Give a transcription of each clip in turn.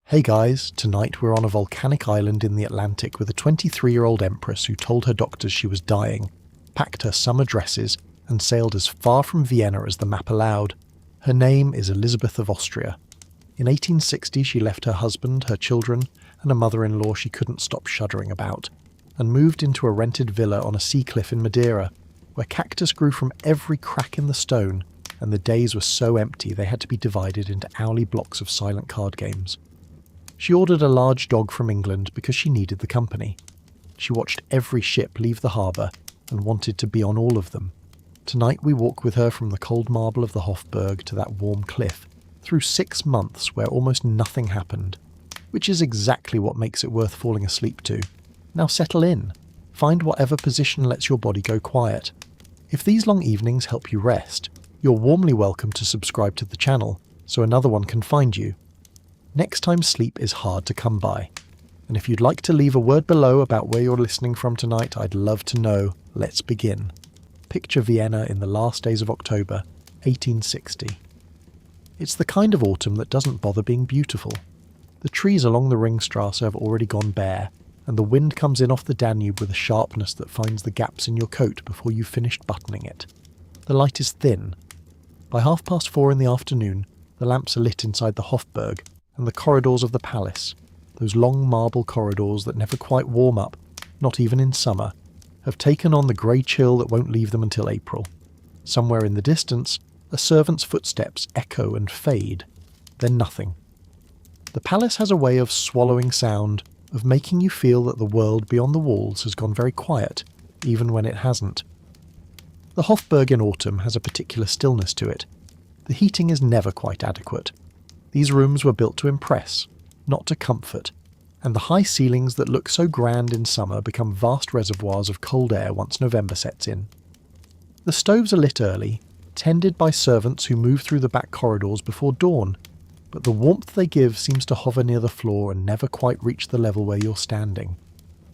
Hey guys, tonight we're on a volcanic island in the Atlantic with a 23-year-old empress who told her doctors she was dying, packed her summer dresses, and sailed as far from Vienna as the map allowed. Her name is Elisabeth of Austria. In 1860 she left her husband, her children, and a mother-in-law she couldn't stop shuddering about, and moved into a rented villa on a sea cliff in Madeira, where cactus grew from every crack in the stone, and the days were so empty they had to be divided into hourly blocks of silent card games. She ordered a large dog from England because she needed the company. She watched every ship leave the harbour and wanted to be on all of them. Tonight we walk with her from the cold marble of the Hofburg to that warm cliff, through 6 months where almost nothing happened, which is exactly what makes it worth falling asleep to. Now settle in. Find whatever position lets your body go quiet. If these long evenings help you rest, you're warmly welcome to subscribe to the channel so another one can find you. Next time sleep is hard to come by, and if you'd like to leave a word below about where you're listening from tonight, I'd love to know. Let's begin. Picture Vienna in the last days of October, 1860. It's the kind of autumn that doesn't bother being beautiful. The trees along the Ringstrasse have already gone bare, and the wind comes in off the Danube with a sharpness that finds the gaps in your coat before you've finished buttoning it. The light is thin. By 4:30 in the afternoon, the lamps are lit inside the Hofburg and the corridors of the palace. Those long marble corridors that never quite warm up, not even in summer, have taken on the grey chill that won't leave them until April. Somewhere in the distance, a servant's footsteps echo and fade, then nothing. The palace has a way of swallowing sound, of making you feel that the world beyond the walls has gone very quiet, even when it hasn't. The Hofburg in autumn has a particular stillness to it. The heating is never quite adequate. These rooms were built to impress, not to comfort, and the high ceilings that look so grand in summer become vast reservoirs of cold air once November sets in. The stoves are lit early, tended by servants who move through the back corridors before dawn, but the warmth they give seems to hover near the floor and never quite reach the level where you're standing.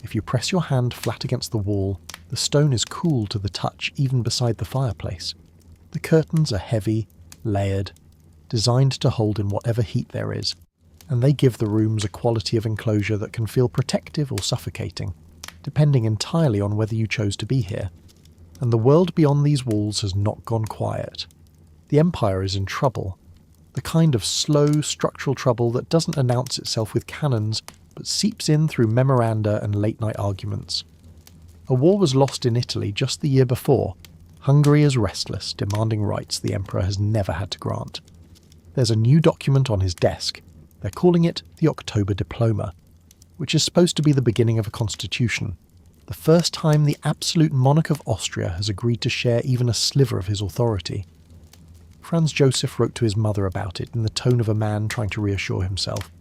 If you press your hand flat against the wall, the stone is cool to the touch even beside the fireplace. The curtains are heavy, layered, designed to hold in whatever heat there is, and they give the rooms a quality of enclosure that can feel protective or suffocating, depending entirely on whether you chose to be here. And the world beyond these walls has not gone quiet. The empire is in trouble, the kind of slow, structural trouble that doesn't announce itself with cannons, but seeps in through memoranda and late-night arguments. A war was lost in Italy just the year before. Hungary is restless, demanding rights the emperor has never had to grant. There's a new document on his desk. They're calling it the October Diploma, which is supposed to be the beginning of a constitution, the first time the absolute monarch of Austria has agreed to share even a sliver of his authority. Franz Joseph wrote to his mother about it in the tone of a man trying to reassure himself.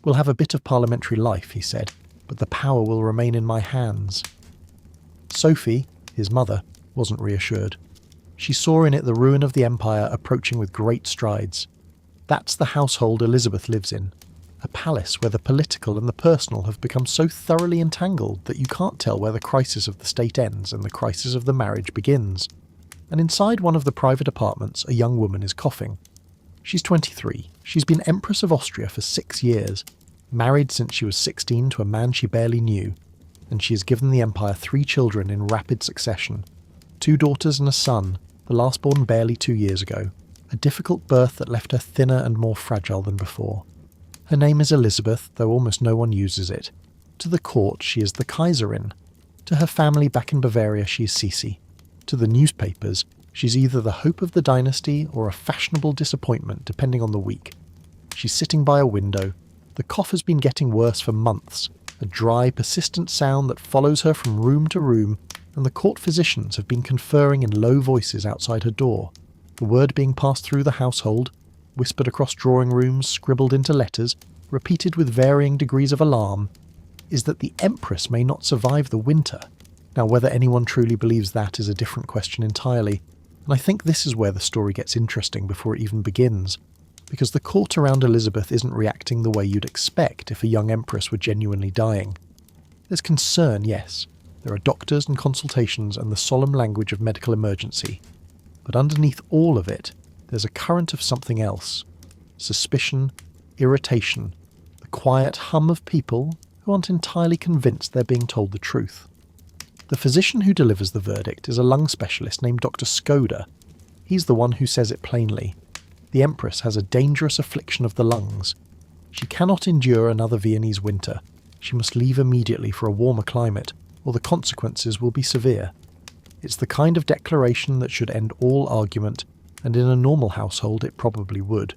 "We'll have a bit of parliamentary life," he said, "but the power will remain in my hands." Sophie, his mother, wasn't reassured. She saw in it the ruin of the empire approaching with great strides. That's the household Elizabeth lives in, a palace where the political and the personal have become so thoroughly entangled that you can't tell where the crisis of the state ends and the crisis of the marriage begins. And inside one of the private apartments, a young woman is coughing. She's 23. She's been Empress of Austria for 6 years, married since she was 16 to a man she barely knew, and she has given the empire 3 children in rapid succession, 2 daughters and a son, the last born barely 2 years ago. A difficult birth that left her thinner and more fragile than before. Her name is Elizabeth, though almost no one uses it. To the court, she is the Kaiserin. To her family back in Bavaria, she is Sisi. To the newspapers, she's either the hope of the dynasty or a fashionable disappointment, depending on the week. She's sitting by a window. The cough has been getting worse for months, a dry, persistent sound that follows her from room to room, and the court physicians have been conferring in low voices outside her door. The word being passed through the household, whispered across drawing rooms, scribbled into letters, repeated with varying degrees of alarm, is that the Empress may not survive the winter. Now, whether anyone truly believes that is a different question entirely, and I think this is where the story gets interesting before it even begins, because the court around Elizabeth isn't reacting the way you'd expect if a young empress were genuinely dying. There's concern, yes. There are doctors and consultations and the solemn language of medical emergency. But underneath all of it, there's a current of something else. Suspicion, irritation. The quiet hum of people who aren't entirely convinced they're being told the truth. The physician who delivers the verdict is a lung specialist named Dr. Skoda. He's the one who says it plainly. The Empress has a dangerous affliction of the lungs. She cannot endure another Viennese winter. She must leave immediately for a warmer climate, or the consequences will be severe. It's the kind of declaration that should end all argument, and in a normal household it probably would.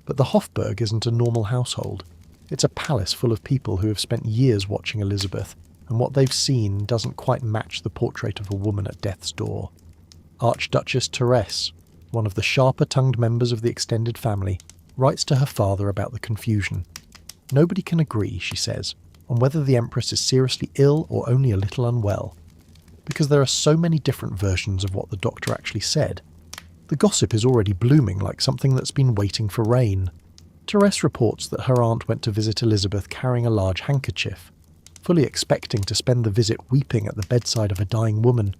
But the Hofburg isn't a normal household. It's a palace full of people who have spent years watching Elizabeth, and what they've seen doesn't quite match the portrait of a woman at death's door. Archduchess Therese, one of the sharper-tongued members of the extended family, writes to her father about the confusion. Nobody can agree, she says, on whether the Empress is seriously ill or only a little unwell, because there are so many different versions of what the doctor actually said. The gossip is already blooming like something that's been waiting for rain. Therese reports that her aunt went to visit Elizabeth carrying a large handkerchief, fully expecting to spend the visit weeping at the bedside of a dying woman.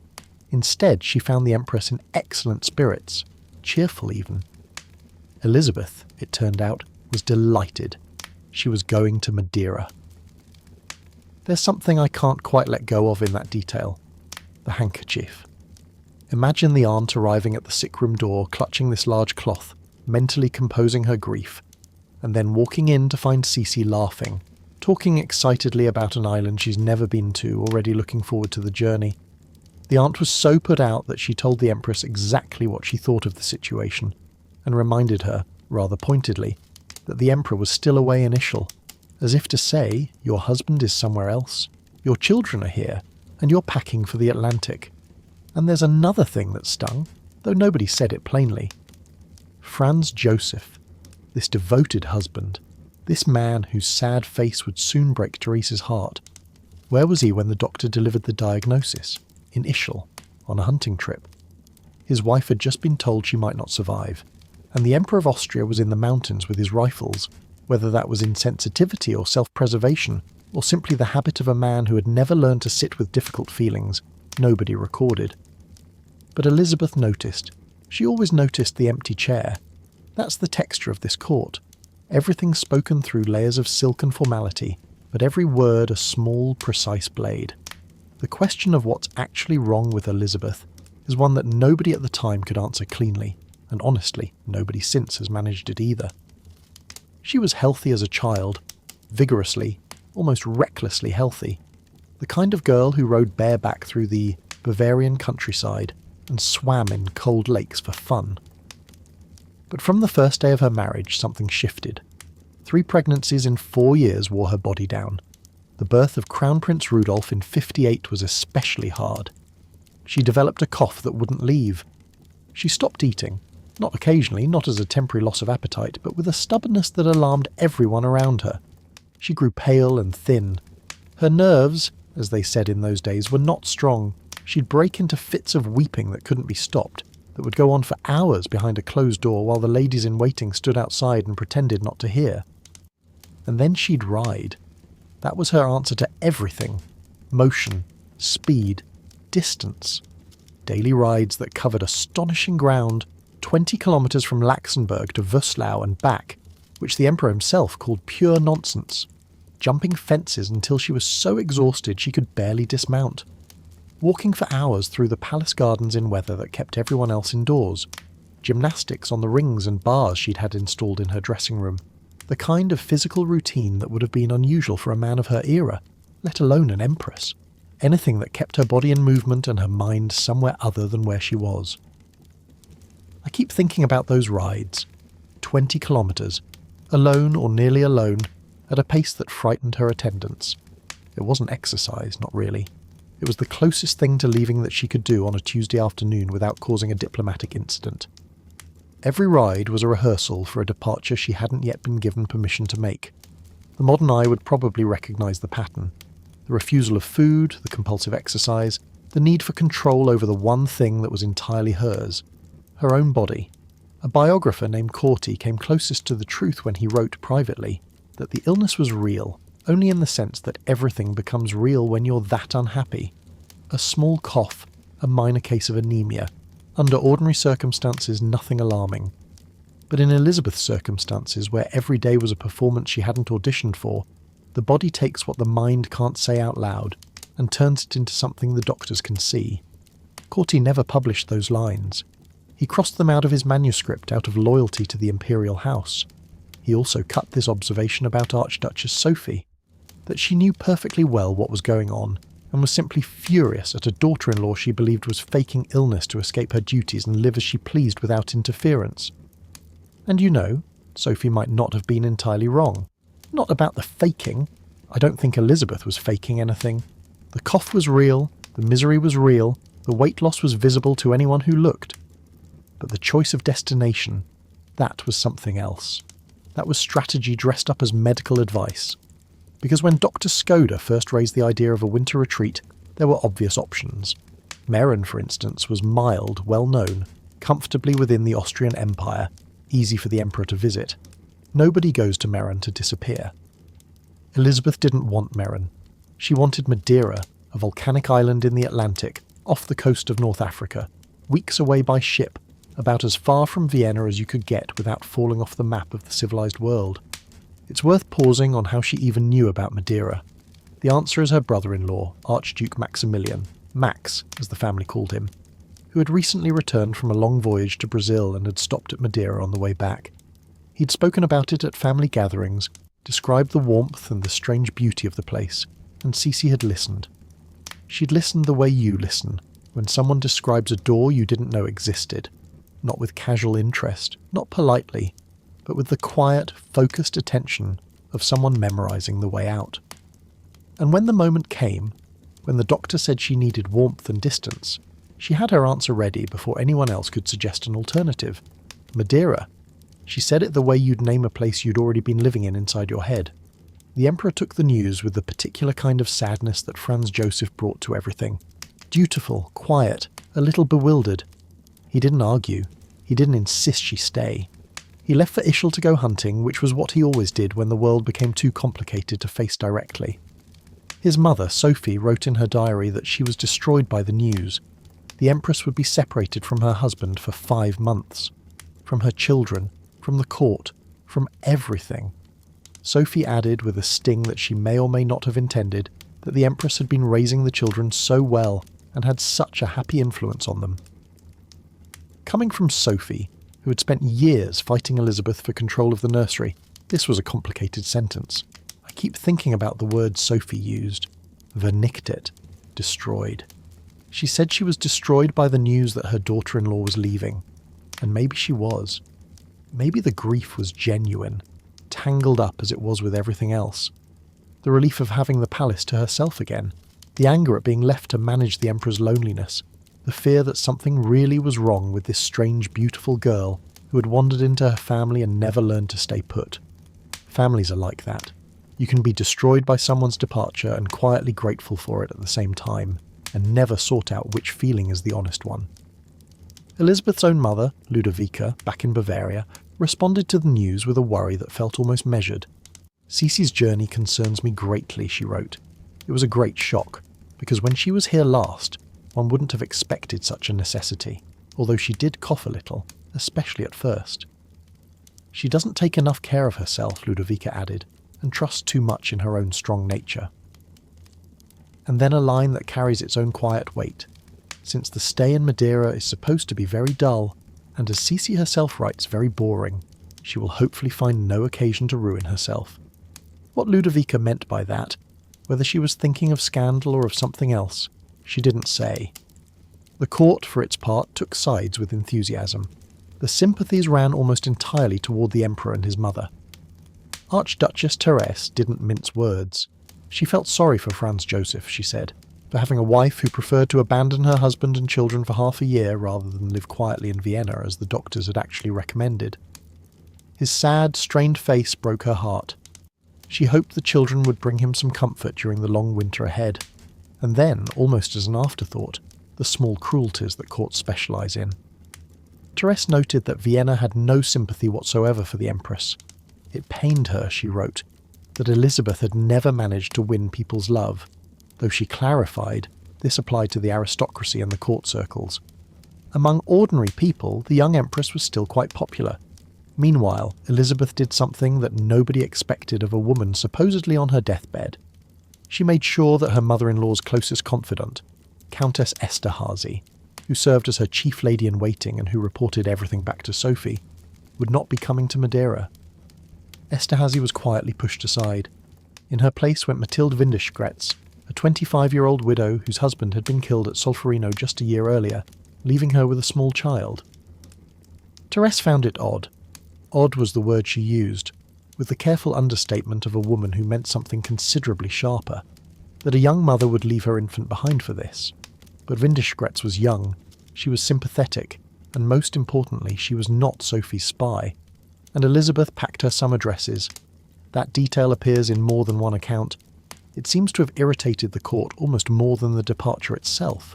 Instead, she found the Empress in excellent spirits, cheerful even. Elizabeth, it turned out, was delighted. She was going to Madeira. There's something I can't quite let go of in that detail. The handkerchief. Imagine the aunt arriving at the sick room door, clutching this large cloth, mentally composing her grief, and then walking in to find Cece laughing, talking excitedly about an island she's never been to, already looking forward to the journey. The aunt was so put out that she told the Empress exactly what she thought of the situation, and reminded her, rather pointedly, that the Emperor was still away in Ischl, as if to say, your husband is somewhere else, your children are here, and you're packing for the Atlantic. And there's another thing that stung, though nobody said it plainly. Franz Joseph, this devoted husband, this man whose sad face would soon break Therese's heart. Where was he when the doctor delivered the diagnosis? In Ischl, on a hunting trip. His wife had just been told she might not survive, and the Emperor of Austria was in the mountains with his rifles, whether that was insensitivity or self-preservation, or simply the habit of a man who had never learned to sit with difficult feelings, nobody recorded. But Elizabeth noticed. She always noticed the empty chair. That's the texture of this court. Everything spoken through layers of silk and formality, but every word a small, precise blade. The question of what's actually wrong with Elizabeth is one that nobody at the time could answer cleanly, and honestly, nobody since has managed it either. She was healthy as a child, vigorously, almost recklessly healthy, the kind of girl who rode bareback through the Bavarian countryside and swam in cold lakes for fun. But from the first day of her marriage, something shifted. 3 pregnancies in 4 years wore her body down. The birth of Crown Prince Rudolf in 58 was especially hard. She developed a cough that wouldn't leave. She stopped eating, not occasionally, not as a temporary loss of appetite, but with a stubbornness that alarmed everyone around her. She grew pale and thin. Her nerves, as they said in those days, were not strong. She'd break into fits of weeping that couldn't be stopped, that would go on for hours behind a closed door while the ladies in waiting stood outside and pretended not to hear. And then she'd ride. That was her answer to everything. Motion, speed, distance. Daily rides that covered astonishing ground, 20 kilometres from Laxenburg to Wöslau and back, which the Emperor himself called pure nonsense. Jumping fences until she was so exhausted she could barely dismount. Walking for hours through the palace gardens in weather that kept everyone else indoors. Gymnastics on the rings and bars she'd had installed in her dressing room. The kind of physical routine that would have been unusual for a man of her era, let alone an empress. Anything that kept her body in movement and her mind somewhere other than where she was. I keep thinking about those rides. 20 kilometres, alone or nearly alone, at a pace that frightened her attendants. It wasn't exercise, not really. It was the closest thing to leaving that she could do on a Tuesday afternoon without causing a diplomatic incident. Every ride was a rehearsal for a departure she hadn't yet been given permission to make. The modern eye would probably recognise the pattern. The refusal of food, the compulsive exercise, the need for control over the one thing that was entirely hers, her own body. A biographer named Corti came closest to the truth when he wrote privately that the illness was real, only in the sense that everything becomes real when you're that unhappy. A small cough, a minor case of anemia, under ordinary circumstances nothing alarming. But in Elizabeth's circumstances, where every day was a performance she hadn't auditioned for, the body takes what the mind can't say out loud and turns it into something the doctors can see. Corti never published those lines. He crossed them out of his manuscript out of loyalty to the imperial house. He also cut this observation about Archduchess Sophie, that she knew perfectly well what was going on and was simply furious at a daughter-in-law she believed was faking illness to escape her duties and live as she pleased without interference. And you know, Sophie might not have been entirely wrong. Not about the faking. I don't think Elizabeth was faking anything. The cough was real, the misery was real, the weight loss was visible to anyone who looked. But the choice of destination, that was something else. That was strategy dressed up as medical advice. Because when Dr. Skoda first raised the idea of a winter retreat, there were obvious options. Meran, for instance, was mild, well-known, comfortably within the Austrian Empire, easy for the emperor to visit. Nobody goes to Meran to disappear. Elizabeth didn't want Meran. She wanted Madeira, a volcanic island in the Atlantic, off the coast of North Africa, weeks away by ship, about as far from Vienna as you could get without falling off the map of the civilized world. It's worth pausing on how she even knew about Madeira. The answer is her brother-in-law, Archduke Maximilian, Max, as the family called him, who had recently returned from a long voyage to Brazil and had stopped at Madeira on the way back. He'd spoken about it at family gatherings, described the warmth and the strange beauty of the place, and Cece had listened. She'd listened the way you listen, when someone describes a door you didn't know existed, not with casual interest, not politely, but with the quiet, focused attention of someone memorizing the way out. And when the moment came, when the doctor said she needed warmth and distance, she had her answer ready before anyone else could suggest an alternative. Madeira. She said it the way you'd name a place you'd already been living in inside your head. The emperor took the news with the particular kind of sadness that Franz Joseph brought to everything. Dutiful, quiet, a little bewildered. He didn't argue. He didn't insist she stay. He left for Ischl to go hunting, which was what he always did when the world became too complicated to face directly. His mother, Sophie, wrote in her diary that she was destroyed by the news. The Empress would be separated from her husband for 5 months. From her children, from the court, from everything. Sophie added, with a sting that she may or may not have intended, that the Empress had been raising the children so well and had such a happy influence on them. Coming from Sophie, who had spent years fighting Elizabeth for control of the nursery, this was a complicated sentence. I keep thinking about the word Sophie used. Vernichtet. Destroyed. She said she was destroyed by the news that her daughter-in-law was leaving. And maybe she was. Maybe the grief was genuine, tangled up as it was with everything else. The relief of having the palace to herself again, the anger at being left to manage the emperor's loneliness, the fear that something really was wrong with this strange, beautiful girl who had wandered into her family and never learned to stay put. Families are like that. You can be destroyed by someone's departure and quietly grateful for it at the same time, and never sort out which feeling is the honest one. Elizabeth's own mother, Ludovica, back in Bavaria, responded to the news with a worry that felt almost measured. Cece's journey concerns me greatly, she wrote. It was a great shock, because when she was here last, one wouldn't have expected such a necessity, although she did cough a little, especially at first. She doesn't take enough care of herself, Ludovica added, and trusts too much in her own strong nature. And then a line that carries its own quiet weight. Since the stay in Madeira is supposed to be very dull, and as Cece herself writes, very boring, she will hopefully find no occasion to ruin herself. What Ludovica meant by that, whether she was thinking of scandal or of something else, she didn't say. The court, for its part, took sides with enthusiasm. The sympathies ran almost entirely toward the emperor and his mother. Archduchess Therese didn't mince words. She felt sorry for Franz Joseph, she said, for having a wife who preferred to abandon her husband and children for half a year rather than live quietly in Vienna as the doctors had actually recommended. His sad, strained face broke her heart. She hoped the children would bring him some comfort during the long winter ahead. And then, almost as an afterthought, the small cruelties that courts specialise in. Therese noted that Vienna had no sympathy whatsoever for the Empress. It pained her, she wrote, that Elizabeth had never managed to win people's love, though she clarified this applied to the aristocracy and the court circles. Among ordinary people, the young Empress was still quite popular. Meanwhile, Elisabeth did something that nobody expected of a woman supposedly on her deathbed. She made sure that her mother-in-law's closest confidant, Countess Esterhazy, who served as her chief lady-in-waiting and who reported everything back to Sophie, would not be coming to Madeira. Esterhazy was quietly pushed aside. In her place went Mathilde Windischgrätz, a 25-year-old widow whose husband had been killed at Solferino just a year earlier, leaving her with a small child. Therese found it odd. Odd was the word she used, with the careful understatement of a woman who meant something considerably sharper, that a young mother would leave her infant behind for this. But Windischgrätz was young, she was sympathetic, and most importantly, she was not Sophie's spy. And Elisabeth packed her summer dresses. That detail appears in more than one account. It seems to have irritated the court almost more than the departure itself.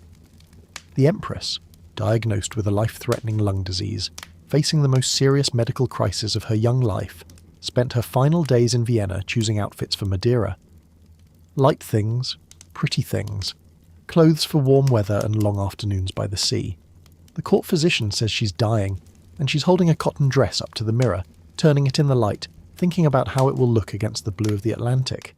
The Empress, diagnosed with a life-threatening lung disease, facing the most serious medical crisis of her young life, spent her final days in Vienna choosing outfits for Madeira. Light things, pretty things, clothes for warm weather and long afternoons by the sea. The court physician says she's dying, and she's holding a cotton dress up to the mirror, turning it in the light, thinking about how it will look against the blue of the Atlantic.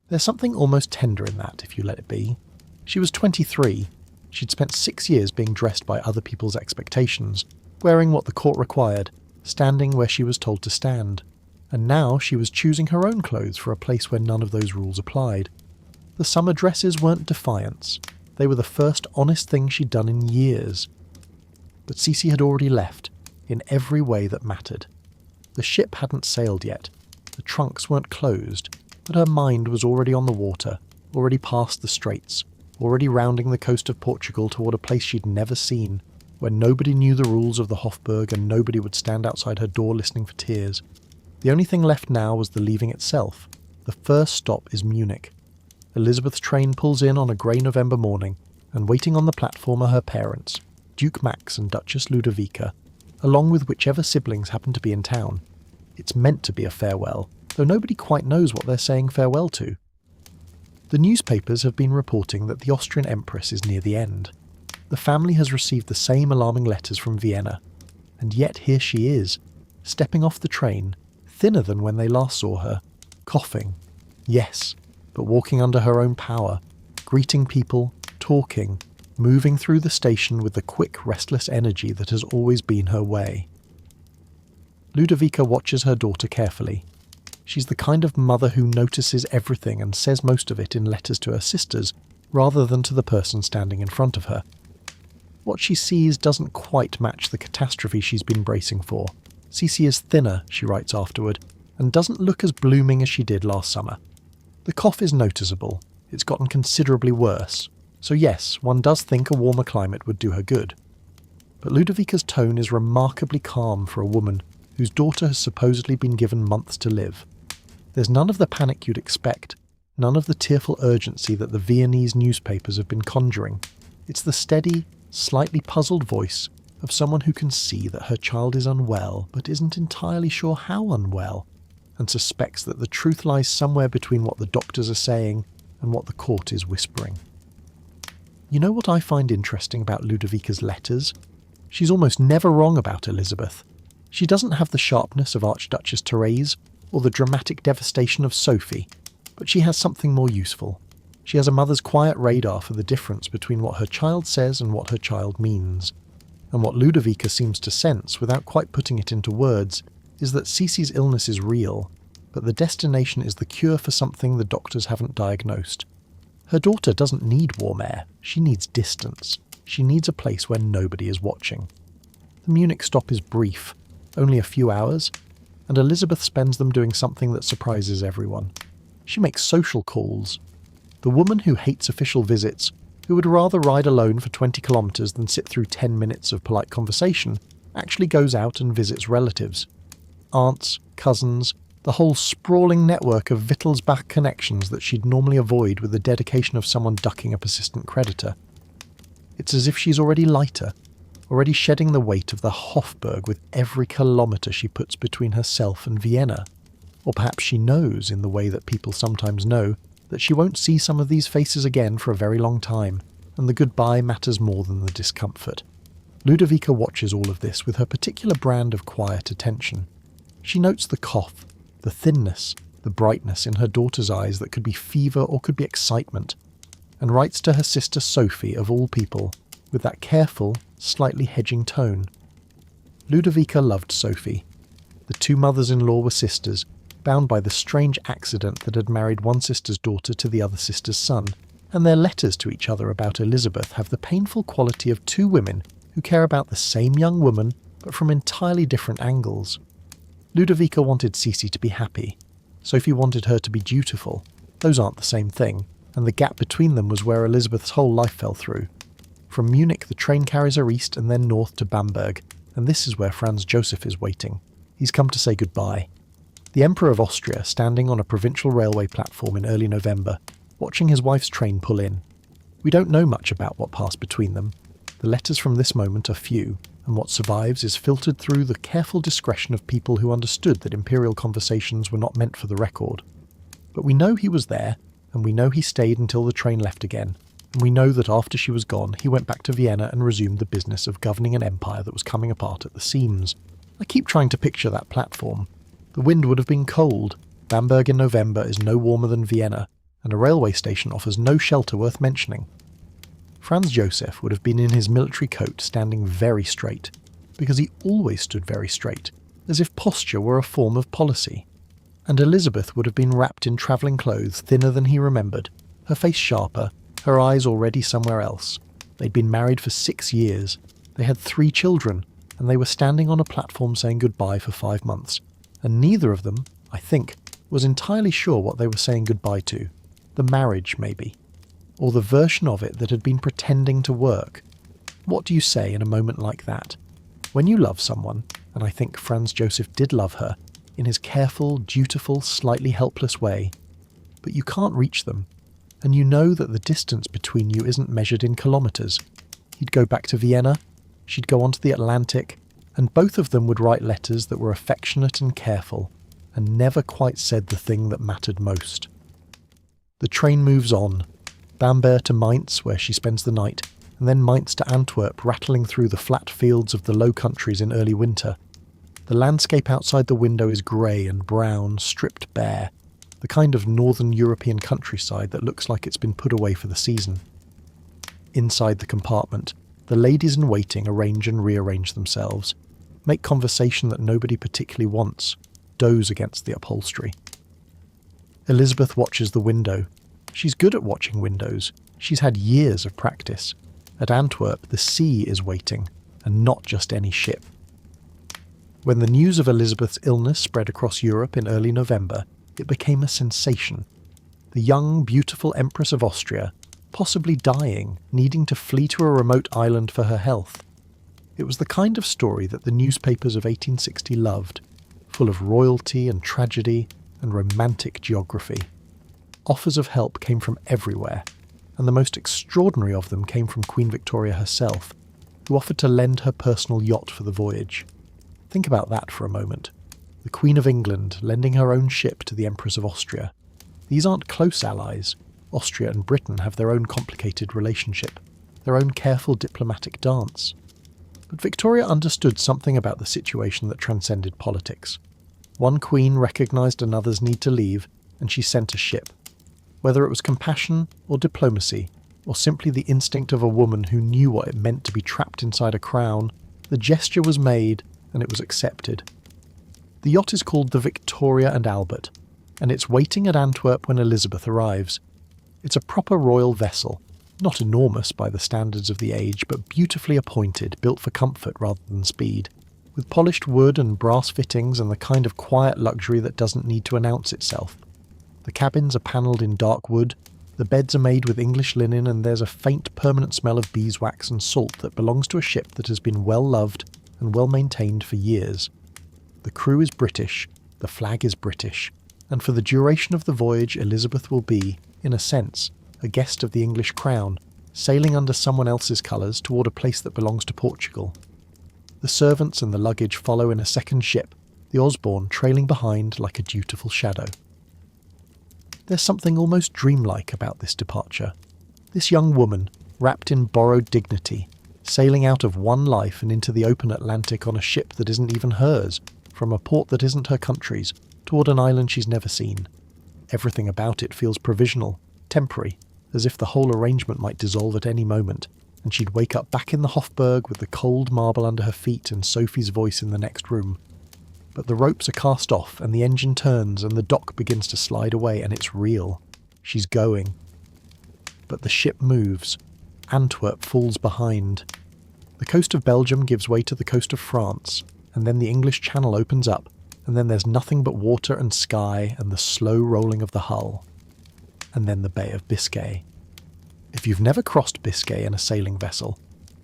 There's something almost tender in that, if you let it be. She was 23. She'd spent 6 years being dressed by other people's expectations, wearing what the court required, standing where she was told to stand. And now she was choosing her own clothes for a place where none of those rules applied. The summer dresses weren't defiance. They were the first honest thing she'd done in years. But Cici had already left, in every way that mattered. The ship hadn't sailed yet. The trunks weren't closed, but her mind was already on the water, already past the straits, already rounding the coast of Portugal toward a place she'd never seen, where nobody knew the rules of the Hofburg and nobody would stand outside her door listening for tears. The only thing left now was the leaving itself. The first stop is Munich. Elisabeth's train pulls in on a grey November morning, and waiting on the platform are her parents, Duke Max and Duchess Ludovica, along with whichever siblings happen to be in town. It's meant to be a farewell, though nobody quite knows what they're saying farewell to. The newspapers have been reporting that the Austrian Empress is near the end. The family has received the same alarming letters from Vienna, and yet here she is, stepping off the train, thinner than when they last saw her, coughing, yes, but walking under her own power, greeting people, talking, moving through the station with the quick, restless energy that has always been her way. Ludovica watches her daughter carefully. She's the kind of mother who notices everything and says most of it in letters to her sisters, rather than to the person standing in front of her. What she sees doesn't quite match the catastrophe she's been bracing for. Cici is thinner, she writes afterward, and doesn't look as blooming as she did last summer. The cough is noticeable. It's gotten considerably worse. So yes, one does think a warmer climate would do her good. But Ludovica's tone is remarkably calm for a woman whose daughter has supposedly been given months to live. There's none of the panic you'd expect, none of the tearful urgency that the Viennese newspapers have been conjuring. It's the steady, slightly puzzled voice of someone who can see that her child is unwell but isn't entirely sure how unwell, and suspects that the truth lies somewhere between what the doctors are saying and what the court is whispering. You know what I find interesting about Ludovica's letters? She's almost never wrong about Elisabeth. She doesn't have the sharpness of Archduchess Therese or the dramatic devastation of Sophie, but she has something more useful. She has a mother's quiet radar for the difference between what her child says and what her child means. And what Ludovica seems to sense, without quite putting it into words, is that Cici's illness is real, but the destination is the cure for something the doctors haven't diagnosed. Her daughter doesn't need warm air, she needs distance. She needs a place where nobody is watching. The Munich stop is brief, only a few hours, and Elisabeth spends them doing something that surprises everyone. She makes social calls. The woman who hates official visits, who would rather ride alone for 20 kilometres than sit through 10 minutes of polite conversation, actually goes out and visits relatives. Aunts, cousins, the whole sprawling network of Wittelsbach connections that she'd normally avoid with the dedication of someone ducking a persistent creditor. It's as if she's already lighter, already shedding the weight of the Hofburg with every kilometre she puts between herself and Vienna. Or perhaps she knows, in the way that people sometimes know, that she won't see some of these faces again for a very long time, and the goodbye matters more than the discomfort. Ludovica watches all of this with her particular brand of quiet attention. She notes the cough, the thinness, the brightness in her daughter's eyes that could be fever or could be excitement, and writes to her sister Sophie, of all people, with that careful, slightly hedging tone. Ludovica loved Sophie. The two mothers-in-law were sisters, bound by the strange accident that had married one sister's daughter to the other sister's son, and their letters to each other about Elizabeth have the painful quality of two women who care about the same young woman, but from entirely different angles. Ludovica wanted Cici to be happy. Sophie wanted her to be dutiful. Those aren't the same thing, and the gap between them was where Elizabeth's whole life fell through. From Munich the train carries her east and then north to Bamberg, and this is where Franz Joseph is waiting. He's come to say goodbye. The Emperor of Austria standing on a provincial railway platform in early November, watching his wife's train pull in. We don't know much about what passed between them. The letters from this moment are few, and what survives is filtered through the careful discretion of people who understood that imperial conversations were not meant for the record. But we know he was there, and we know he stayed until the train left again, and we know that after she was gone he went back to Vienna and resumed the business of governing an empire that was coming apart at the seams. I keep trying to picture that platform. The wind would have been cold. Bamberg in November is no warmer than Vienna, and a railway station offers no shelter worth mentioning. Franz Joseph would have been in his military coat standing very straight, because he always stood very straight, as if posture were a form of policy. And Elizabeth would have been wrapped in travelling clothes thinner than he remembered, her face sharper, her eyes already somewhere else. They'd been married for 6 years. They had 3 children, and they were standing on a platform saying goodbye for 5 months, and neither of them, I think, was entirely sure what they were saying goodbye to. The marriage, maybe. Or the version of it that had been pretending to work. What do you say in a moment like that? When you love someone, and I think Franz Joseph did love her, in his careful, dutiful, slightly helpless way, but you can't reach them, and you know that the distance between you isn't measured in kilometres. He'd go back to Vienna, she'd go on to the Atlantic, and both of them would write letters that were affectionate and careful, and never quite said the thing that mattered most. The train moves on, Bamberg to Mainz, where she spends the night, and then Mainz to Antwerp, rattling through the flat fields of the Low Countries in early winter. The landscape outside the window is grey and brown, stripped bare, the kind of northern European countryside that looks like it's been put away for the season. Inside the compartment, the ladies in waiting arrange and rearrange themselves, make conversation that nobody particularly wants, doze against the upholstery. Elizabeth watches the window. She's good at watching windows. She's had years of practice. At Antwerp, the sea is waiting, and not just any ship. When the news of Elizabeth's illness spread across Europe in early November, it became a sensation. The young, beautiful Empress of Austria, possibly dying, needing to flee to a remote island for her health. It was the kind of story that the newspapers of 1860 loved, full of royalty and tragedy and romantic geography. Offers of help came from everywhere, and the most extraordinary of them came from Queen Victoria herself, who offered to lend her personal yacht for the voyage. Think about that for a moment. The Queen of England lending her own ship to the Empress of Austria. These aren't close allies. Austria and Britain have their own complicated relationship, their own careful diplomatic dance. But Victoria understood something about the situation that transcended politics. One queen recognised another's need to leave, and she sent a ship. Whether it was compassion or diplomacy, or simply the instinct of a woman who knew what it meant to be trapped inside a crown, the gesture was made and it was accepted. The yacht is called the Victoria and Albert, and it's waiting at Antwerp when Elizabeth arrives. It's a proper royal vessel, not enormous by the standards of the age, but beautifully appointed, built for comfort rather than speed, with polished wood and brass fittings and the kind of quiet luxury that doesn't need to announce itself. The cabins are panelled in dark wood, the beds are made with English linen, and there's a faint permanent smell of beeswax and salt that belongs to a ship that has been well loved and well maintained for years. The crew is British, the flag is British, and for the duration of the voyage Elizabeth will be, in a sense, a guest of the English crown, sailing under someone else's colours toward a place that belongs to Portugal. The servants and the luggage follow in a second ship, the Osborne trailing behind like a dutiful shadow. There's something almost dreamlike about this departure. This young woman, wrapped in borrowed dignity, sailing out of one life and into the open Atlantic on a ship that isn't even hers, from a port that isn't her country's, toward an island she's never seen. Everything about it feels provisional, temporary, as if the whole arrangement might dissolve at any moment, and she'd wake up back in the Hofburg with the cold marble under her feet and Sophie's voice in the next room. But the ropes are cast off, and the engine turns, and the dock begins to slide away, and it's real. She's going. But the ship moves. Antwerp falls behind. The coast of Belgium gives way to the coast of France, and then the English Channel opens up, and then there's nothing but water and sky and the slow rolling of the hull. And then the Bay of Biscay. If you've never crossed Biscay in a sailing vessel,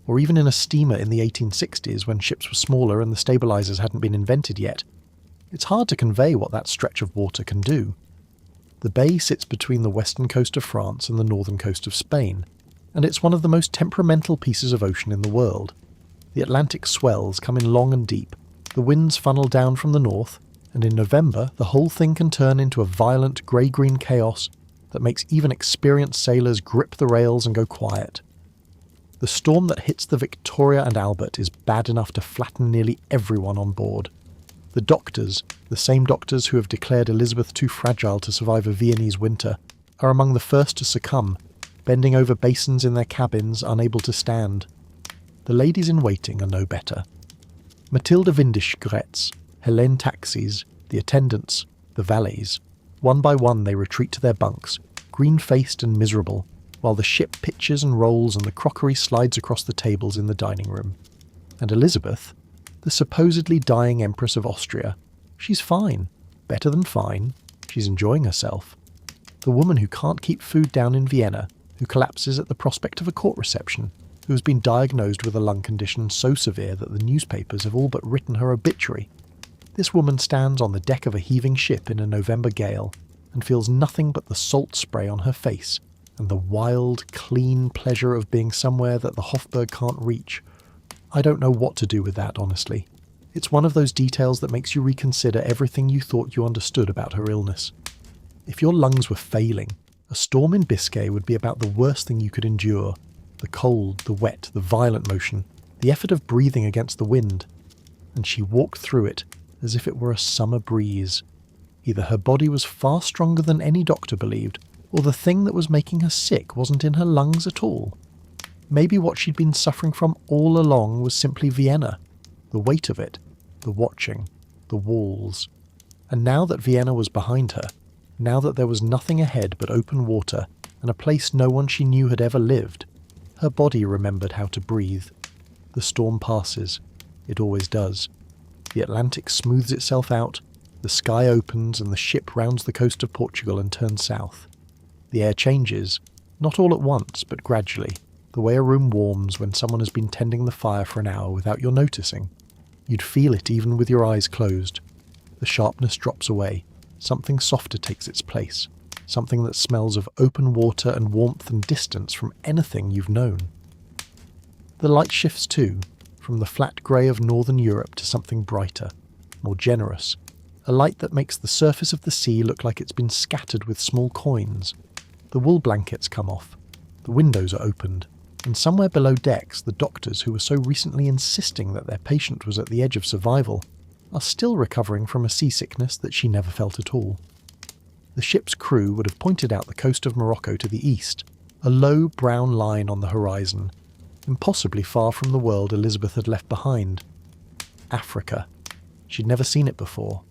or even in a steamer in the 1860s when ships were smaller and the stabilizers hadn't been invented yet, it's hard to convey what that stretch of water can do. The bay sits between the western coast of France and the northern coast of Spain, and it's one of the most temperamental pieces of ocean in the world. The Atlantic swells come in long and deep, the winds funnel down from the north, and in November the whole thing can turn into a violent grey-green chaos that makes even experienced sailors grip the rails and go quiet. The storm that hits the Victoria and Albert is bad enough to flatten nearly everyone on board. The doctors, the same doctors who have declared Elizabeth too fragile to survive a Viennese winter, are among the first to succumb, bending over basins in their cabins, unable to stand. The ladies in waiting are no better. Matilda Windischgrätz, Helene taxis, the attendants, the valets. One by one they retreat to their bunks, green-faced and miserable, while the ship pitches and rolls and the crockery slides across the tables in the dining room. And Elizabeth, the supposedly dying Empress of Austria, she's fine. Better than fine. She's enjoying herself. The woman who can't keep food down in Vienna, who collapses at the prospect of a court reception, who has been diagnosed with a lung condition so severe that the newspapers have all but written her obituary. This woman stands on the deck of a heaving ship in a November gale and feels nothing but the salt spray on her face and the wild, clean pleasure of being somewhere that the Hofburg can't reach. I don't know what to do with that, honestly. It's one of those details that makes you reconsider everything you thought you understood about her illness. If your lungs were failing, a storm in Biscay would be about the worst thing you could endure. The cold, the wet, the violent motion, the effort of breathing against the wind. And she walked through it as if it were a summer breeze. Either her body was far stronger than any doctor believed, or the thing that was making her sick wasn't in her lungs at all. Maybe what she'd been suffering from all along was simply Vienna, the weight of it, the watching, the walls. And now that Vienna was behind her, now that there was nothing ahead but open water and a place no one she knew had ever lived, her body remembered how to breathe. The storm passes. It always does. The Atlantic smooths itself out, the sky opens and the ship rounds the coast of Portugal and turns south. The air changes, not all at once, but gradually, the way a room warms when someone has been tending the fire for an hour without your noticing. You'd feel it even with your eyes closed. The sharpness drops away. Something softer takes its place. Something that smells of open water and warmth and distance from anything you've known. The light shifts too, from the flat grey of northern Europe to something brighter, more generous. A light that makes the surface of the sea look like it's been scattered with small coins. The wool blankets come off. The windows are opened. And somewhere below decks, the doctors who were so recently insisting that their patient was at the edge of survival are still recovering from a seasickness that she never felt at all. The ship's crew would have pointed out the coast of Morocco to the east, a low brown line on the horizon, impossibly far from the world Elizabeth had left behind. Africa. She'd never seen it before.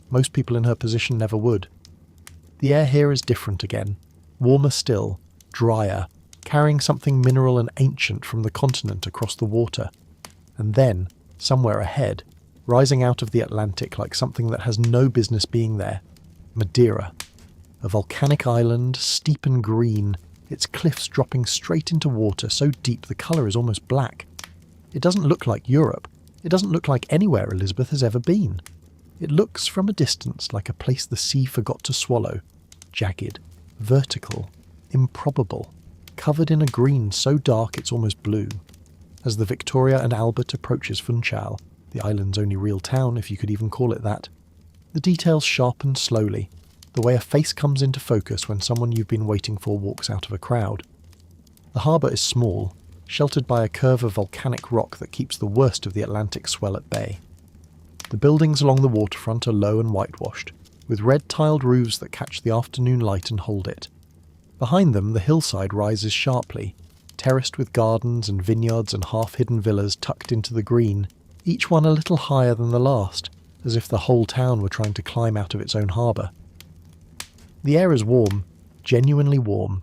Most people in her position never would. The air here is different again, warmer still, drier, carrying something mineral and ancient from the continent across the water. And then, somewhere ahead, rising out of the Atlantic like something that has no business being there, Madeira. A volcanic island, steep and green, its cliffs dropping straight into water so deep the colour is almost black. It doesn't look like Europe. It doesn't look like anywhere Elizabeth has ever been. It looks from a distance like a place the sea forgot to swallow, jagged, vertical, improbable, covered in a green so dark it's almost blue. As the Victoria and Albert approaches Funchal, the island's only real town, if you could even call it that, the details sharpen slowly, the way a face comes into focus when someone you've been waiting for walks out of a crowd. The harbour is small, sheltered by a curve of volcanic rock that keeps the worst of the Atlantic swell at bay. The buildings along the waterfront are low and whitewashed, with red-tiled roofs that catch the afternoon light and hold it. Behind them, the hillside rises sharply, terraced with gardens and vineyards and half-hidden villas tucked into the green, each one a little higher than the last, as if the whole town were trying to climb out of its own harbour. The air is warm, genuinely warm,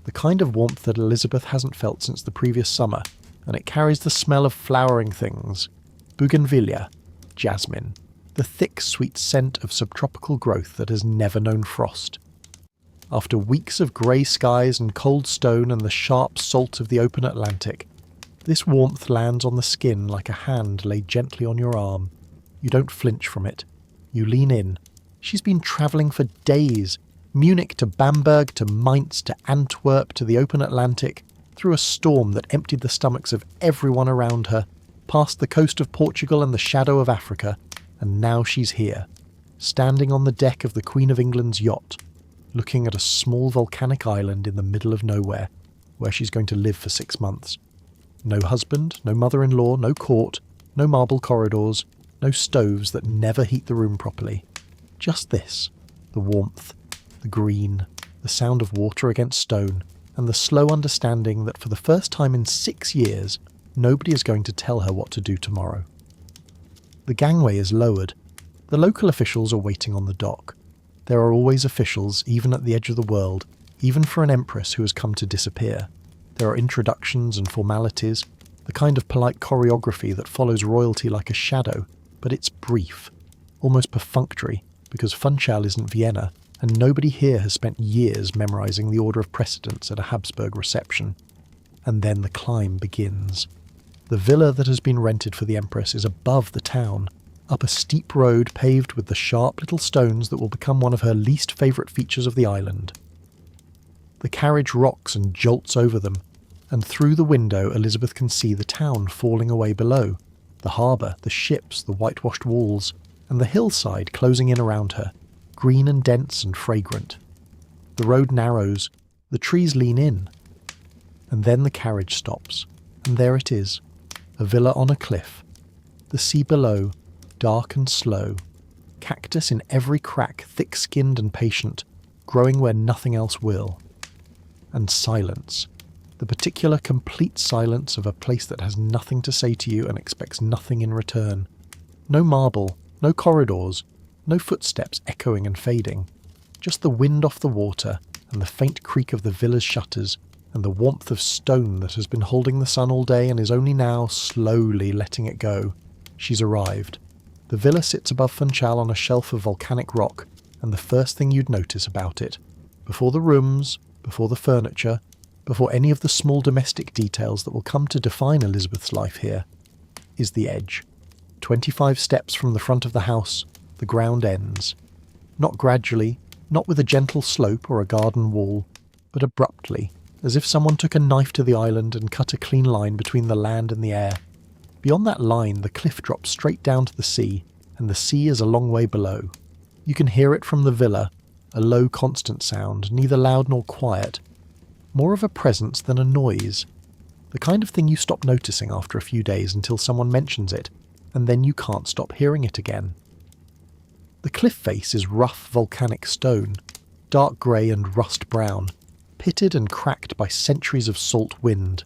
the kind of warmth that Elizabeth hasn't felt since the previous summer, and it carries the smell of flowering things, bougainvillea, jasmine, the thick, sweet scent of subtropical growth that has never known frost. After weeks of grey skies and cold stone and the sharp salt of the open Atlantic, this warmth lands on the skin like a hand laid gently on your arm. You don't flinch from it. You lean in. She's been travelling for days, Munich to Bamberg to Mainz to Antwerp to the open Atlantic, through a storm that emptied the stomachs of everyone around her, past the coast of Portugal and the shadow of Africa, and now she's here, standing on the deck of the Queen of England's yacht, looking at a small volcanic island in the middle of nowhere, where she's going to live for 6 months. No husband, no mother-in-law, no court, no marble corridors, no stoves that never heat the room properly. Just this, the warmth, the green, the sound of water against stone, and the slow understanding that for the first time in 6 years, nobody is going to tell her what to do tomorrow. The gangway is lowered. The local officials are waiting on the dock. There are always officials, even at the edge of the world, even for an empress who has come to disappear. There are introductions and formalities, the kind of polite choreography that follows royalty like a shadow, but it's brief, almost perfunctory, because Funchal isn't Vienna, and nobody here has spent years memorising the order of precedence at a Habsburg reception. And then the climb begins. The villa that has been rented for the Empress is above the town, up a steep road paved with the sharp little stones that will become one of her least favourite features of the island. The carriage rocks and jolts over them, and through the window Elizabeth can see the town falling away below, the harbour, the ships, the whitewashed walls, and the hillside closing in around her, green and dense and fragrant. The road narrows, the trees lean in, and then the carriage stops, and there it is, a villa on a cliff, the sea below, dark and slow, cactus in every crack, thick-skinned and patient, growing where nothing else will. And silence, the particular complete silence of a place that has nothing to say to you and expects nothing in return. No marble, no corridors, no footsteps echoing and fading, just the wind off the water and the faint creak of the villa's shutters and the warmth of stone that has been holding the sun all day and is only now slowly letting it go. She's arrived. The villa sits above Funchal on a shelf of volcanic rock, and the first thing you'd notice about it, before the rooms, before the furniture, before any of the small domestic details that will come to define Elizabeth's life here, is the edge. 25 steps from the front of the house, the ground ends. Not gradually, not with a gentle slope or a garden wall, but abruptly, as if someone took a knife to the island and cut a clean line between the land and the air. Beyond that line, the cliff drops straight down to the sea, and the sea is a long way below. You can hear it from the villa, a low constant sound, neither loud nor quiet. More of a presence than a noise. The kind of thing you stop noticing after a few days until someone mentions it, and then you can't stop hearing it again. The cliff face is rough volcanic stone, dark grey and rust brown, pitted and cracked by centuries of salt wind.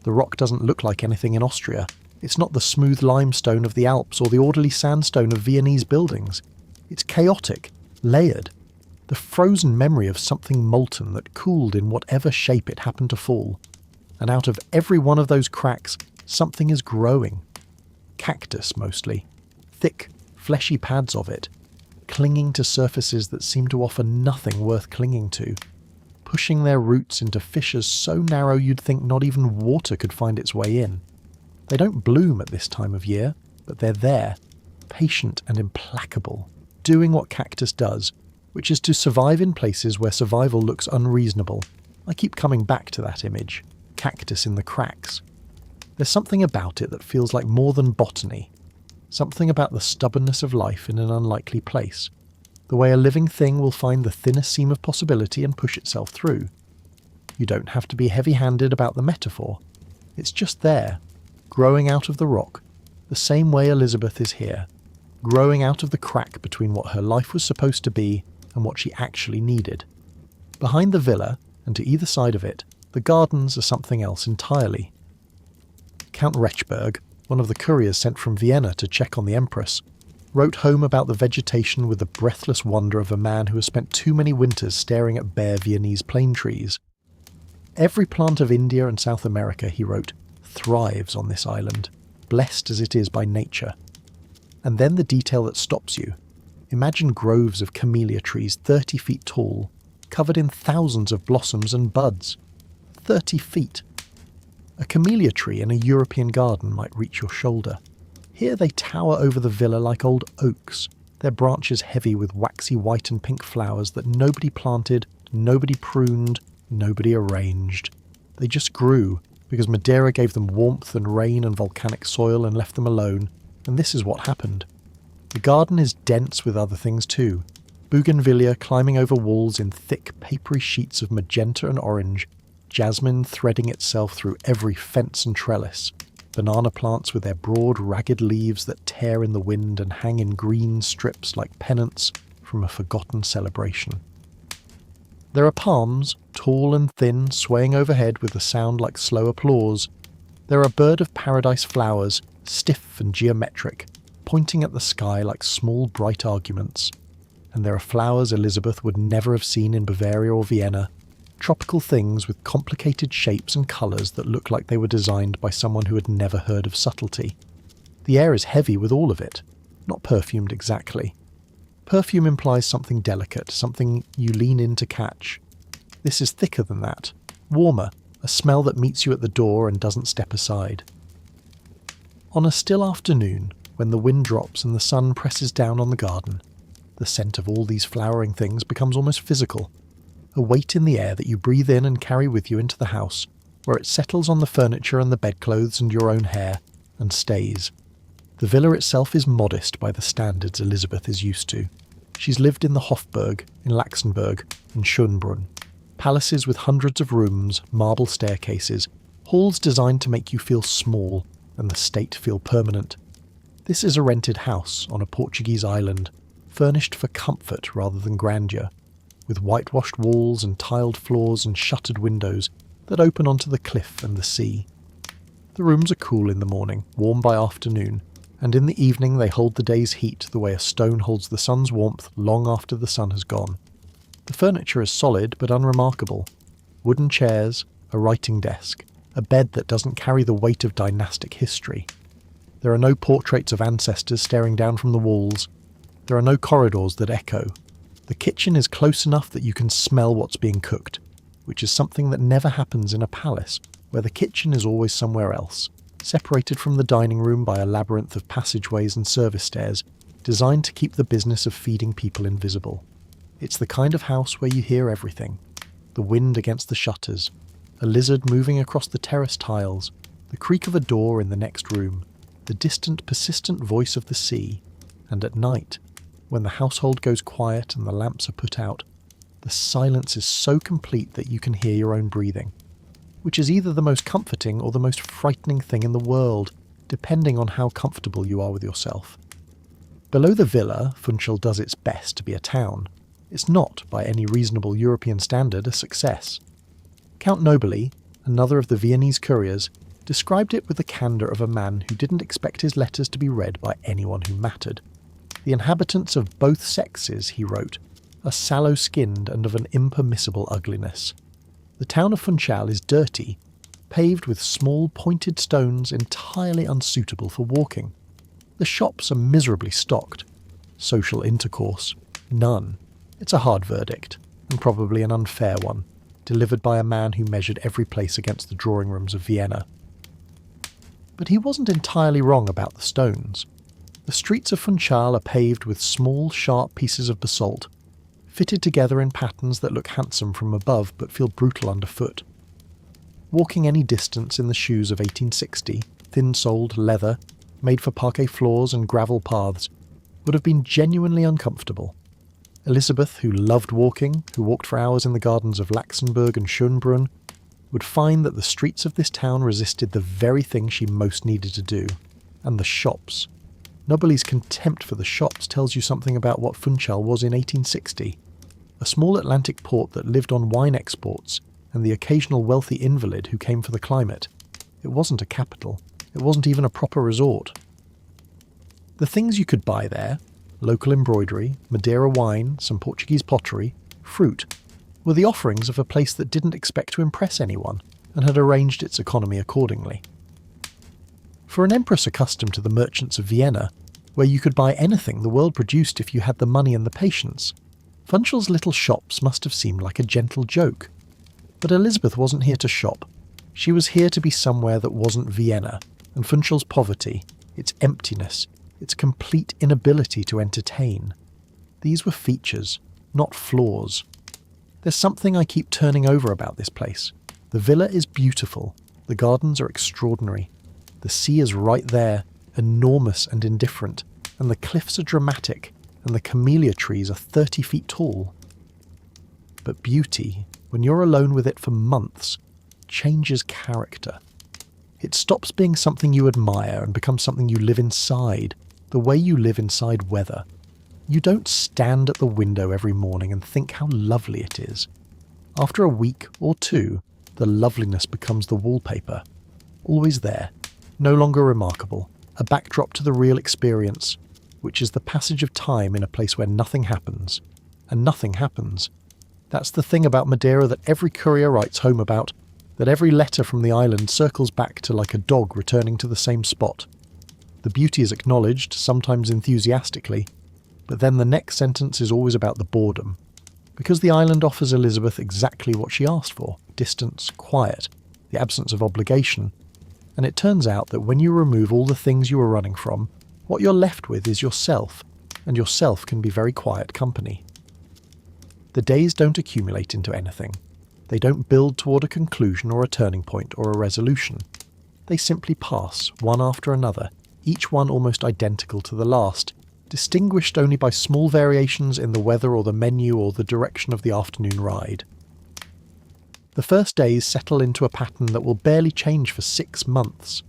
The rock doesn't look like anything in Austria. It's not the smooth limestone of the Alps or the orderly sandstone of Viennese buildings. It's chaotic, layered, the frozen memory of something molten that cooled in whatever shape it happened to fall. And out of every one of those cracks, something is growing. Cactus, mostly. Thick, fleshy pads of it, clinging to surfaces that seem to offer nothing worth clinging to, pushing their roots into fissures so narrow you'd think not even water could find its way in. They don't bloom at this time of year, but they're there, patient and implacable, doing what cactus does, which is to survive in places where survival looks unreasonable. I keep coming back to that image, cactus in the cracks. There's something about it that feels like more than botany, something about the stubbornness of life in an unlikely place, the way a living thing will find the thinnest seam of possibility and push itself through. You don't have to be heavy-handed about the metaphor. It's just there, growing out of the rock, the same way Elizabeth is here, growing out of the crack between what her life was supposed to be and what she actually needed. Behind the villa, and to either side of it, the gardens are something else entirely. Count Rechberg, one of the couriers sent from Vienna to check on the Empress, wrote home about the vegetation with the breathless wonder of a man who has spent too many winters staring at bare Viennese plane trees. Every plant of India and South America, he wrote, thrives on this island, blessed as it is by nature. And then the detail that stops you. Imagine groves of camellia trees 30 feet tall, covered in thousands of blossoms and buds. 30 feet. A camellia tree in a European garden might reach your shoulder. Here they tower over the villa like old oaks, their branches heavy with waxy white and pink flowers that nobody planted, nobody pruned, nobody arranged. They just grew, because Madeira gave them warmth and rain and volcanic soil and left them alone, and this is what happened. The garden is dense with other things too. Bougainvillea climbing over walls in thick, papery sheets of magenta and orange, jasmine threading itself through every fence and trellis, banana plants with their broad, ragged leaves that tear in the wind and hang in green strips like pennants from a forgotten celebration. There are palms, tall and thin, swaying overhead with a sound like slow applause. There are bird of paradise flowers, stiff and geometric, pointing at the sky like small bright arguments. And there are flowers Elisabeth would never have seen in Bavaria or Vienna, tropical things with complicated shapes and colours that look like they were designed by someone who had never heard of subtlety. The air is heavy with all of it, not perfumed exactly. Perfume implies something delicate, something you lean in to catch. This is thicker than that, warmer, a smell that meets you at the door and doesn't step aside. On a still afternoon, when the wind drops and the sun presses down on the garden, the scent of all these flowering things becomes almost physical. A weight in the air that you breathe in and carry with you into the house, where it settles on the furniture and the bedclothes and your own hair, and stays. The villa itself is modest by the standards Elisabeth is used to. She's lived in the Hofburg, in Laxenburg, in Schönbrunn. Palaces with hundreds of rooms, marble staircases, halls designed to make you feel small and the state feel permanent. This is a rented house on a Portuguese island, furnished for comfort rather than grandeur, with whitewashed walls and tiled floors and shuttered windows that open onto the cliff and the sea. The rooms are cool in the morning, warm by afternoon, and in the evening they hold the day's heat the way a stone holds the sun's warmth long after the sun has gone. The furniture is solid but unremarkable. Wooden chairs, a writing desk, a bed that doesn't carry the weight of dynastic history. There are no portraits of ancestors staring down from the walls. There are no corridors that echo. The kitchen is close enough that you can smell what's being cooked, which is something that never happens in a palace, where the kitchen is always somewhere else, separated from the dining room by a labyrinth of passageways and service stairs, designed to keep the business of feeding people invisible. It's the kind of house where you hear everything. The wind against the shutters, a lizard moving across the terrace tiles, the creak of a door in the next room, the distant, persistent voice of the sea, and at night, when the household goes quiet and the lamps are put out, the silence is so complete that you can hear your own breathing, which is either the most comforting or the most frightening thing in the world, depending on how comfortable you are with yourself. Below the villa, Funchal does its best to be a town. It's not, by any reasonable European standard, a success. Count Nobili, another of the Viennese couriers, described it with the candour of a man who didn't expect his letters to be read by anyone who mattered. The inhabitants of both sexes, he wrote, are sallow-skinned and of an impermissible ugliness. The town of Funchal is dirty, paved with small pointed stones entirely unsuitable for walking. The shops are miserably stocked. Social intercourse, none. It's a hard verdict, and probably an unfair one, delivered by a man who measured every place against the drawing rooms of Vienna. But he wasn't entirely wrong about the stones. The streets of Funchal are paved with small, sharp pieces of basalt, fitted together in patterns that look handsome from above but feel brutal underfoot. Walking any distance in the shoes of 1860, thin-soled leather, made for parquet floors and gravel paths, would have been genuinely uncomfortable. Elisabeth, who loved walking, who walked for hours in the gardens of Laxenburg and Schönbrunn, would find that the streets of this town resisted the very thing she most needed to do, and the shops. Nobely's contempt for the shops tells you something about what Funchal was in 1860. A small Atlantic port that lived on wine exports and the occasional wealthy invalid who came for the climate. It wasn't a capital. It wasn't even a proper resort. The things you could buy there, local embroidery, Madeira wine, some Portuguese pottery, fruit, were the offerings of a place that didn't expect to impress anyone and had arranged its economy accordingly. For an empress accustomed to the merchants of Vienna, where you could buy anything the world produced if you had the money and the patience, Funchal's little shops must have seemed like a gentle joke. But Elisabeth wasn't here to shop. She was here to be somewhere that wasn't Vienna, and Funchal's poverty, its emptiness, its complete inability to entertain. These were features, not flaws. There's something I keep turning over about this place. The villa is beautiful, the gardens are extraordinary, the sea is right there, enormous and indifferent, and the cliffs are dramatic, and the camellia trees are 30 feet tall. But beauty, when you're alone with it for months, changes character. It stops being something you admire and becomes something you live inside, the way you live inside weather. You don't stand at the window every morning and think how lovely it is. After a week or two, the loveliness becomes the wallpaper. Always there, no longer remarkable, a backdrop to the real experience, which is the passage of time in a place where nothing happens. And nothing happens. That's the thing about Madeira that every courier writes home about, that every letter from the island circles back to like a dog returning to the same spot. The beauty is acknowledged, sometimes enthusiastically, but then the next sentence is always about the boredom. Because the island offers Elisabeth exactly what she asked for: distance, quiet, the absence of obligation. And it turns out that when you remove all the things you were running from, what you're left with is yourself, and yourself can be very quiet company. The days don't accumulate into anything. They don't build toward a conclusion or a turning point or a resolution. They simply pass, one after another, each one almost identical to the last, distinguished only by small variations in the weather or the menu or the direction of the afternoon ride. The first days settle into a pattern that will barely change for 6 months.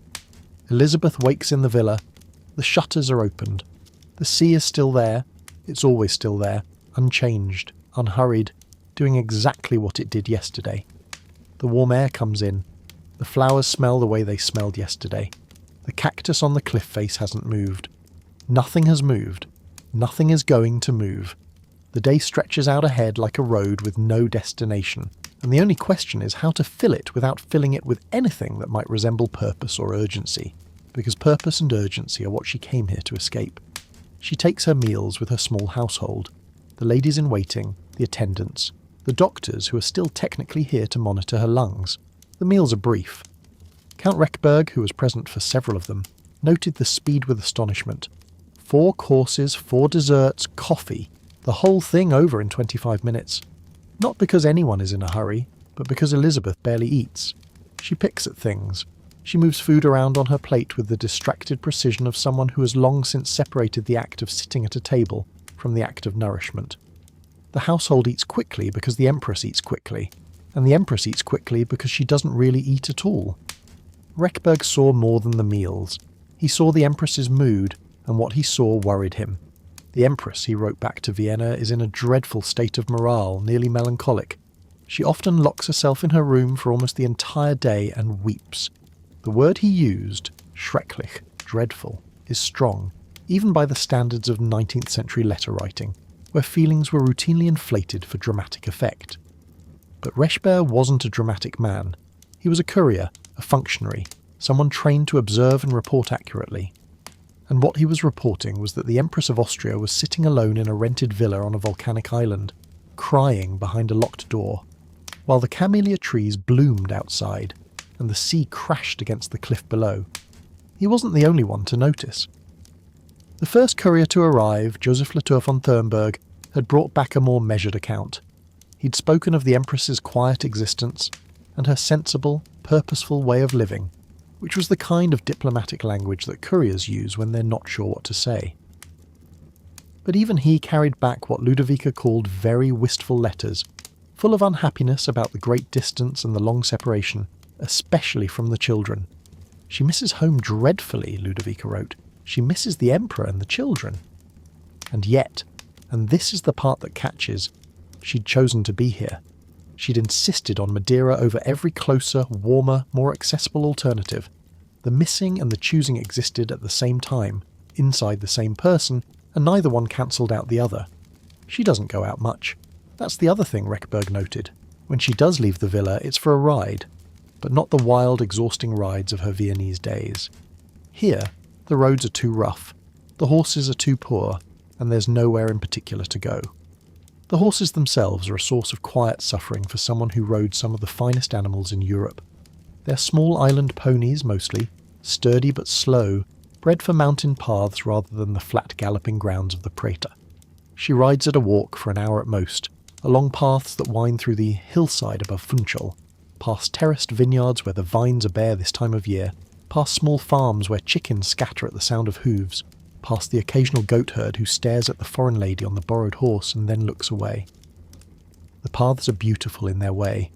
Elisabeth wakes in the villa, the shutters are opened, the sea is still there, it's always still there, unchanged, unhurried, doing exactly what it did yesterday. The warm air comes in, the flowers smell the way they smelled yesterday, the cactus on the cliff face hasn't moved. Nothing has moved. Nothing is going to move. The day stretches out ahead like a road with no destination, and the only question is how to fill it without filling it with anything that might resemble purpose or urgency, because purpose and urgency are what she came here to escape. She takes her meals with her small household, the ladies in waiting, the attendants, the doctors who are still technically here to monitor her lungs. The meals are brief. Count Hofburg, who was present for several of them, noted the speed with astonishment. 4 courses, 4 desserts, coffee, the whole thing over in 25 minutes. Not because anyone is in a hurry, but because Elisabeth barely eats. She picks at things. She moves food around on her plate with the distracted precision of someone who has long since separated the act of sitting at a table from the act of nourishment. The household eats quickly because the Empress eats quickly, and the Empress eats quickly because she doesn't really eat at all. Hofburg saw more than the meals. He saw the Empress's mood, and what he saw worried him. The Empress, he wrote back to Vienna, is in a dreadful state of morale, nearly melancholic. She often locks herself in her room for almost the entire day and weeps. The word he used, schrecklich, dreadful, is strong, even by the standards of 19th century letter writing, where feelings were routinely inflated for dramatic effect. But Hofburg wasn't a dramatic man. He was a courier, a functionary, someone trained to observe and report accurately. And what he was reporting was that the Empress of Austria was sitting alone in a rented villa on a volcanic island, crying behind a locked door, while the camellia trees bloomed outside and the sea crashed against the cliff below. He wasn't the only one to notice. The first courier to arrive, Joseph Latour von Thurnberg, had brought back a more measured account. He'd spoken of the Empress's quiet existence and her sensible, purposeful way of living, which was the kind of diplomatic language that couriers use when they're not sure what to say. But even he carried back what Ludovica called very wistful letters, full of unhappiness about the great distance and the long separation, especially from the children. She misses home dreadfully, Ludovica wrote. She misses the Emperor and the children. And yet, and this is the part that catches, she'd chosen to be here. She'd insisted on Madeira over every closer, warmer, more accessible alternative. The missing and the choosing existed at the same time, inside the same person, and neither one cancelled out the other. She doesn't go out much. That's the other thing Hofburg noted. When she does leave the villa, it's for a ride, but not the wild, exhausting rides of her Viennese days. Here, the roads are too rough, the horses are too poor, and there's nowhere in particular to go. The horses themselves are a source of quiet suffering for someone who rode some of the finest animals in Europe. They're small island ponies mostly, sturdy but slow, bred for mountain paths rather than the flat galloping grounds of the Prater. She rides at a walk for an hour at most, along paths that wind through the hillside above Funchal, past terraced vineyards where the vines are bare this time of year, past small farms where chickens scatter at the sound of hooves, past the occasional goat herd who stares at the foreign lady on the borrowed horse and then looks away. The paths are beautiful in their way.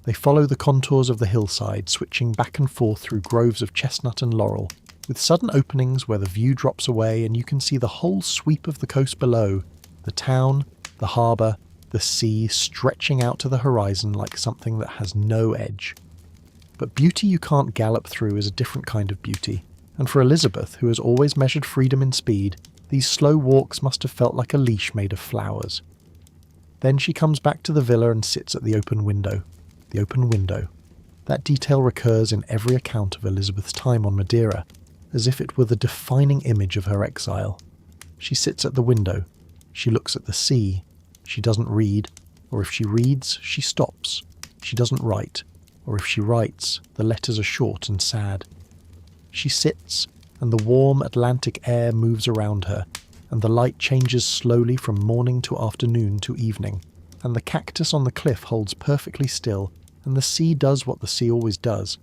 They follow the contours of the hillside, switching back and forth through groves of chestnut and laurel, with sudden openings where the view drops away and you can see the whole sweep of the coast below, the town, the harbour, the sea stretching out to the horizon like something that has no edge. But beauty you can't gallop through is a different kind of beauty, and for Elisabeth, who has always measured freedom in speed, these slow walks must have felt like a leash made of flowers. Then she comes back to the villa and sits at the open window. The open window. That detail recurs in every account of Elisabeth's time on Madeira, as if it were the defining image of her exile. She sits at the window. She looks at the sea. She doesn't read, or if she reads, she stops. She doesn't write, or if she writes, the letters are short and sad. She sits, and the warm Atlantic air moves around her, and the light changes slowly from morning to afternoon to evening, and the cactus on the cliff holds perfectly still, and the sea does what the sea always does,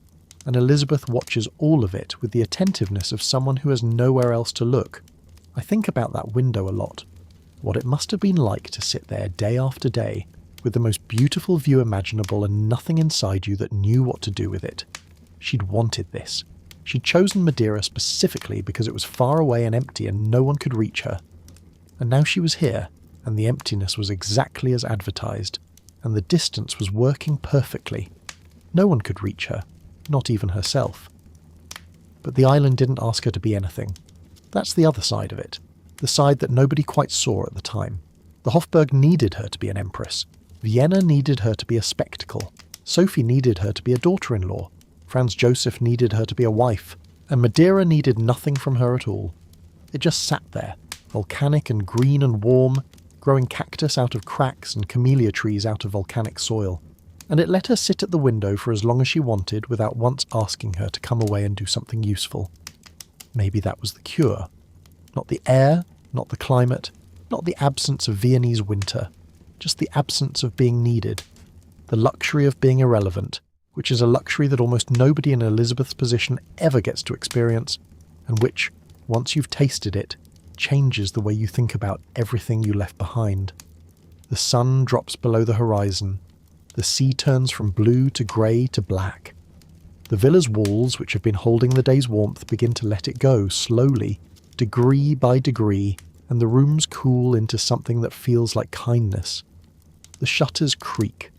and Elisabeth watches all of it with the attentiveness of someone who has nowhere else to look. I think about that window a lot. What it must have been like to sit there day after day, with the most beautiful view imaginable and nothing inside you that knew what to do with it. She'd wanted this. She'd chosen Madeira specifically because it was far away and empty and no one could reach her. And now she was here, and the emptiness was exactly as advertised, and the distance was working perfectly. No one could reach her, not even herself. But the island didn't ask her to be anything. That's the other side of it, the side that nobody quite saw at the time. The Hofburg needed her to be an empress. Vienna needed her to be a spectacle. Sophie needed her to be a daughter-in-law. Franz Joseph needed her to be a wife, and Madeira needed nothing from her at all. It just sat there, volcanic and green and warm, growing cactus out of cracks and camellia trees out of volcanic soil, and it let her sit at the window for as long as she wanted without once asking her to come away and do something useful. Maybe that was the cure. Not the air, not the climate, not the absence of Viennese winter, just the absence of being needed, the luxury of being irrelevant, which is a luxury that almost nobody in Elisabeth's position ever gets to experience, and which, once you've tasted it, changes the way you think about everything you left behind. The sun drops below the horizon. The sea turns from blue to grey to black. The villa's walls, which have been holding the day's warmth, begin to let it go, slowly, degree by degree, and the rooms cool into something that feels like kindness. The shutters creak.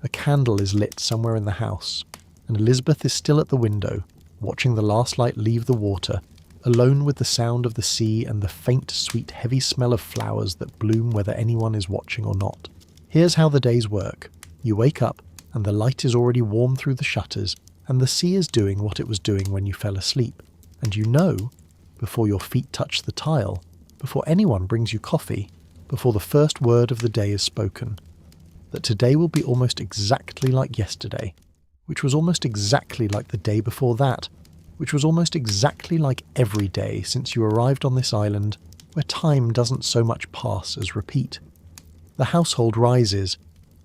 A candle is lit somewhere in the house, and Elisabeth is still at the window, watching the last light leave the water, alone with the sound of the sea and the faint, sweet, heavy smell of flowers that bloom whether anyone is watching or not. Here's how the days work. You wake up, and the light is already warm through the shutters, and the sea is doing what it was doing when you fell asleep. And you know, before your feet touch the tile, before anyone brings you coffee, before the first word of the day is spoken, that today will be almost exactly like yesterday, which was almost exactly like the day before that, which was almost exactly like every day since you arrived on this island, where time doesn't so much pass as repeat. The household rises.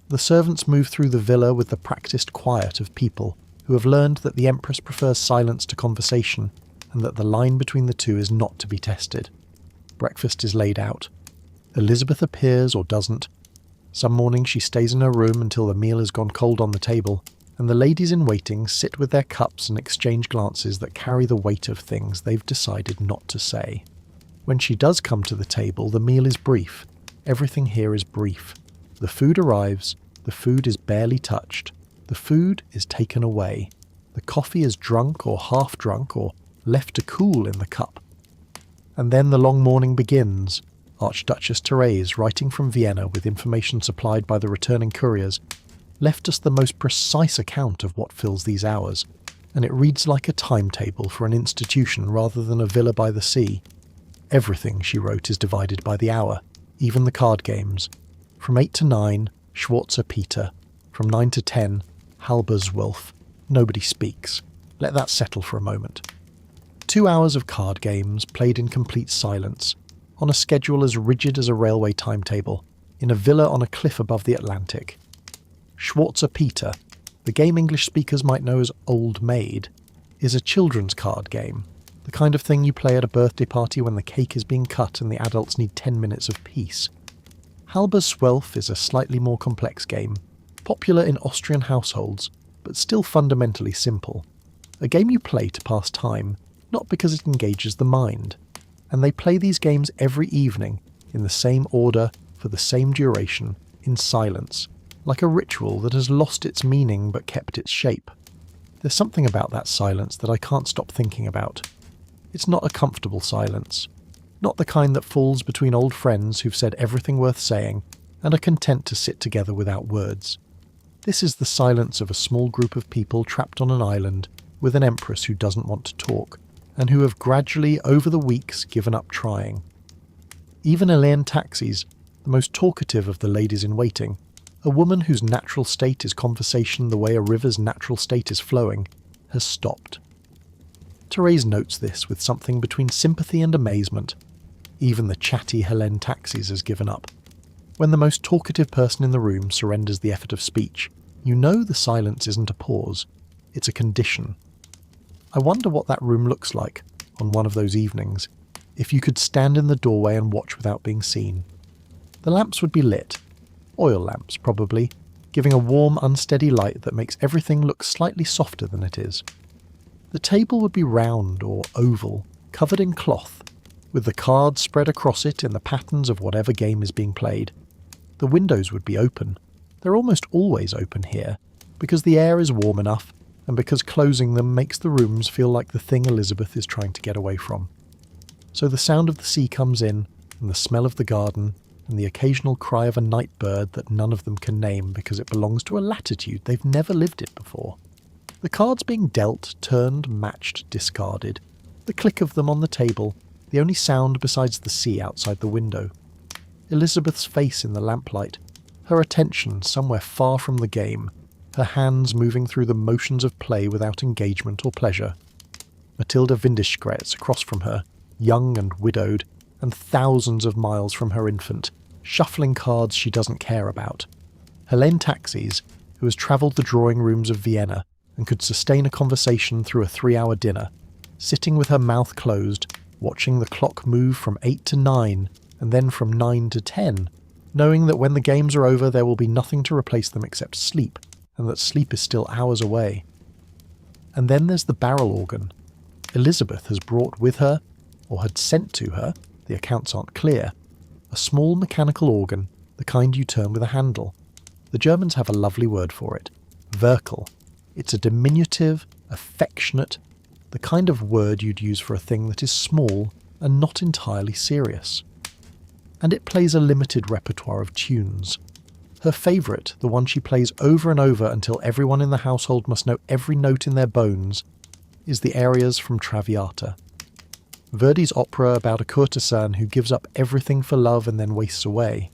The servants move through the villa with the practiced quiet of people who have learned that the Empress prefers silence to conversation, and that the line between the two is not to be tested. Breakfast is laid out. Elisabeth appears or doesn't. Some mornings she stays in her room until the meal has gone cold on the table, and the ladies in waiting sit with their cups and exchange glances that carry the weight of things they've decided not to say. When she does come to the table, the meal is brief. Everything here is brief. The food arrives, the food is barely touched, the food is taken away, the coffee is drunk or half drunk or left to cool in the cup. And then the long morning begins. Archduchess Therese, writing from Vienna with information supplied by the returning couriers, left us the most precise account of what fills these hours, and it reads like a timetable for an institution rather than a villa by the sea. Everything, she wrote, is divided by the hour, even the card games. From 8 to 9, Schwarzer Peter. From 9 to 10, Halberswolf. Nobody speaks. Let that settle for a moment. 2 hours of card games, played in complete silence, on a schedule as rigid as a railway timetable, in a villa on a cliff above the Atlantic. Schwarzer Peter, the game English speakers might know as Old Maid, is a children's card game, the kind of thing you play at a birthday party when the cake is being cut and the adults need 10 minutes of peace. Halberswolf is a slightly more complex game, popular in Austrian households, but still fundamentally simple. A game you play to pass time, not because it engages the mind. And they play these games every evening, in the same order, for the same duration, in silence, like a ritual that has lost its meaning but kept its shape. There's something about that silence that I can't stop thinking about. It's not a comfortable silence, not the kind that falls between old friends who've said everything worth saying and are content to sit together without words. This is the silence of a small group of people trapped on an island with an empress who doesn't want to talk, and who have gradually, over the weeks, given up trying. Even Elaine Taxis, the most talkative of the ladies in waiting, a woman whose natural state is conversation the way a river's natural state is flowing, has stopped. Therese notes this with something between sympathy and amazement. Even the chatty Helene Taxis has given up. When the most talkative person in the room surrenders the effort of speech, you know the silence isn't a pause, it's a condition. I wonder what that room looks like, on one of those evenings, if you could stand in the doorway and watch without being seen. The lamps would be lit, oil lamps probably, giving a warm, unsteady light that makes everything look slightly softer than it is. The table would be round or oval, covered in cloth, with the cards spread across it in the patterns of whatever game is being played. The windows would be open. They're almost always open here, because the air is warm enough, and because closing them makes the rooms feel like the thing Elizabeth is trying to get away from. So the sound of the sea comes in, and the smell of the garden, and the occasional cry of a night bird that none of them can name because it belongs to a latitude they've never lived it before. The cards being dealt, turned, matched, discarded. The click of them on the table, the only sound besides the sea outside the window. Elizabeth's face in the lamplight, her attention somewhere far from the game, her hands moving through the motions of play without engagement or pleasure. Matilda Windischgrätz across from her, young and widowed, and thousands of miles from her infant, shuffling cards she doesn't care about. Helene Taxis, who has travelled the drawing rooms of Vienna and could sustain a conversation through a 3-hour dinner, sitting with her mouth closed, watching the clock move from 8 to 9, and then from 9 to 10, knowing that when the games are over there will be nothing to replace them except sleep, and that sleep is still hours away. And then there's the barrel organ. Elizabeth has brought with her, or had sent to her, the accounts aren't clear, a small mechanical organ, the kind you turn with a handle. The Germans have a lovely word for it, Werkel. It's a diminutive, affectionate, the kind of word you'd use for a thing that is small and not entirely serious. And it plays a limited repertoire of tunes. Her favourite, the one she plays over and over until everyone in the household must know every note in their bones, is the arias from Traviata. Verdi's opera about a courtesan who gives up everything for love and then wastes away.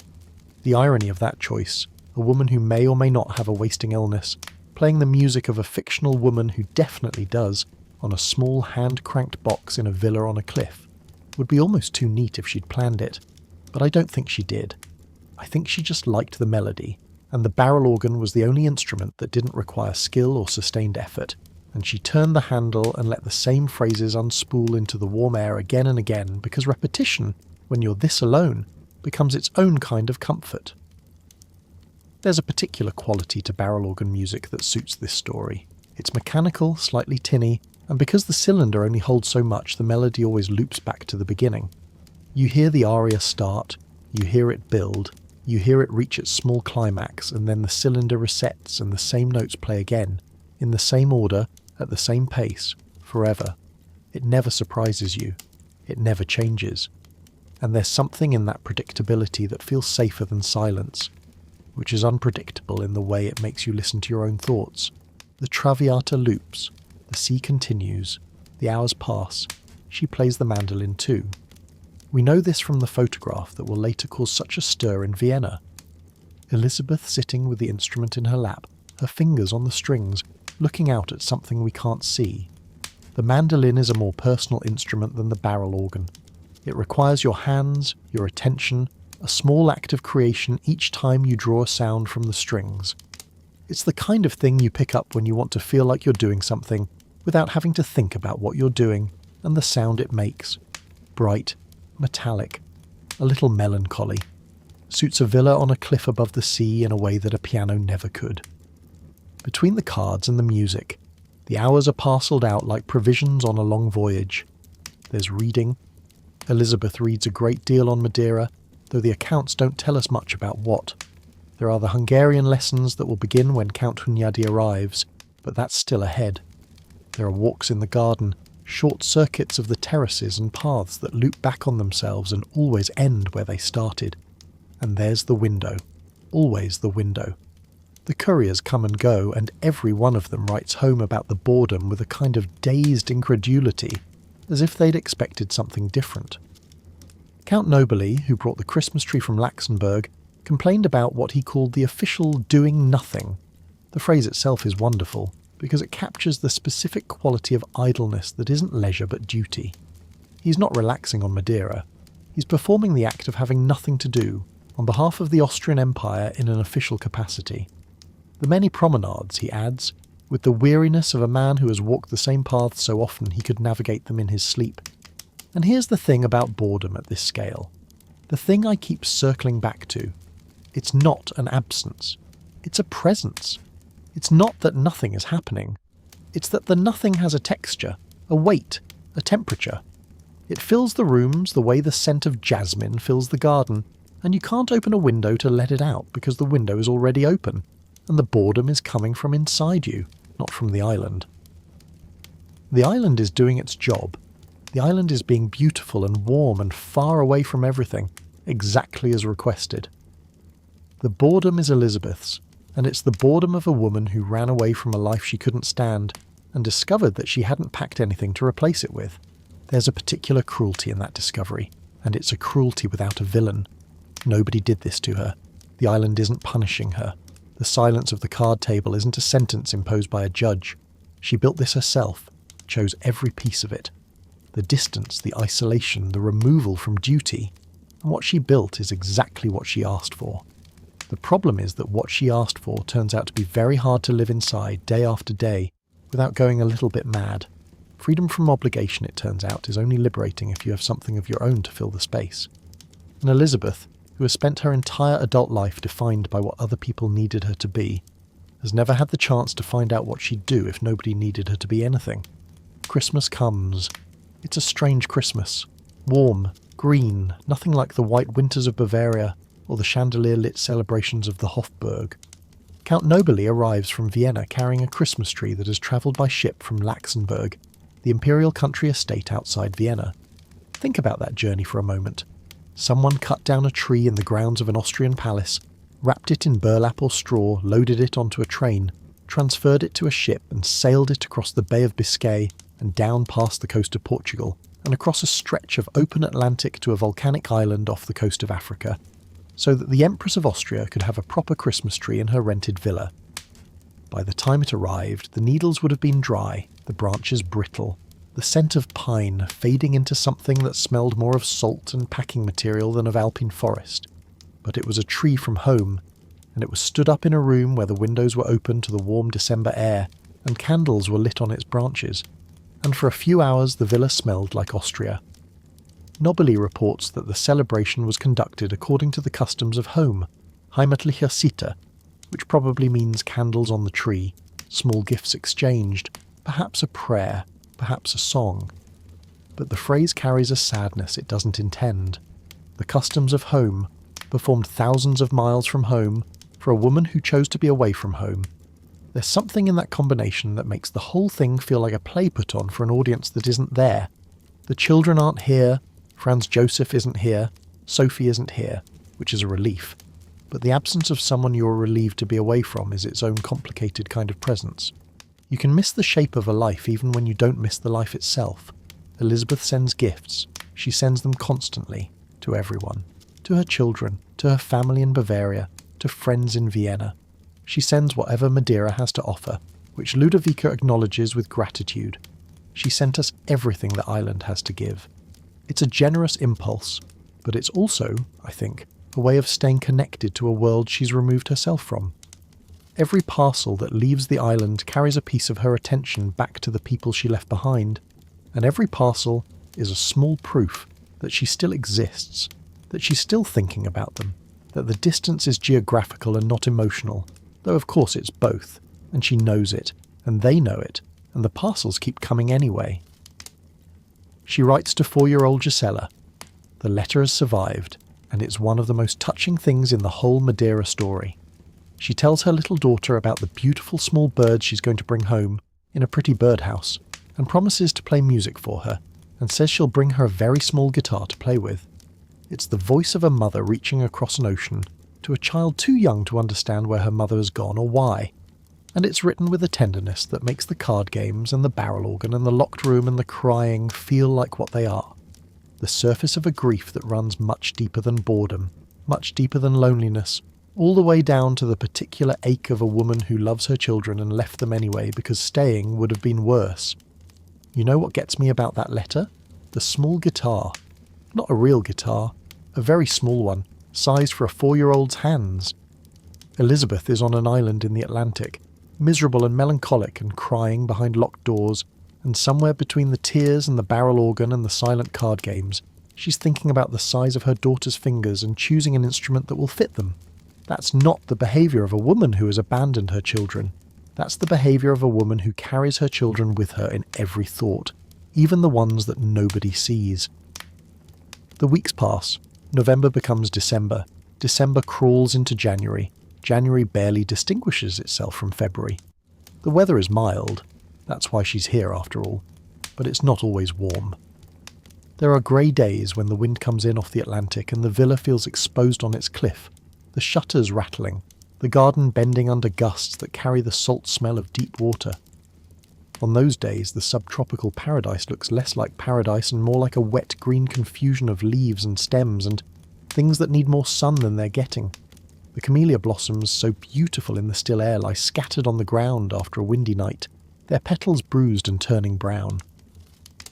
The irony of that choice, a woman who may or may not have a wasting illness, playing the music of a fictional woman who definitely does, on a small hand-cranked box in a villa on a cliff, would be almost too neat if she'd planned it. But I don't think she did. I think she just liked the melody, and the barrel organ was the only instrument that didn't require skill or sustained effort, and she turned the handle and let the same phrases unspool into the warm air again and again, because repetition, when you're this alone, becomes its own kind of comfort. There's a particular quality to barrel organ music that suits this story. It's mechanical, slightly tinny, and because the cylinder only holds so much, the melody always loops back to the beginning. You hear the aria start, you hear it build, you hear it reach its small climax, and then the cylinder resets and the same notes play again, in the same order, at the same pace, forever. It never surprises you. It never changes. And there's something in that predictability that feels safer than silence, which is unpredictable in the way it makes you listen to your own thoughts. The Traviata loops, the sea continues, the hours pass, she plays the mandolin too. We know this from the photograph that will later cause such a stir in Vienna. Elisabeth sitting with the instrument in her lap, her fingers on the strings, looking out at something we can't see. The mandolin is a more personal instrument than the barrel organ. It requires your hands, your attention, a small act of creation each time you draw a sound from the strings. It's the kind of thing you pick up when you want to feel like you're doing something without having to think about what you're doing and the sound it makes. Bright, metallic, a little melancholy. Suits a villa on a cliff above the sea in a way that a piano never could. Between the cards and the music, the hours are parcelled out like provisions on a long voyage. There's reading. Elisabeth reads a great deal on Madeira, though the accounts don't tell us much about what. There are the Hungarian lessons that will begin when Count Hunyadi arrives, but that's still ahead. There are walks in the garden, short circuits of the terraces and paths that loop back on themselves and always end where they started. And there's the window. Always the window. The couriers come and go, and every one of them writes home about the boredom with a kind of dazed incredulity, as if they'd expected something different. Count Nobili, who brought the Christmas tree from Luxembourg, complained about what he called the official doing nothing. The phrase itself is wonderful, because it captures the specific quality of idleness that isn't leisure but duty. He's not relaxing on Madeira. He's performing the act of having nothing to do, on behalf of the Austrian Empire in an official capacity. The many promenades, he adds, with the weariness of a man who has walked the same paths so often he could navigate them in his sleep. And here's the thing about boredom at this scale. The thing I keep circling back to. It's not an absence. It's a presence. It's not that nothing is happening. It's that the nothing has a texture, a weight, a temperature. It fills the rooms the way the scent of jasmine fills the garden, and you can't open a window to let it out because the window is already open, and the boredom is coming from inside you, not from the island. The island is doing its job. The island is being beautiful and warm and far away from everything, exactly as requested. The boredom is Elisabeth's, and it's the boredom of a woman who ran away from a life she couldn't stand and discovered that she hadn't packed anything to replace it with. There's a particular cruelty in that discovery, and it's a cruelty without a villain. Nobody did this to her. The island isn't punishing her. The silence of the card table isn't a sentence imposed by a judge. She built this herself, chose every piece of it. The distance, the isolation, the removal from duty, and what she built is exactly what she asked for. The problem is that what she asked for turns out to be very hard to live inside day after day without going a little bit mad. Freedom from obligation, it turns out, is only liberating if you have something of your own to fill the space. And Elisabeth, who has spent her entire adult life defined by what other people needed her to be, has never had the chance to find out what she'd do if nobody needed her to be anything. Christmas comes. It's a strange Christmas. Warm, green, nothing like the white winters of Bavaria or the chandelier-lit celebrations of the Hofburg. Count Nobili arrives from Vienna carrying a Christmas tree that has travelled by ship from Luxembourg, the imperial country estate outside Vienna. Think about that journey for a moment. Someone cut down a tree in the grounds of an Austrian palace, wrapped it in burlap or straw, loaded it onto a train, transferred it to a ship and sailed it across the Bay of Biscay and down past the coast of Portugal, and across a stretch of open Atlantic to a volcanic island off the coast of Africa, so that the Empress of Austria could have a proper Christmas tree in her rented villa. By the time it arrived, the needles would have been dry, the branches brittle, the scent of pine fading into something that smelled more of salt and packing material than of alpine forest. But it was a tree from home, and it was stood up in a room where the windows were open to the warm December air, and candles were lit on its branches, and for a few hours the villa smelled like Austria. Nobili reports that the celebration was conducted according to the customs of home, heimatlicher Sitte, which probably means candles on the tree, small gifts exchanged, perhaps a prayer, perhaps a song. But the phrase carries a sadness it doesn't intend. The customs of home, performed thousands of miles from home, for a woman who chose to be away from home. There's something in that combination that makes the whole thing feel like a play put on for an audience that isn't there. The children aren't here, Franz Joseph isn't here, Sophie isn't here, which is a relief. But the absence of someone you're relieved to be away from is its own complicated kind of presence. You can miss the shape of a life even when you don't miss the life itself. Elisabeth sends gifts. She sends them constantly, to everyone. To her children, to her family in Bavaria, to friends in Vienna. She sends whatever Madeira has to offer, which Ludovica acknowledges with gratitude. She sent us everything the island has to give. It's a generous impulse, but it's also, I think, a way of staying connected to a world she's removed herself from. Every parcel that leaves the island carries a piece of her attention back to the people she left behind, and every parcel is a small proof that she still exists, that she's still thinking about them, that the distance is geographical and not emotional, though of course it's both, and she knows it, and they know it, and the parcels keep coming anyway. She writes to 4-year-old Gisela. The letter has survived, and it's one of the most touching things in the whole Madeira story. She tells her little daughter about the beautiful small birds she's going to bring home in a pretty birdhouse, and promises to play music for her, and says she'll bring her a very small guitar to play with. It's the voice of a mother reaching across an ocean to a child too young to understand where her mother has gone or why. And it's written with a tenderness that makes the card games and the barrel organ and the locked room and the crying feel like what they are. The surface of a grief that runs much deeper than boredom, much deeper than loneliness, all the way down to the particular ache of a woman who loves her children and left them anyway because staying would have been worse. You know what gets me about that letter? The small guitar. Not a real guitar, a very small one, sized for a 4-year-old's hands. Elisabeth is on an island in the Atlantic, miserable and melancholic and crying behind locked doors, and somewhere between the tears and the barrel organ and the silent card games, she's thinking about the size of her daughter's fingers and choosing an instrument that will fit them. That's not the behaviour of a woman who has abandoned her children. That's the behaviour of a woman who carries her children with her in every thought, even the ones that nobody sees. The weeks pass. November becomes December. December crawls into January. January barely distinguishes itself from February. The weather is mild. That's why she's here after all. But it's not always warm. There are grey days when the wind comes in off the Atlantic and the villa feels exposed on its cliff, the shutters rattling, the garden bending under gusts that carry the salt smell of deep water. On those days, the subtropical paradise looks less like paradise and more like a wet green confusion of leaves and stems and things that need more sun than they're getting. The camellia blossoms, so beautiful in the still air, lie scattered on the ground after a windy night, their petals bruised and turning brown.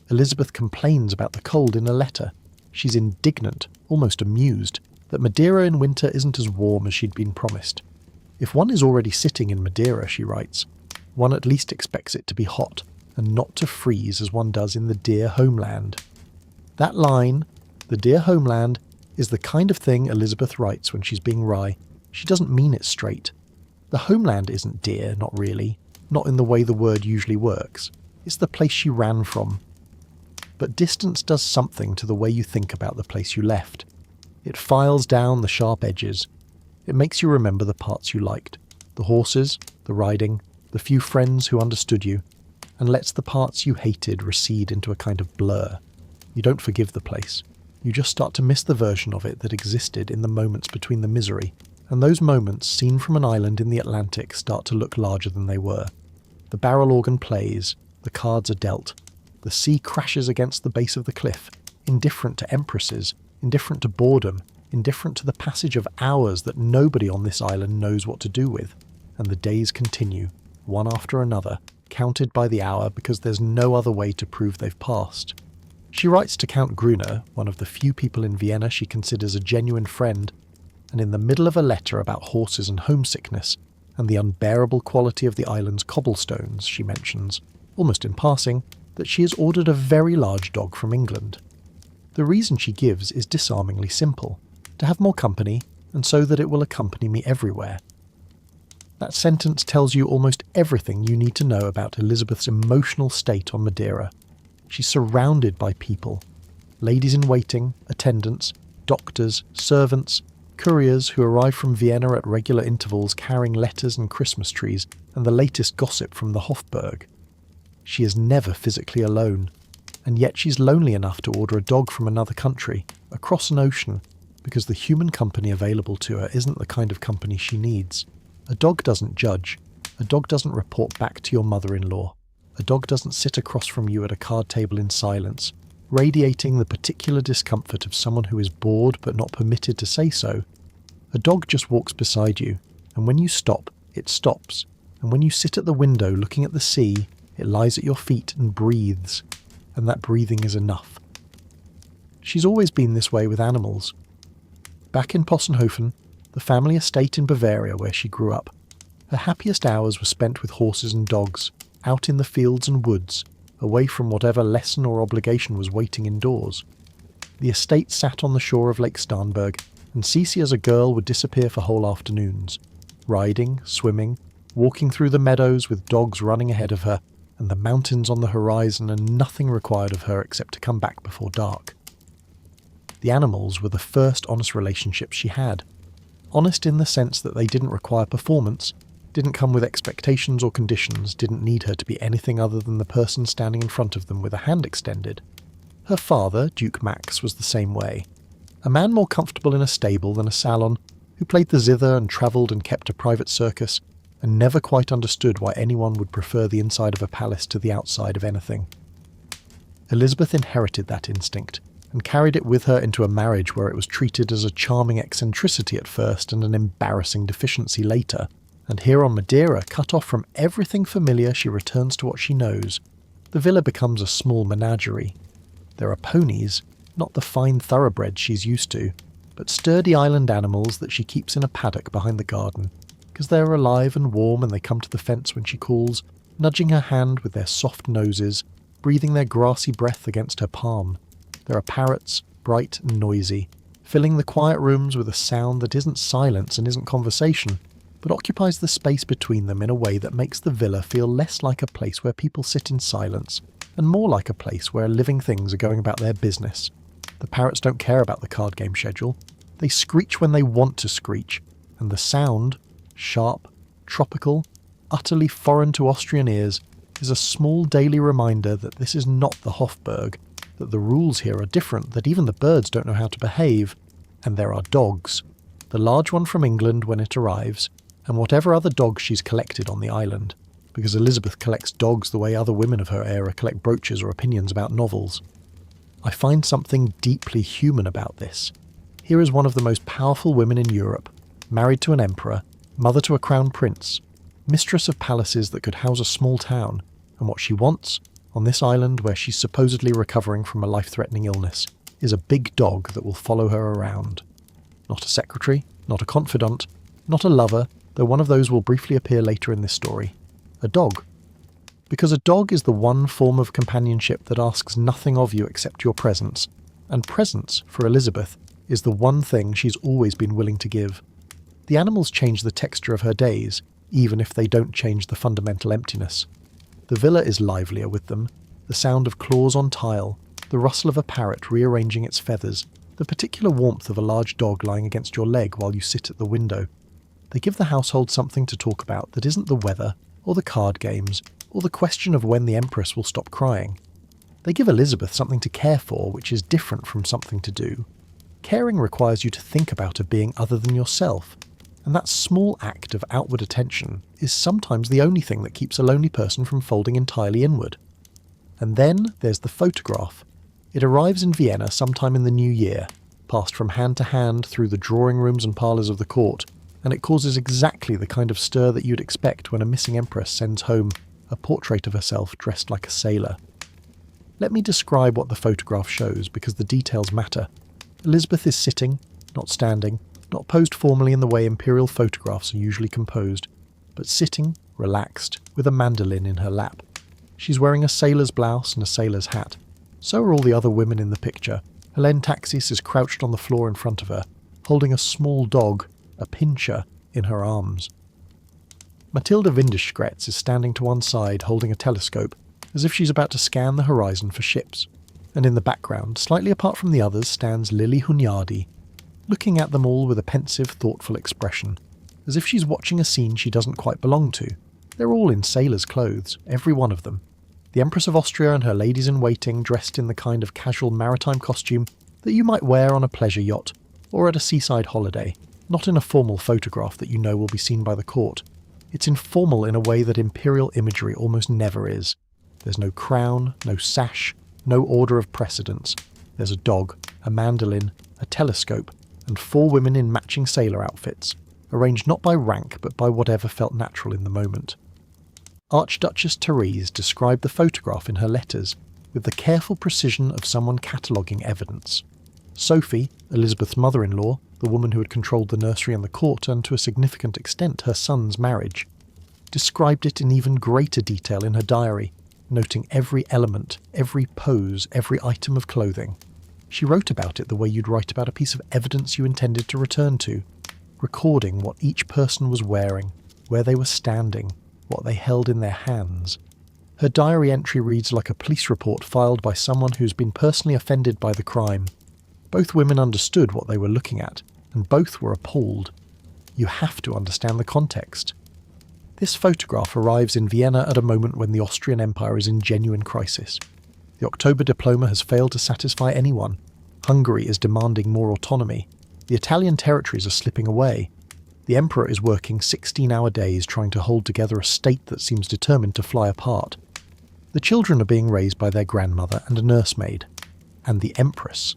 Elisabeth complains about the cold in a letter. She's indignant, almost amused, that Madeira in winter isn't as warm as she'd been promised. If one is already sitting in Madeira, she writes, one at least expects it to be hot, and not to freeze as one does in the dear homeland. That line, the dear homeland, is the kind of thing Elisabeth writes when she's being wry. She doesn't mean it straight. The homeland isn't dear, not really, not in the way the word usually works. It's the place she ran from. But distance does something to the way you think about the place you left. It files down the sharp edges. It makes you remember the parts you liked, the horses, the riding, the few friends who understood you, and lets the parts you hated recede into a kind of blur. You don't forgive the place. You just start to miss the version of it that existed in the moments between the misery, and those moments, seen from an island in the Atlantic, start to look larger than they were. The barrel organ plays, the cards are dealt, the sea crashes against the base of the cliff, indifferent to empresses, indifferent to boredom, indifferent to the passage of hours that nobody on this island knows what to do with, and the days continue, one after another, counted by the hour because there's no other way to prove they've passed. She writes to Count Gruner, one of the few people in Vienna she considers a genuine friend, and in the middle of a letter about horses and homesickness, and the unbearable quality of the island's cobblestones, she mentions, almost in passing, that she has ordered a very large dog from England. The reason she gives is disarmingly simple: to have more company, and so that it will accompany me everywhere. That sentence tells you almost everything you need to know about Elisabeth's emotional state on Madeira. She's surrounded by people. Ladies in waiting, attendants, doctors, servants, couriers who arrive from Vienna at regular intervals carrying letters and Christmas trees and the latest gossip from the Hofburg. She is never physically alone, and yet she's lonely enough to order a dog from another country, across an ocean, because the human company available to her isn't the kind of company she needs. A dog doesn't judge. A dog doesn't report back to your mother-in-law. A dog doesn't sit across from you at a card table in silence, radiating the particular discomfort of someone who is bored but not permitted to say so. A dog just walks beside you, and when you stop, it stops, and when you sit at the window looking at the sea, it lies at your feet and breathes, and that breathing is enough. She's always been this way with animals. Back in Possenhofen, the family estate in Bavaria where she grew up, her happiest hours were spent with horses and dogs, out in the fields and woods, away from whatever lesson or obligation was waiting indoors. The estate sat on the shore of Lake Starnberg, and Cece as a girl would disappear for whole afternoons, riding, swimming, walking through the meadows with dogs running ahead of her, and the mountains on the horizon and nothing required of her except to come back before dark. The animals were the first honest relationships she had. Honest in the sense that they didn't require performance, didn't come with expectations or conditions, didn't need her to be anything other than the person standing in front of them with a hand extended. Her father, Duke Max, was the same way. A man more comfortable in a stable than a salon, who played the zither and travelled and kept a private circus, and never quite understood why anyone would prefer the inside of a palace to the outside of anything. Elisabeth inherited that instinct, and carried it with her into a marriage where it was treated as a charming eccentricity at first and an embarrassing deficiency later. And here on Madeira, cut off from everything familiar, she returns to what she knows. The villa becomes a small menagerie. There are ponies, not the fine thoroughbreds she's used to, but sturdy island animals that she keeps in a paddock behind the garden, because they're alive and warm and they come to the fence when she calls, nudging her hand with their soft noses, breathing their grassy breath against her palm. There are parrots, bright and noisy, filling the quiet rooms with a sound that isn't silence and isn't conversation, but occupies the space between them in a way that makes the villa feel less like a place where people sit in silence, and more like a place where living things are going about their business. The parrots don't care about the card game schedule. They screech when they want to screech, and the sound, sharp, tropical, utterly foreign to Austrian ears, is a small daily reminder that this is not the Hofburg, that the rules here are different, that even the birds don't know how to behave, and there are dogs. The large one from England when it arrives, and whatever other dogs she's collected on the island, because Elisabeth collects dogs the way other women of her era collect brooches or opinions about novels. I find something deeply human about this. Here is one of the most powerful women in Europe, married to an emperor, mother to a crown prince, mistress of palaces that could house a small town, and what she wants, on this island where she's supposedly recovering from a life-threatening illness, is a big dog that will follow her around. Not a secretary, not a confidant, not a lover, though one of those will briefly appear later in this story. A dog. Because a dog is the one form of companionship that asks nothing of you except your presence, and presence, for Elisabeth, is the one thing she's always been willing to give. The animals change the texture of her days, even if they don't change the fundamental emptiness. The villa is livelier with them, the sound of claws on tile, the rustle of a parrot rearranging its feathers, the particular warmth of a large dog lying against your leg while you sit at the window. They give the household something to talk about that isn't the weather, or the card games, or the question of when the Empress will stop crying. They give Elisabeth something to care for, which is different from something to do. Caring requires you to think about a being other than yourself, and that small act of outward attention is sometimes the only thing that keeps a lonely person from folding entirely inward. And then there's the photograph. It arrives in Vienna sometime in the new year, passed from hand to hand through the drawing rooms and parlours of the court, and it causes exactly the kind of stir that you'd expect when a missing empress sends home a portrait of herself dressed like a sailor. Let me describe what the photograph shows, because the details matter. Elisabeth is sitting, not standing, not posed formally in the way imperial photographs are usually composed, but sitting, relaxed, with a mandolin in her lap. She's wearing a sailor's blouse and a sailor's hat. So are all the other women in the picture. Helene Taxis is crouched on the floor in front of her, holding a small dog, a pinscher, in her arms. Matilda Windischgrätz is standing to one side holding a telescope, as if she's about to scan the horizon for ships. And in the background, slightly apart from the others, stands Lily Hunyadi, looking at them all with a pensive, thoughtful expression, as if she's watching a scene she doesn't quite belong to. They're all in sailors' clothes, every one of them. The Empress of Austria and her ladies-in-waiting dressed in the kind of casual maritime costume that you might wear on a pleasure yacht or at a seaside holiday, not in a formal photograph that you know will be seen by the court. It's informal in a way that imperial imagery almost never is. There's no crown, no sash, no order of precedence. There's a dog, a mandolin, a telescope, and 4 women in matching sailor outfits, arranged not by rank but by whatever felt natural in the moment. Archduchess Therese described the photograph in her letters with the careful precision of someone cataloguing evidence. Sophie, Elizabeth's mother-in-law, the woman who had controlled the nursery and the court and to a significant extent her son's marriage, described it in even greater detail in her diary, noting every element, every pose, every item of clothing. She wrote about it the way you'd write about a piece of evidence you intended to return to, recording what each person was wearing, where they were standing, what they held in their hands. Her diary entry reads like a police report filed by someone who's been personally offended by the crime. Both women understood what they were looking at, and both were appalled. You have to understand the context. This photograph arrives in Vienna at a moment when the Austrian Empire is in genuine crisis. The October diploma has failed to satisfy anyone. Hungary is demanding more autonomy. The Italian territories are slipping away. The Emperor is working 16-hour days trying to hold together a state that seems determined to fly apart. The children are being raised by their grandmother and a nursemaid. And the Empress,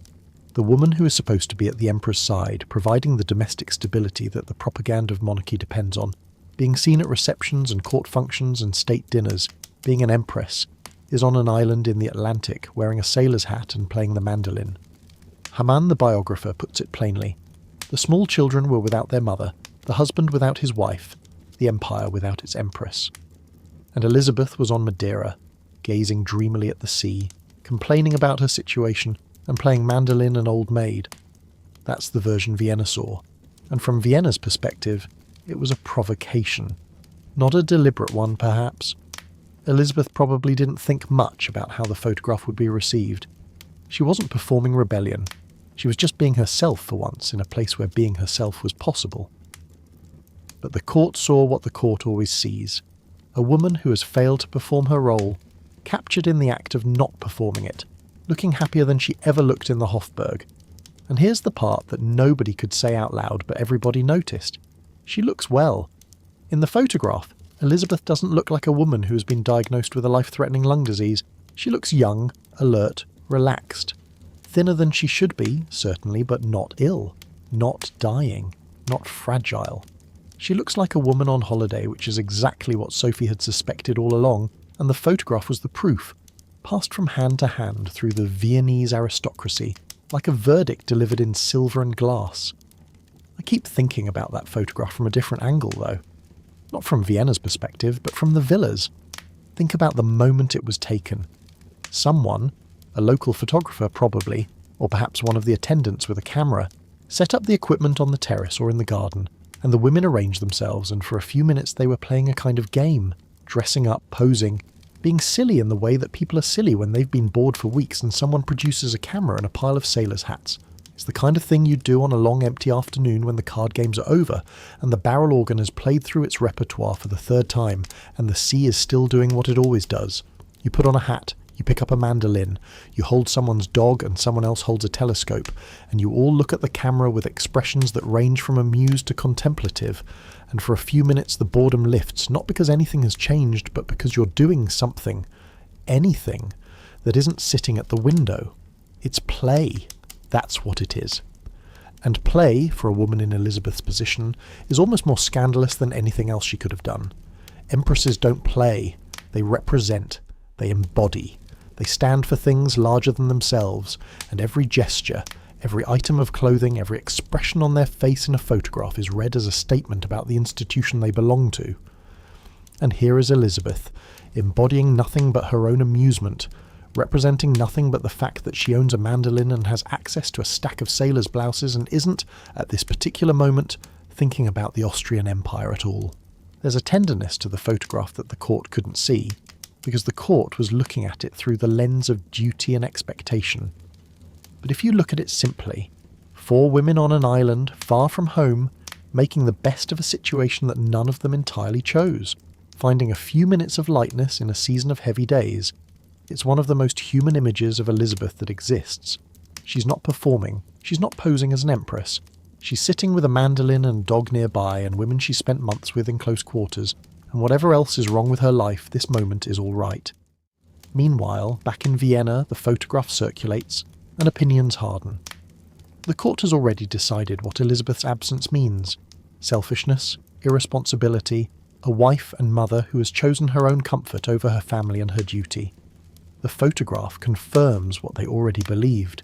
the woman who is supposed to be at the Emperor's side, providing the domestic stability that the propaganda of monarchy depends on, being seen at receptions and court functions and state dinners, being an empress, is on an island in the Atlantic wearing a sailor's hat and playing the mandolin. Hamann, the biographer, puts it plainly. The small children were without their mother, the husband without his wife, the empire without its empress. And Elizabeth was on Madeira, gazing dreamily at the sea, complaining about her situation and playing mandolin and old maid. That's the version Vienna saw, and from Vienna's perspective, it was a provocation. Not a deliberate one, perhaps. Elizabeth probably didn't think much about how the photograph would be received. She wasn't performing rebellion. She was just being herself for once in a place where being herself was possible. But the court saw what the court always sees. A woman who has failed to perform her role, captured in the act of not performing it, looking happier than she ever looked in the Hofburg. And here's the part that nobody could say out loud but everybody noticed. She looks well. In the photograph, Elizabeth doesn't look like a woman who has been diagnosed with a life-threatening lung disease. She looks young, alert, relaxed. Thinner than she should be, certainly, but not ill. Not dying. Not fragile. She looks like a woman on holiday, which is exactly what Sophie had suspected all along, and the photograph was the proof, passed from hand to hand through the Viennese aristocracy, like a verdict delivered in silver and glass. I keep thinking about that photograph from a different angle, though. Not from Vienna's perspective, but from the villas. Think about the moment it was taken. Someone, a local photographer probably, or perhaps one of the attendants with a camera, set up the equipment on the terrace or in the garden, and the women arranged themselves, and for a few minutes they were playing a kind of game, dressing up, posing, being silly in the way that people are silly when they've been bored for weeks and someone produces a camera and a pile of sailors' hats. It's the kind of thing you'd do on a long empty afternoon when the card games are over and the barrel organ has played through its repertoire for the 3rd time and the sea is still doing what it always does. You put on a hat, you pick up a mandolin, you hold someone's dog and someone else holds a telescope, and you all look at the camera with expressions that range from amused to contemplative, and for a few minutes the boredom lifts, not because anything has changed, but because you're doing something, anything, that isn't sitting at the window. It's play. That's what it is. And play, for a woman in Elizabeth's position, is almost more scandalous than anything else she could have done. Empresses don't play. They represent. They embody. They stand for things larger than themselves, and every gesture, every item of clothing, every expression on their face in a photograph is read as a statement about the institution they belong to. And here is Elizabeth, embodying nothing but her own amusement, representing nothing but the fact that she owns a mandolin and has access to a stack of sailors' blouses and isn't, at this particular moment, thinking about the Austrian Empire at all. There's a tenderness to the photograph that the court couldn't see, because the court was looking at it through the lens of duty and expectation. But if you look at it simply, 4 women on an island, far from home, making the best of a situation that none of them entirely chose, finding a few minutes of lightness in a season of heavy days, it's one of the most human images of Elisabeth that exists. She's not performing, she's not posing as an empress. She's sitting with a mandolin and a dog nearby and women she spent months with in close quarters, and whatever else is wrong with her life, this moment is all right. Meanwhile, back in Vienna, the photograph circulates, and opinions harden. The court has already decided what Elisabeth's absence means: selfishness, irresponsibility, a wife and mother who has chosen her own comfort over her family and her duty. The photograph confirms what they already believed.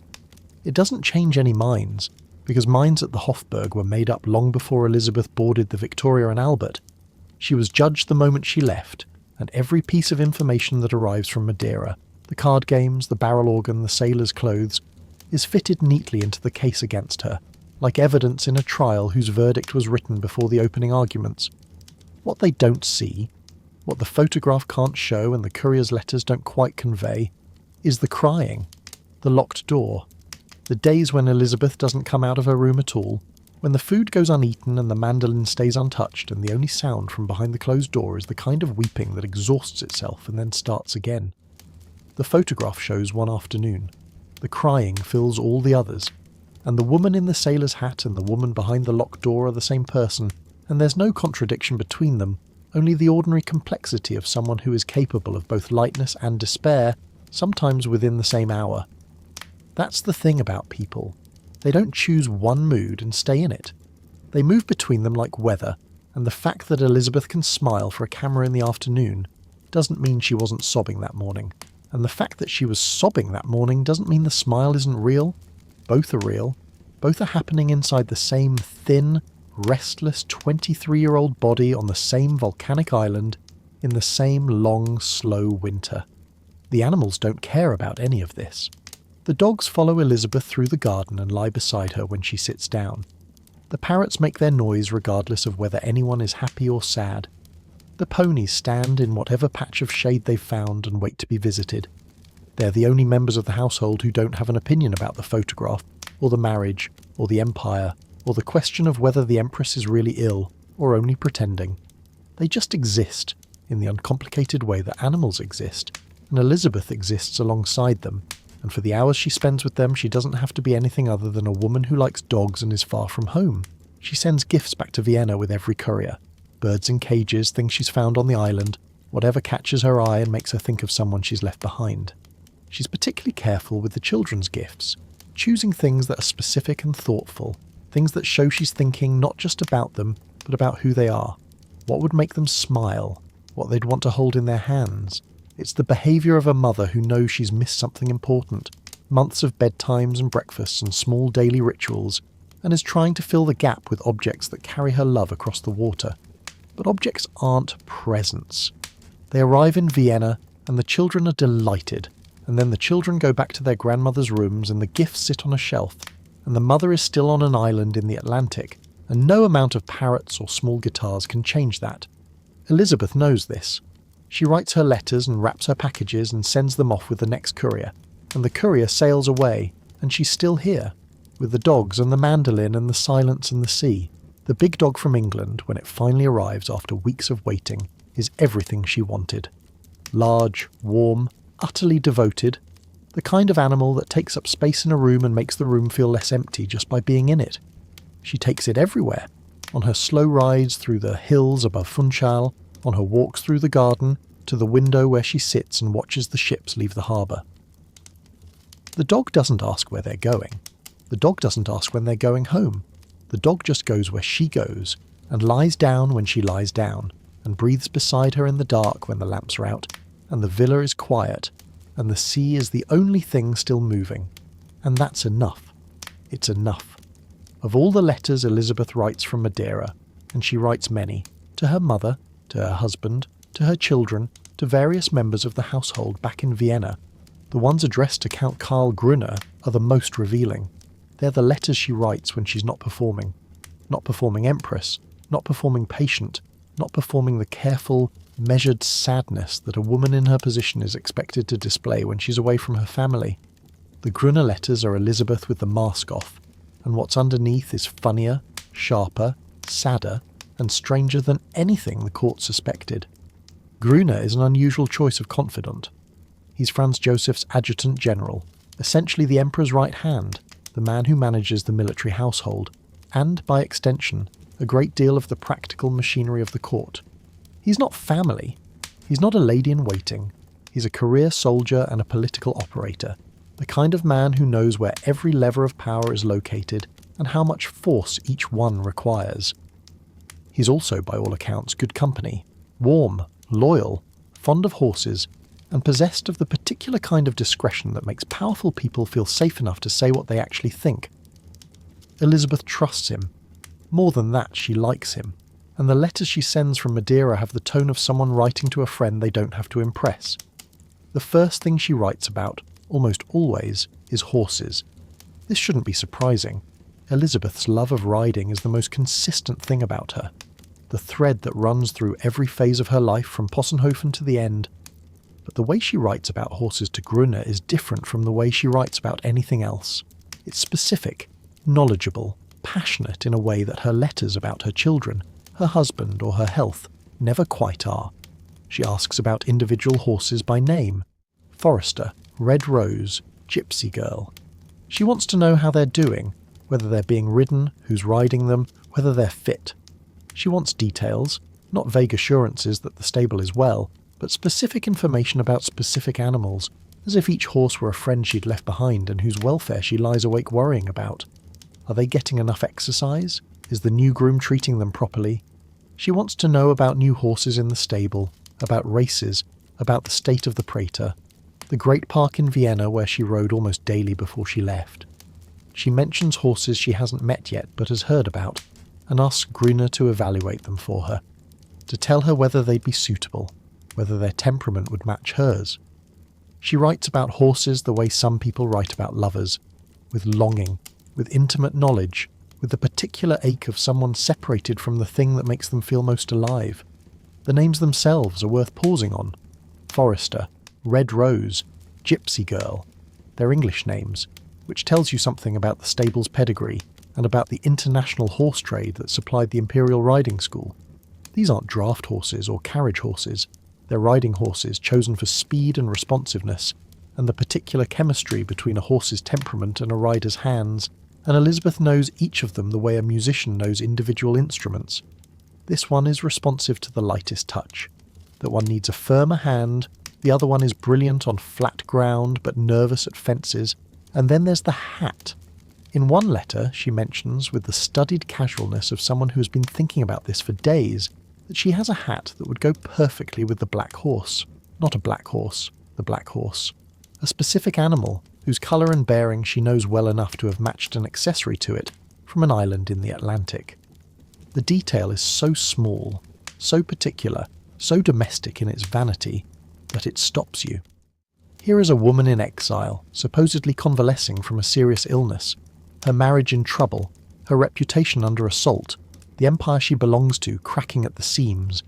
It doesn't change any minds, because minds at the Hofburg were made up long before Elisabeth boarded the Victoria and Albert. She was judged the moment she left, and every piece of information that arrives from Madeira, the card games, the barrel organ, the sailor's clothes, is fitted neatly into the case against her, like evidence in a trial whose verdict was written before the opening arguments. What they don't see, what the photograph can't show and the courier's letters don't quite convey, is the crying, the locked door, the days when Elisabeth doesn't come out of her room at all, when the food goes uneaten and the mandolin stays untouched and the only sound from behind the closed door is the kind of weeping that exhausts itself and then starts again. The photograph shows one afternoon. The crying fills all the others, and the woman in the sailor's hat and the woman behind the locked door are the same person, and there's no contradiction between them, only the ordinary complexity of someone who is capable of both lightness and despair, sometimes within the same hour. That's the thing about people. They don't choose one mood and stay in it. They move between them like weather, and the fact that Elisabeth can smile for a camera in the afternoon doesn't mean she wasn't sobbing that morning. And the fact that she was sobbing that morning doesn't mean the smile isn't real. Both are real. Both are happening inside the same thin, restless 23-year-old body on the same volcanic island in the same long, slow winter. The animals don't care about any of this. The dogs follow Elisabeth through the garden and lie beside her when she sits down. The parrots make their noise regardless of whether anyone is happy or sad. The ponies stand in whatever patch of shade they've found and wait to be visited. They're the only members of the household who don't have an opinion about the photograph, or the marriage, or the empire, or the question of whether the Empress is really ill, or only pretending. They just exist, in the uncomplicated way that animals exist, and Elisabeth exists alongside them, and for the hours she spends with them she doesn't have to be anything other than a woman who likes dogs and is far from home. She sends gifts back to Vienna with every courier. Birds in cages, things she's found on the island, whatever catches her eye and makes her think of someone she's left behind. She's particularly careful with the children's gifts, choosing things that are specific and thoughtful, things that show she's thinking not just about them, but about who they are, what would make them smile, what they'd want to hold in their hands. It's the behaviour of a mother who knows she's missed something important, months of bedtimes and breakfasts and small daily rituals, and is trying to fill the gap with objects that carry her love across the water. But objects aren't presents. They arrive in Vienna, and the children are delighted, and then the children go back to their grandmother's rooms and the gifts sit on a shelf, and the mother is still on an island in the Atlantic, and no amount of parrots or small guitars can change that. Elisabeth knows this. She writes her letters and wraps her packages and sends them off with the next courier, and the courier sails away, and she's still here, with the dogs and the mandolin and the silence and the sea. The big dog from England, when it finally arrives after weeks of waiting, is everything she wanted. Large, warm, utterly devoted, the kind of animal that takes up space in a room and makes the room feel less empty just by being in it. She takes it everywhere, on her slow rides through the hills above Funchal, on her walks through the garden, to the window where she sits and watches the ships leave the harbour. The dog doesn't ask where they're going. The dog doesn't ask when they're going home. The dog just goes where she goes, and lies down when she lies down, and breathes beside her in the dark when the lamps are out, and the villa is quiet, and the sea is the only thing still moving. And that's enough. It's enough. Of all the letters Elisabeth writes from Madeira, and she writes many, to her mother, to her husband, to her children, to various members of the household back in Vienna, the ones addressed to Count Karl Grunner are the most revealing. They're the letters she writes when she's not performing empress, not performing patient, not performing the careful, measured sadness that a woman in her position is expected to display when she's away from her family. The Gruner letters are Elisabeth with the mask off, and what's underneath is funnier, sharper, sadder, and stranger than anything the court suspected. Gruner is an unusual choice of confidant. He's Franz Joseph's adjutant general, essentially the emperor's right hand, the man who manages the military household, and, by extension, a great deal of the practical machinery of the court. He's not family. He's not a lady-in-waiting. He's a career soldier and a political operator, the kind of man who knows where every lever of power is located and how much force each one requires. He's also, by all accounts, good company, warm, loyal, fond of horses, and possessed of the particular kind of discretion that makes powerful people feel safe enough to say what they actually think. Elisabeth trusts him. More than that, she likes him, and the letters she sends from Madeira have the tone of someone writing to a friend they don't have to impress. The first thing she writes about, almost always, is horses. This shouldn't be surprising. Elisabeth's love of riding is the most consistent thing about her, the thread that runs through every phase of her life from Possenhofen to the end. But the way she writes about horses to Gruner is different from the way she writes about anything else. It's specific, knowledgeable, passionate in a way that her letters about her children, her husband or her health never quite are. She asks about individual horses by name: Forester, Red Rose, Gypsy Girl. She wants to know how they're doing, whether they're being ridden, who's riding them, whether they're fit. She wants details, not vague assurances that the stable is well, but specific information about specific animals, as if each horse were a friend she'd left behind and whose welfare she lies awake worrying about. Are they getting enough exercise? Is the new groom treating them properly? She wants to know about new horses in the stable, about races, about the state of the Prater, the great park in Vienna where she rode almost daily before she left. She mentions horses she hasn't met yet but has heard about, and asks Gruner to evaluate them for her, to tell her whether they'd be suitable, whether their temperament would match hers. She writes about horses the way some people write about lovers, with longing, with intimate knowledge, with the particular ache of someone separated from the thing that makes them feel most alive. The names themselves are worth pausing on. Forester, Red Rose, Gypsy Girl. They're English names, which tells you something about the stable's pedigree and about the international horse trade that supplied the Imperial Riding School. These aren't draft horses or carriage horses. They're riding horses chosen for speed and responsiveness, and the particular chemistry between a horse's temperament and a rider's hands, and Elisabeth knows each of them the way a musician knows individual instruments. This one is responsive to the lightest touch, that one needs a firmer hand, the other one is brilliant on flat ground but nervous at fences, and then there's the hat. In one letter, she mentions, with the studied casualness of someone who has been thinking about this for days, that she has a hat that would go perfectly with the black horse. Not a black horse, the black horse. A specific animal, whose colour and bearing she knows well enough to have matched an accessory to it from an island in the Atlantic. The detail is so small, so particular, so domestic in its vanity, that it stops you. Here is a woman in exile, supposedly convalescing from a serious illness, her marriage in trouble, her reputation under assault, the empire she belongs to cracking at the seams,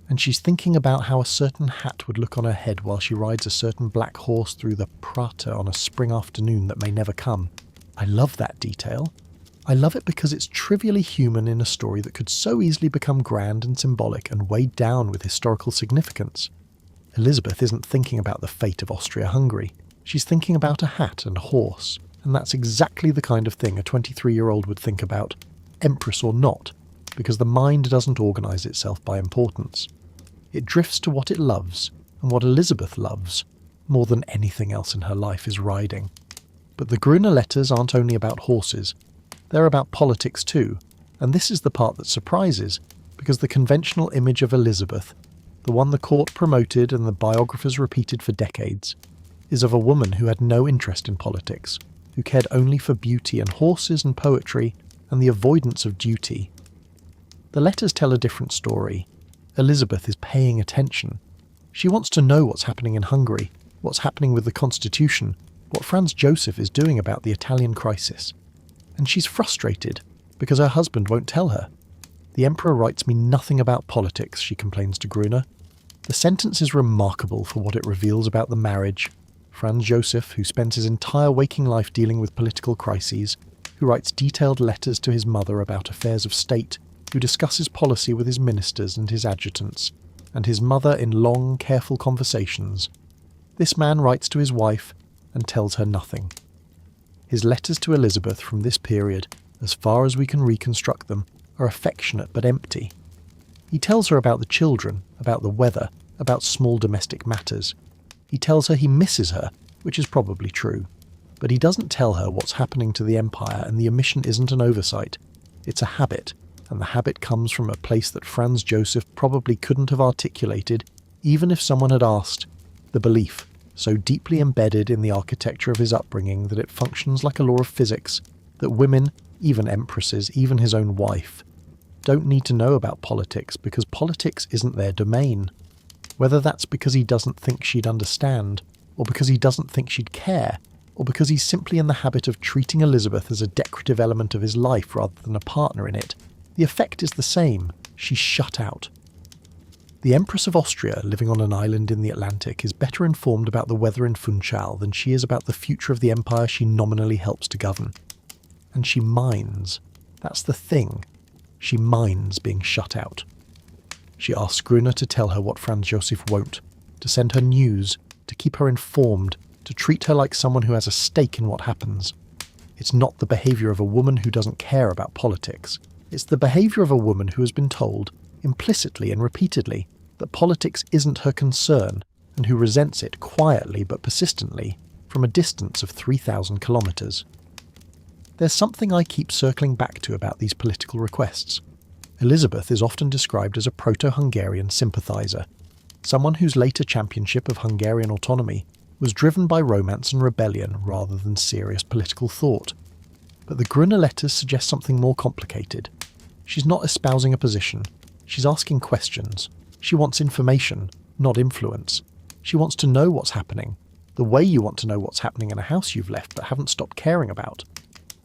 and she's thinking about how a certain hat would look on her head while she rides a certain black horse through the Prater on a spring afternoon that may never come. I love that detail. I love it because it's trivially human in a story that could so easily become grand and symbolic and weighed down with historical significance. Elisabeth isn't thinking about the fate of Austria-Hungary. She's thinking about a hat and a horse, and that's exactly the kind of thing a 23-year-old would think about, empress or not, because the mind doesn't organise itself by importance. It drifts to what it loves, and what Elisabeth loves, more than anything else in her life, is riding. But the Gruner letters aren't only about horses. They're about politics too, and this is the part that surprises, because the conventional image of Elisabeth, the one the court promoted and the biographers repeated for decades, is of a woman who had no interest in politics, who cared only for beauty and horses and poetry and the avoidance of duty. The letters tell a different story. Elisabeth is paying attention. She wants to know what's happening in Hungary, what's happening with the constitution, what Franz Joseph is doing about the Italian crisis. And she's frustrated because her husband won't tell her. The Emperor writes me nothing about politics, she complains to Gruner. The sentence is remarkable for what it reveals about the marriage. Franz Josef, who spends his entire waking life dealing with political crises, who writes detailed letters to his mother about affairs of state, who discusses policy with his ministers and his adjutants, and his mother in long, careful conversations. This man writes to his wife and tells her nothing. His letters to Elizabeth from this period, as far as we can reconstruct them, are affectionate but empty. He tells her about the children, about the weather, about small domestic matters. He tells her he misses her, which is probably true. But he doesn't tell her what's happening to the empire, and the omission isn't an oversight. It's a habit, and the habit comes from a place that Franz Josef probably couldn't have articulated, even if someone had asked. The belief, so deeply embedded in the architecture of his upbringing that it functions like a law of physics, that women, even empresses, even his own wife, don't need to know about politics because politics isn't their domain. Whether that's because he doesn't think she'd understand, or because he doesn't think she'd care, or because he's simply in the habit of treating Elizabeth as a decorative element of his life rather than a partner in it, the effect is the same. She's shut out. The Empress of Austria, living on an island in the Atlantic, is better informed about the weather in Funchal than she is about the future of the empire she nominally helps to govern. And she minds. That's the thing. She minds being shut out. She asks Gruner to tell her what Franz Josef won't, to send her news, to keep her informed, to treat her like someone who has a stake in what happens. It's not the behaviour of a woman who doesn't care about politics. It's the behaviour of a woman who has been told, implicitly and repeatedly, that politics isn't her concern, and who resents it quietly but persistently from a distance of 3,000 kilometres. There's something I keep circling back to about these political requests. Elizabeth is often described as a proto-Hungarian sympathiser, someone whose later championship of Hungarian autonomy was driven by romance and rebellion rather than serious political thought. But the Gruner letters suggest something more complicated. She's not espousing a position. She's asking questions. She wants information, not influence. She wants to know what's happening, the way you want to know what's happening in a house you've left but haven't stopped caring about.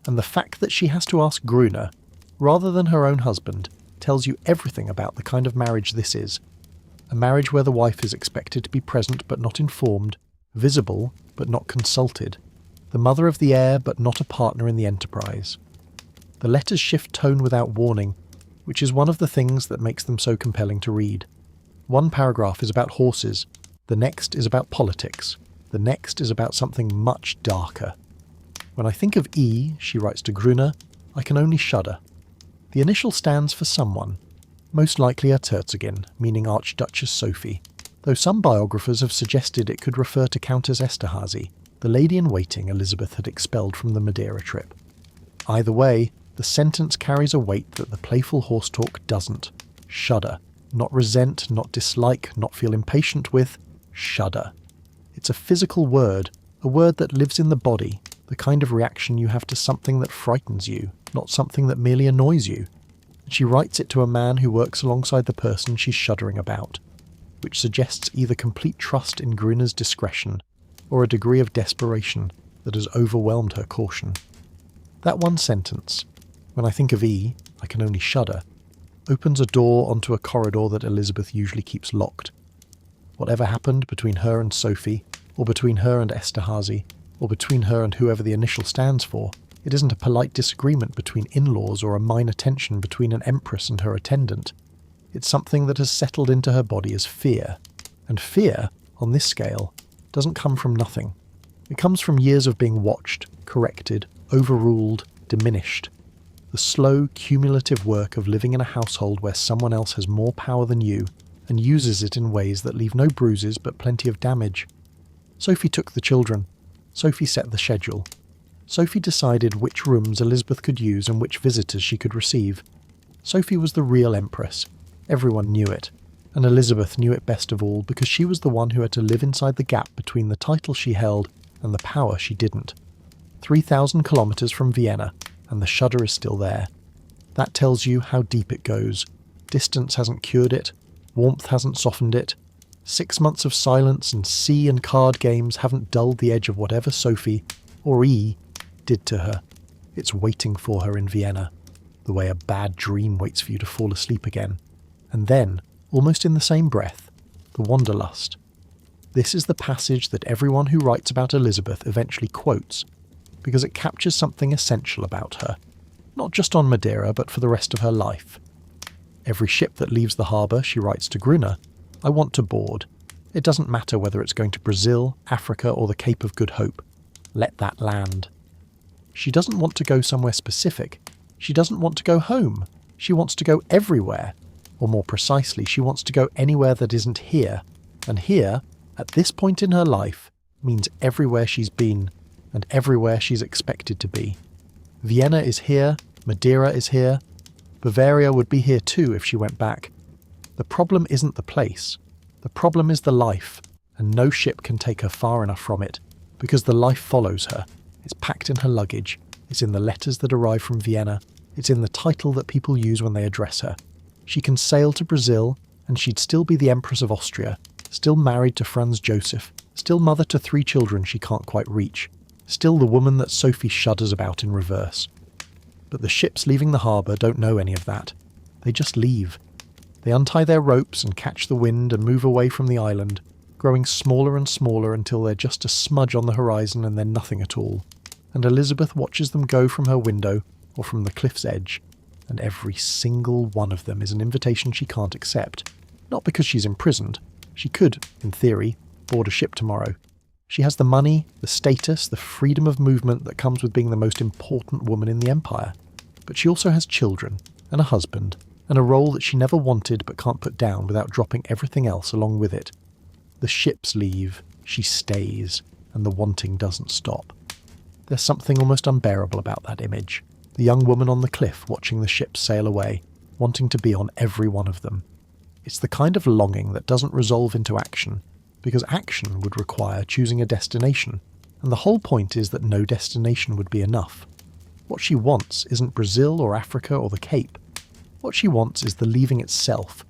And the fact that she has to ask Gruner, rather than her own husband, tells you everything about the kind of marriage this is. A marriage where the wife is expected to be present but not informed, visible but not consulted, the mother of the heir but not a partner in the enterprise. The letters shift tone without warning, which is one of the things that makes them so compelling to read. One paragraph is about horses, the next is about politics, the next is about something much darker. When I think of E, she writes to Gruner, I can only shudder. The initial stands for someone, most likely a Herzogin, meaning Archduchess Sophie, though some biographers have suggested it could refer to Countess Esterhazy, the lady-in-waiting Elizabeth had expelled from the Madeira trip. Either way, the sentence carries a weight that the playful horse talk doesn't. Shudder. Not resent, not dislike, not feel impatient with. Shudder. It's a physical word, a word that lives in the body, the kind of reaction you have to something that frightens you, not something that merely annoys you. And she writes it to a man who works alongside the person she's shuddering about, which suggests either complete trust in Gruner's discretion or a degree of desperation that has overwhelmed her caution. That one sentence, when I think of E, I can only shudder, opens a door onto a corridor that Elizabeth usually keeps locked. Whatever happened between her and Sophie, or between her and Esterhazy, or between her and whoever the initial stands for, it isn't a polite disagreement between in-laws or a minor tension between an empress and her attendant. It's something that has settled into her body as fear. And fear, on this scale, doesn't come from nothing. It comes from years of being watched, corrected, overruled, diminished. The slow, cumulative work of living in a household where someone else has more power than you and uses it in ways that leave no bruises but plenty of damage. Sophie took the children. Sophie set the schedule. Sophie decided which rooms Elizabeth could use and which visitors she could receive. Sophie was the real empress. Everyone knew it. And Elizabeth knew it best of all because she was the one who had to live inside the gap between the title she held and the power she didn't. 3,000 kilometres from Vienna, and the shudder is still there. That tells you how deep it goes. Distance hasn't cured it. Warmth hasn't softened it. 6 months of silence and sea and card games haven't dulled the edge of whatever Sophie, or E, did to her. It's waiting for her in Vienna. the way a bad dream waits for you to fall asleep again. And then, almost in the same breath, the wanderlust. This is the passage that everyone who writes about Elisabeth eventually quotes, because it captures something essential about her, not just on Madeira, but for the rest of her life. Every ship that leaves the harbour, she writes to Gruner, I want to board. It doesn't matter whether it's going to Brazil, Africa, or the Cape of Good Hope. Let that land. She doesn't want to go somewhere specific. She doesn't want to go home. She wants to go everywhere. Or more precisely, she wants to go anywhere that isn't here. And here, at this point in her life, means everywhere she's been, and everywhere she's expected to be. Vienna is here, Madeira is here, Bavaria would be here too if she went back. The problem isn't the place. The problem is the life, and no ship can take her far enough from it, because the life follows her. It's packed in her luggage, it's in the letters that arrive from Vienna, it's in the title that people use when they address her. She can sail to Brazil, and she'd still be the Empress of Austria, still married to Franz Joseph, still mother to 3 children she can't quite reach, still the woman that Sophie shudders about in reverse. But the ships leaving the harbour don't know any of that. They just leave. They untie their ropes and catch the wind and move away from the island, growing smaller and smaller until they're just a smudge on the horizon and then nothing at all. And Elisabeth watches them go from her window or from the cliff's edge, and every single one of them is an invitation she can't accept. Not because she's imprisoned. She could, in theory, board a ship tomorrow. She has the money, the status, the freedom of movement that comes with being the most important woman in the empire. But she also has children, and a husband, and a role that she never wanted but can't put down without dropping everything else along with it. The ships leave, she stays, and the wanting doesn't stop. There's something almost unbearable about that image. The young woman on the cliff watching the ships sail away, wanting to be on every one of them. It's the kind of longing that doesn't resolve into action, because action would require choosing a destination, and the whole point is that no destination would be enough. What she wants isn't Brazil or Africa or the Cape. What she wants is the leaving itself,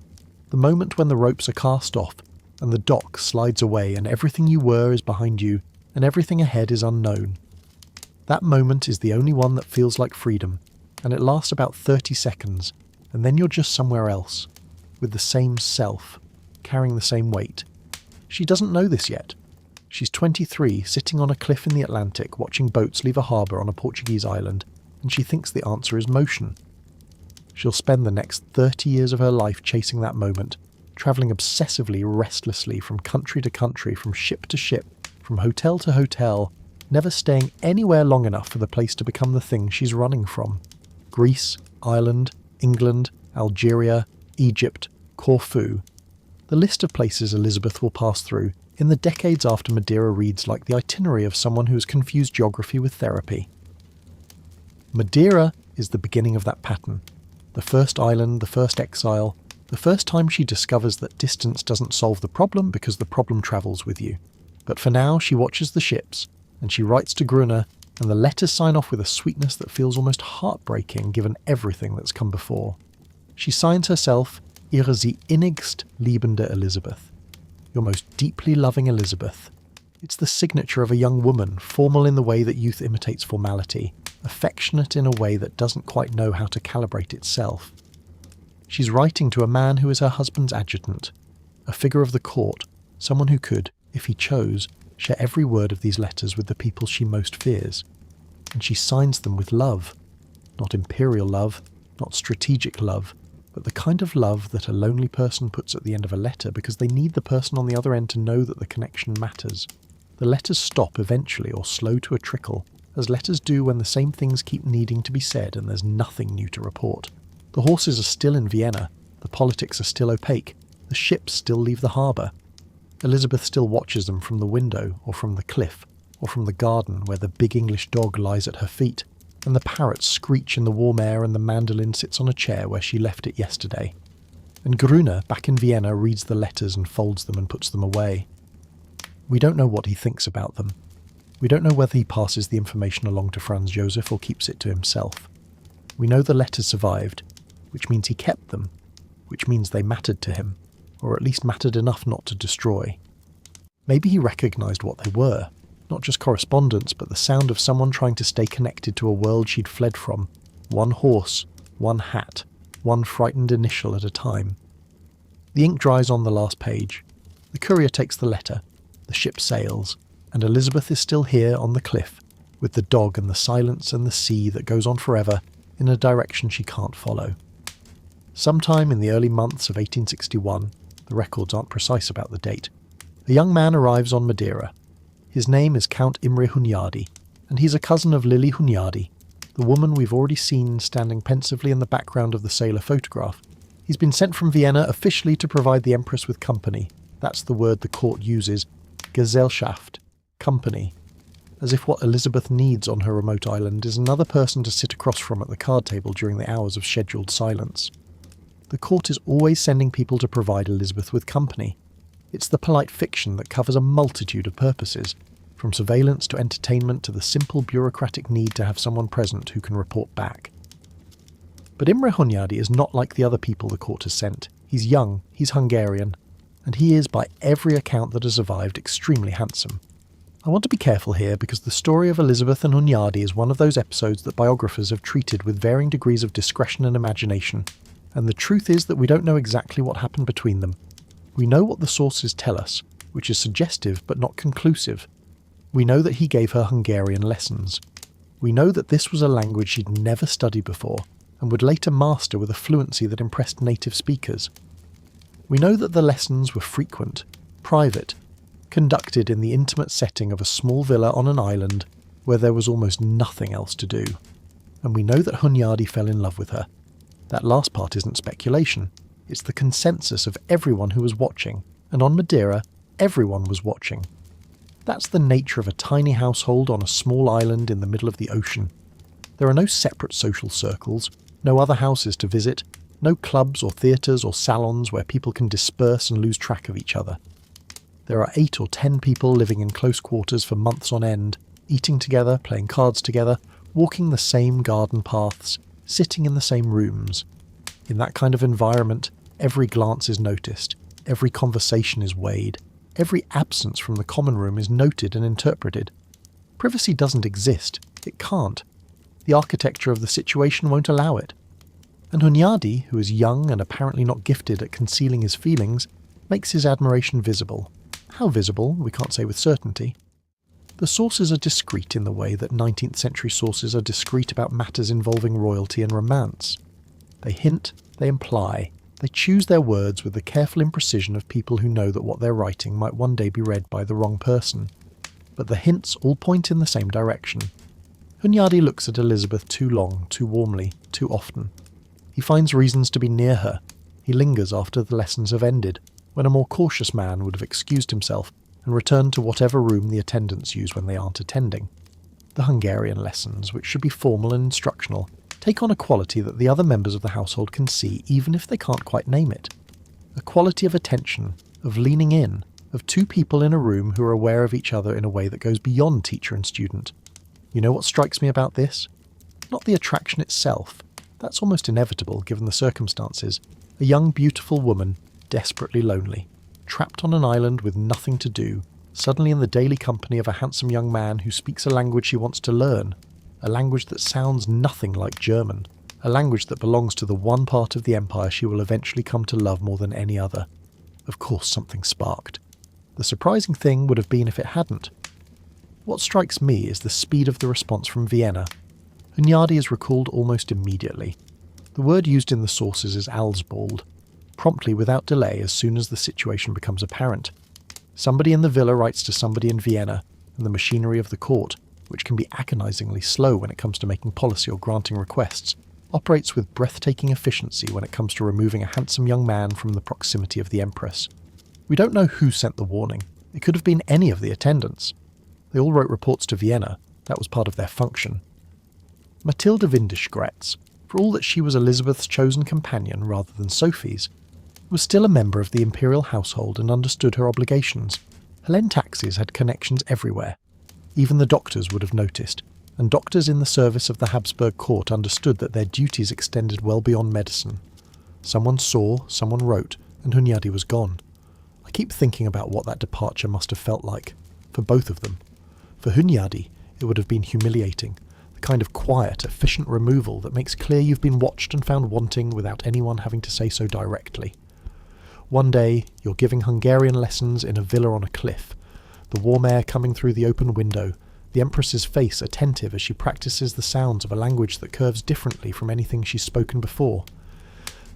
the moment when the ropes are cast off, and the dock slides away and everything you were is behind you, and everything ahead is unknown. That moment is the only one that feels like freedom, and it lasts about 30 seconds, and then you're just somewhere else, with the same self, carrying the same weight. She doesn't know this yet. She's 23, sitting on a cliff in the Atlantic, watching boats leave a harbour on a Portuguese island, and she thinks the answer is motion. She'll spend the next 30 years of her life chasing that moment, travelling obsessively, restlessly from country to country, from ship to ship, from hotel to hotel, never staying anywhere long enough for the place to become the thing she's running from. Greece, Ireland, England, Algeria, Egypt, Corfu. The list of places Elisabeth will pass through in the decades after Madeira reads like the itinerary of someone who has confused geography with therapy. Madeira is the beginning of that pattern. The first island, the first exile, the first time she discovers that distance doesn't solve the problem because the problem travels with you. But for now, she watches the ships, and she writes to Gruner, and the letters sign off with a sweetness that feels almost heartbreaking given everything that's come before. She signs herself, Ihre sie innigst liebende Elisabeth. Your most deeply loving Elisabeth. It's the signature of a young woman, formal in the way that youth imitates formality, affectionate in a way that doesn't quite know how to calibrate itself. She's writing to a man who is her husband's adjutant, a figure of the court, someone who could, if he chose, share every word of these letters with the people she most fears. And she signs them with love. Not imperial love, not strategic love, but the kind of love that a lonely person puts at the end of a letter because they need the person on the other end to know that the connection matters. The letters stop eventually or slow to a trickle, as letters do when the same things keep needing to be said and there's nothing new to report. The horses are still in Vienna, the politics are still opaque, the ships still leave the harbour. Elisabeth still watches them from the window, or from the cliff, or from the garden where the big English dog lies at her feet, and the parrots screech in the warm air and the mandolin sits on a chair where she left it yesterday. And Gruner, back in Vienna, reads the letters and folds them and puts them away. We don't know what he thinks about them. We don't know whether he passes the information along to Franz Joseph or keeps it to himself. We know the letters survived, which means he kept them, which means they mattered to him, or at least mattered enough not to destroy. Maybe he recognised what they were, not just correspondence, but the sound of someone trying to stay connected to a world she'd fled from. One horse, one hat, one frightened initial at a time. The ink dries on the last page. The courier takes the letter. The ship sails, and Elisabeth is still here on the cliff, with the dog and the silence and the sea that goes on forever in a direction she can't follow. Sometime in the early months of 1861, the records aren't precise about the date, a young man arrives on Madeira. His name is Count Imre Hunyadi, and he's a cousin of Lily Hunyadi, the woman we've already seen standing pensively in the background of the sailor photograph. He's been sent from Vienna officially to provide the Empress with company. That's the word the court uses. Gesellschaft. Company. As if what Elisabeth needs on her remote island is another person to sit across from at the card table during the hours of scheduled silence. The court is always sending people to provide Elisabeth with company. It's the polite fiction that covers a multitude of purposes, from surveillance to entertainment to the simple bureaucratic need to have someone present who can report back. But Imre Hunyadi is not like the other people the court has sent. He's young, he's Hungarian, and he is, by every account that has survived, extremely handsome. I want to be careful here because the story of Elisabeth and Hunyadi is one of those episodes that biographers have treated with varying degrees of discretion and imagination, and the truth is that we don't know exactly what happened between them. We know what the sources tell us, which is suggestive but not conclusive. We know that he gave her Hungarian lessons. We know that this was a language she'd never studied before, and would later master with a fluency that impressed native speakers. We know that the lessons were frequent, private, conducted in the intimate setting of a small villa on an island where there was almost nothing else to do. And we know that Hunyadi fell in love with her. That last part isn't speculation. It's the consensus of everyone who was watching, and on Madeira, everyone was watching. That's the nature of a tiny household on a small island in the middle of the ocean. There are no separate social circles, no other houses to visit, no clubs or theatres or salons where people can disperse and lose track of each other. There are 8 or 10 people living in close quarters for months on end, eating together, playing cards together, walking the same garden paths, sitting in the same rooms. In that kind of environment, every glance is noticed, every conversation is weighed, every absence from the common room is noted and interpreted. Privacy doesn't exist. It can't. The architecture of the situation won't allow it. And Hunyadi, who is young and apparently not gifted at concealing his feelings, makes his admiration visible. How visible, we can't say with certainty. The sources are discreet in the way that 19th century sources are discreet about matters involving royalty and romance. They hint, they imply, they choose their words with the careful imprecision of people who know that what they're writing might one day be read by the wrong person. But the hints all point in the same direction. Hunyadi looks at Elisabeth too long, too warmly, too often. He finds reasons to be near her. He lingers after the lessons have ended, when a more cautious man would have excused himself and returned to whatever room the attendants use when they aren't attending. The Hungarian lessons, which should be formal and instructional, take on a quality that the other members of the household can see even if they can't quite name it. A quality of attention, of leaning in, of 2 people in a room who are aware of each other in a way that goes beyond teacher and student. You know what strikes me about this? Not the attraction itself. That's almost inevitable given the circumstances. A young, beautiful woman, desperately lonely, trapped on an island with nothing to do, suddenly in the daily company of a handsome young man who speaks a language she wants to learn, a language that sounds nothing like German, a language that belongs to the one part of the empire she will eventually come to love more than any other. Of course something sparked. The surprising thing would have been if it hadn't. What strikes me is the speed of the response from Vienna. Hunyadi is recalled almost immediately. The word used in the sources is Alsbald, promptly without delay as soon as the situation becomes apparent. Somebody in the villa writes to somebody in Vienna, and the machinery of the court, which can be agonizingly slow when it comes to making policy or granting requests, operates with breathtaking efficiency when it comes to removing a handsome young man from the proximity of the Empress. We don't know who sent the warning. It could have been any of the attendants. They all wrote reports to Vienna. That was part of their function. Mathilde Windischgrätz, for all that she was Elisabeth's chosen companion rather than Sophie's, was still a member of the imperial household and understood her obligations. Helene taxis had connections everywhere. Even the doctors would have noticed, and doctors in the service of the Habsburg court understood that their duties extended well beyond medicine. Someone saw, someone wrote, and Hunyadi was gone. I keep thinking about what that departure must have felt like, for both of them. For Hunyadi, it would have been humiliating. the kind of quiet, efficient removal that makes clear you've been watched and found wanting without anyone having to say so directly. One day, you're giving Hungarian lessons in a villa on a cliff, the warm air coming through the open window, the Empress's face attentive as she practices the sounds of a language that curves differently from anything she's spoken before.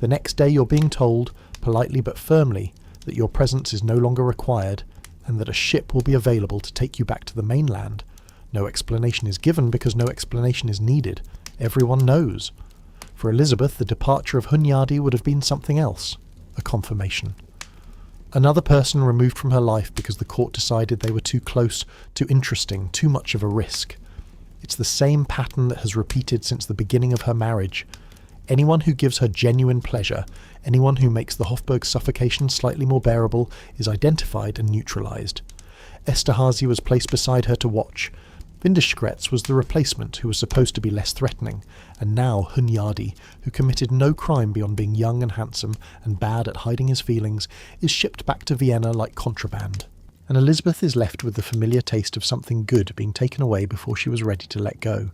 The next day you're being told, politely but firmly, that your presence is no longer required, and that a ship will be available to take you back to the mainland. No explanation is given because no explanation is needed. Everyone knows. For Elisabeth, the departure of Hunyadi would have been something else. A confirmation. Another person removed from her life because the court decided they were too close, too interesting, too much of a risk. It's the same pattern that has repeated since the beginning of her marriage. Anyone who gives her genuine pleasure, anyone who makes the Hofburg suffocation slightly more bearable, is identified and neutralised. Esterhazy was placed beside her to watch. Windischgrätz was the replacement, who was supposed to be less threatening, and now Hunyadi, who committed no crime beyond being young and handsome and bad at hiding his feelings, is shipped back to Vienna like contraband. And Elisabeth is left with the familiar taste of something good being taken away before she was ready to let go.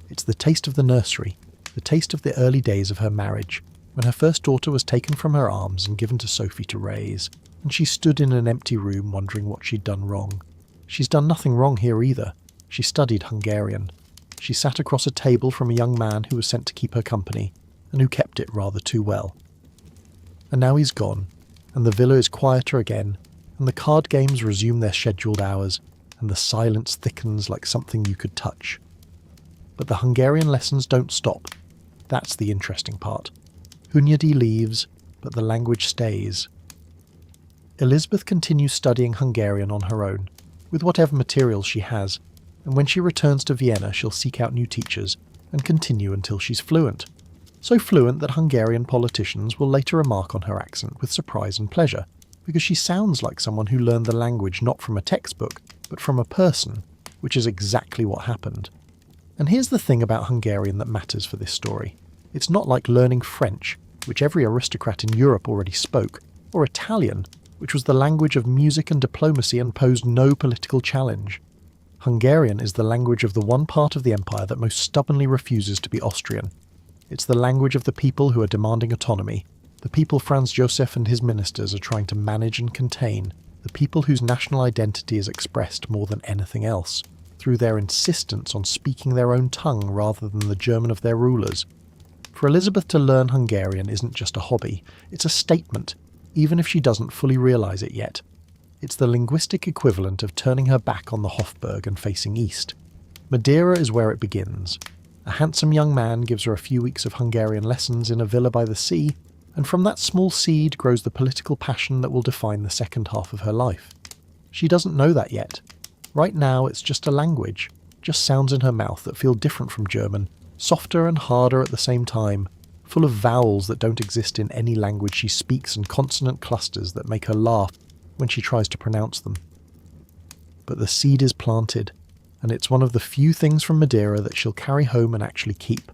It's the taste of the nursery, the taste of the early days of her marriage, when her first daughter was taken from her arms and given to Sophie to raise, and she stood in an empty room wondering what she'd done wrong. She's done nothing wrong here either. She studied Hungarian. She sat across a table from a young man who was sent to keep her company, and who kept it rather too well. And now he's gone, and the villa is quieter again, and the card games resume their scheduled hours, and the silence thickens like something you could touch. But the Hungarian lessons don't stop. That's the interesting part. Hunyadi leaves, but the language stays. Elisabeth continues studying Hungarian on her own, with whatever materials she has, and when she returns to Vienna she'll seek out new teachers and continue until she's fluent. So fluent that Hungarian politicians will later remark on her accent with surprise and pleasure, because she sounds like someone who learned the language not from a textbook, but from a person, which is exactly what happened. And here's the thing about Hungarian that matters for this story. It's not like learning French, which every aristocrat in Europe already spoke, or Italian, which was the language of music and diplomacy and posed no political challenge. Hungarian is the language of the one part of the empire that most stubbornly refuses to be Austrian. It's the language of the people who are demanding autonomy, the people Franz Joseph and his ministers are trying to manage and contain, the people whose national identity is expressed more than anything else, through their insistence on speaking their own tongue rather than the German of their rulers. For Elisabeth to learn Hungarian isn't just a hobby, it's a statement, even if she doesn't fully realise it yet. It's the linguistic equivalent of turning her back on the Hofburg and facing east. Madeira is where it begins. A handsome young man gives her a few weeks of Hungarian lessons in a villa by the sea, and from that small seed grows the political passion that will define the second half of her life. She doesn't know that yet. Right now it's just a language, just sounds in her mouth that feel different from German, softer and harder at the same time, full of vowels that don't exist in any language she speaks and consonant clusters that make her laugh when she tries to pronounce them. But the seed is planted, and it's one of the few things from Madeira that she'll carry home and actually keep.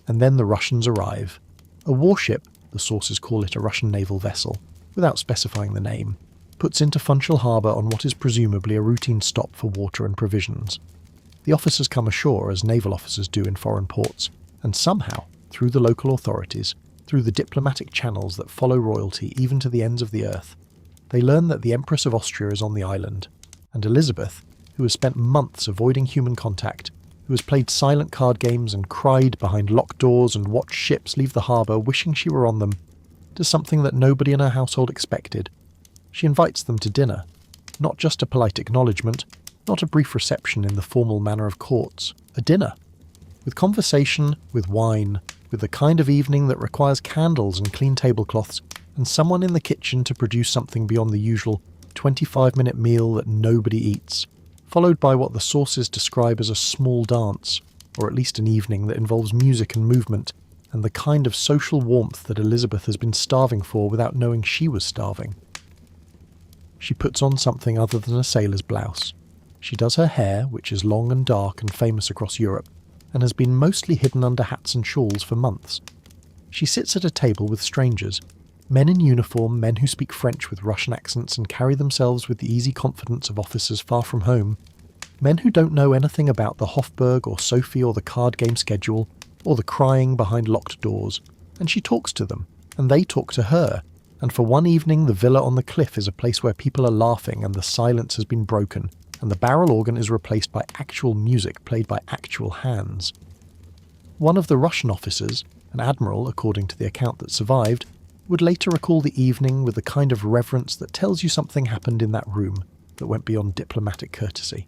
And then the Russians arrive. A warship, the sources call it a Russian naval vessel, without specifying the name, puts into Funchal harbour on what is presumably a routine stop for water and provisions. The officers come ashore as naval officers do in foreign ports, and somehow, through the local authorities, through the diplomatic channels that follow royalty even to the ends of the earth, they learn that the Empress of Austria is on the island, and Elisabeth, who has spent months avoiding human contact, who has played silent card games and cried behind locked doors and watched ships leave the harbour wishing she were on them, does something that nobody in her household expected. She invites them to dinner, not just a polite acknowledgement, not a brief reception in the formal manner of courts, a dinner. With conversation, with wine, with the kind of evening that requires candles and clean tablecloths, and someone in the kitchen to produce something beyond the usual 25-minute meal that nobody eats, followed by what the sources describe as a small dance, or at least an evening that involves music and movement, and the kind of social warmth that Elisabeth has been starving for without knowing she was starving. She puts on something other than a sailor's blouse. She does her hair, which is long and dark and famous across Europe, and has been mostly hidden under hats and shawls for months. She sits at a table with strangers, men in uniform, men who speak French with Russian accents and carry themselves with the easy confidence of officers far from home. Men who don't know anything about the Hofburg or Sophie or the card game schedule or the crying behind locked doors, and she talks to them, and they talk to her, and for one evening the villa on the cliff is a place where people are laughing and the silence has been broken, and the barrel organ is replaced by actual music played by actual hands. One of the Russian officers, an admiral according to the account that survived, would later recall the evening with the kind of reverence that tells you something happened in that room that went beyond diplomatic courtesy.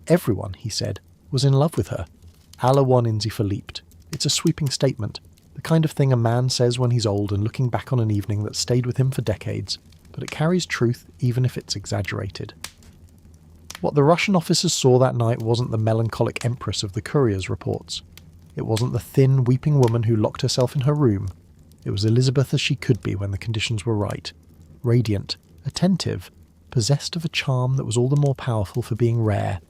Everyone, he said, was in love with her. Alle waren in sie verliebt. It's a sweeping statement, the kind of thing a man says when he's old and looking back on an evening that stayed with him for decades, but it carries truth even if it's exaggerated. What the Russian officers saw that night wasn't the melancholic empress of the courier's reports. It wasn't the thin, weeping woman who locked herself in her room. It was Elisabeth as she could be when the conditions were right. Radiant, attentive, possessed of a charm that was all the more powerful for being rare.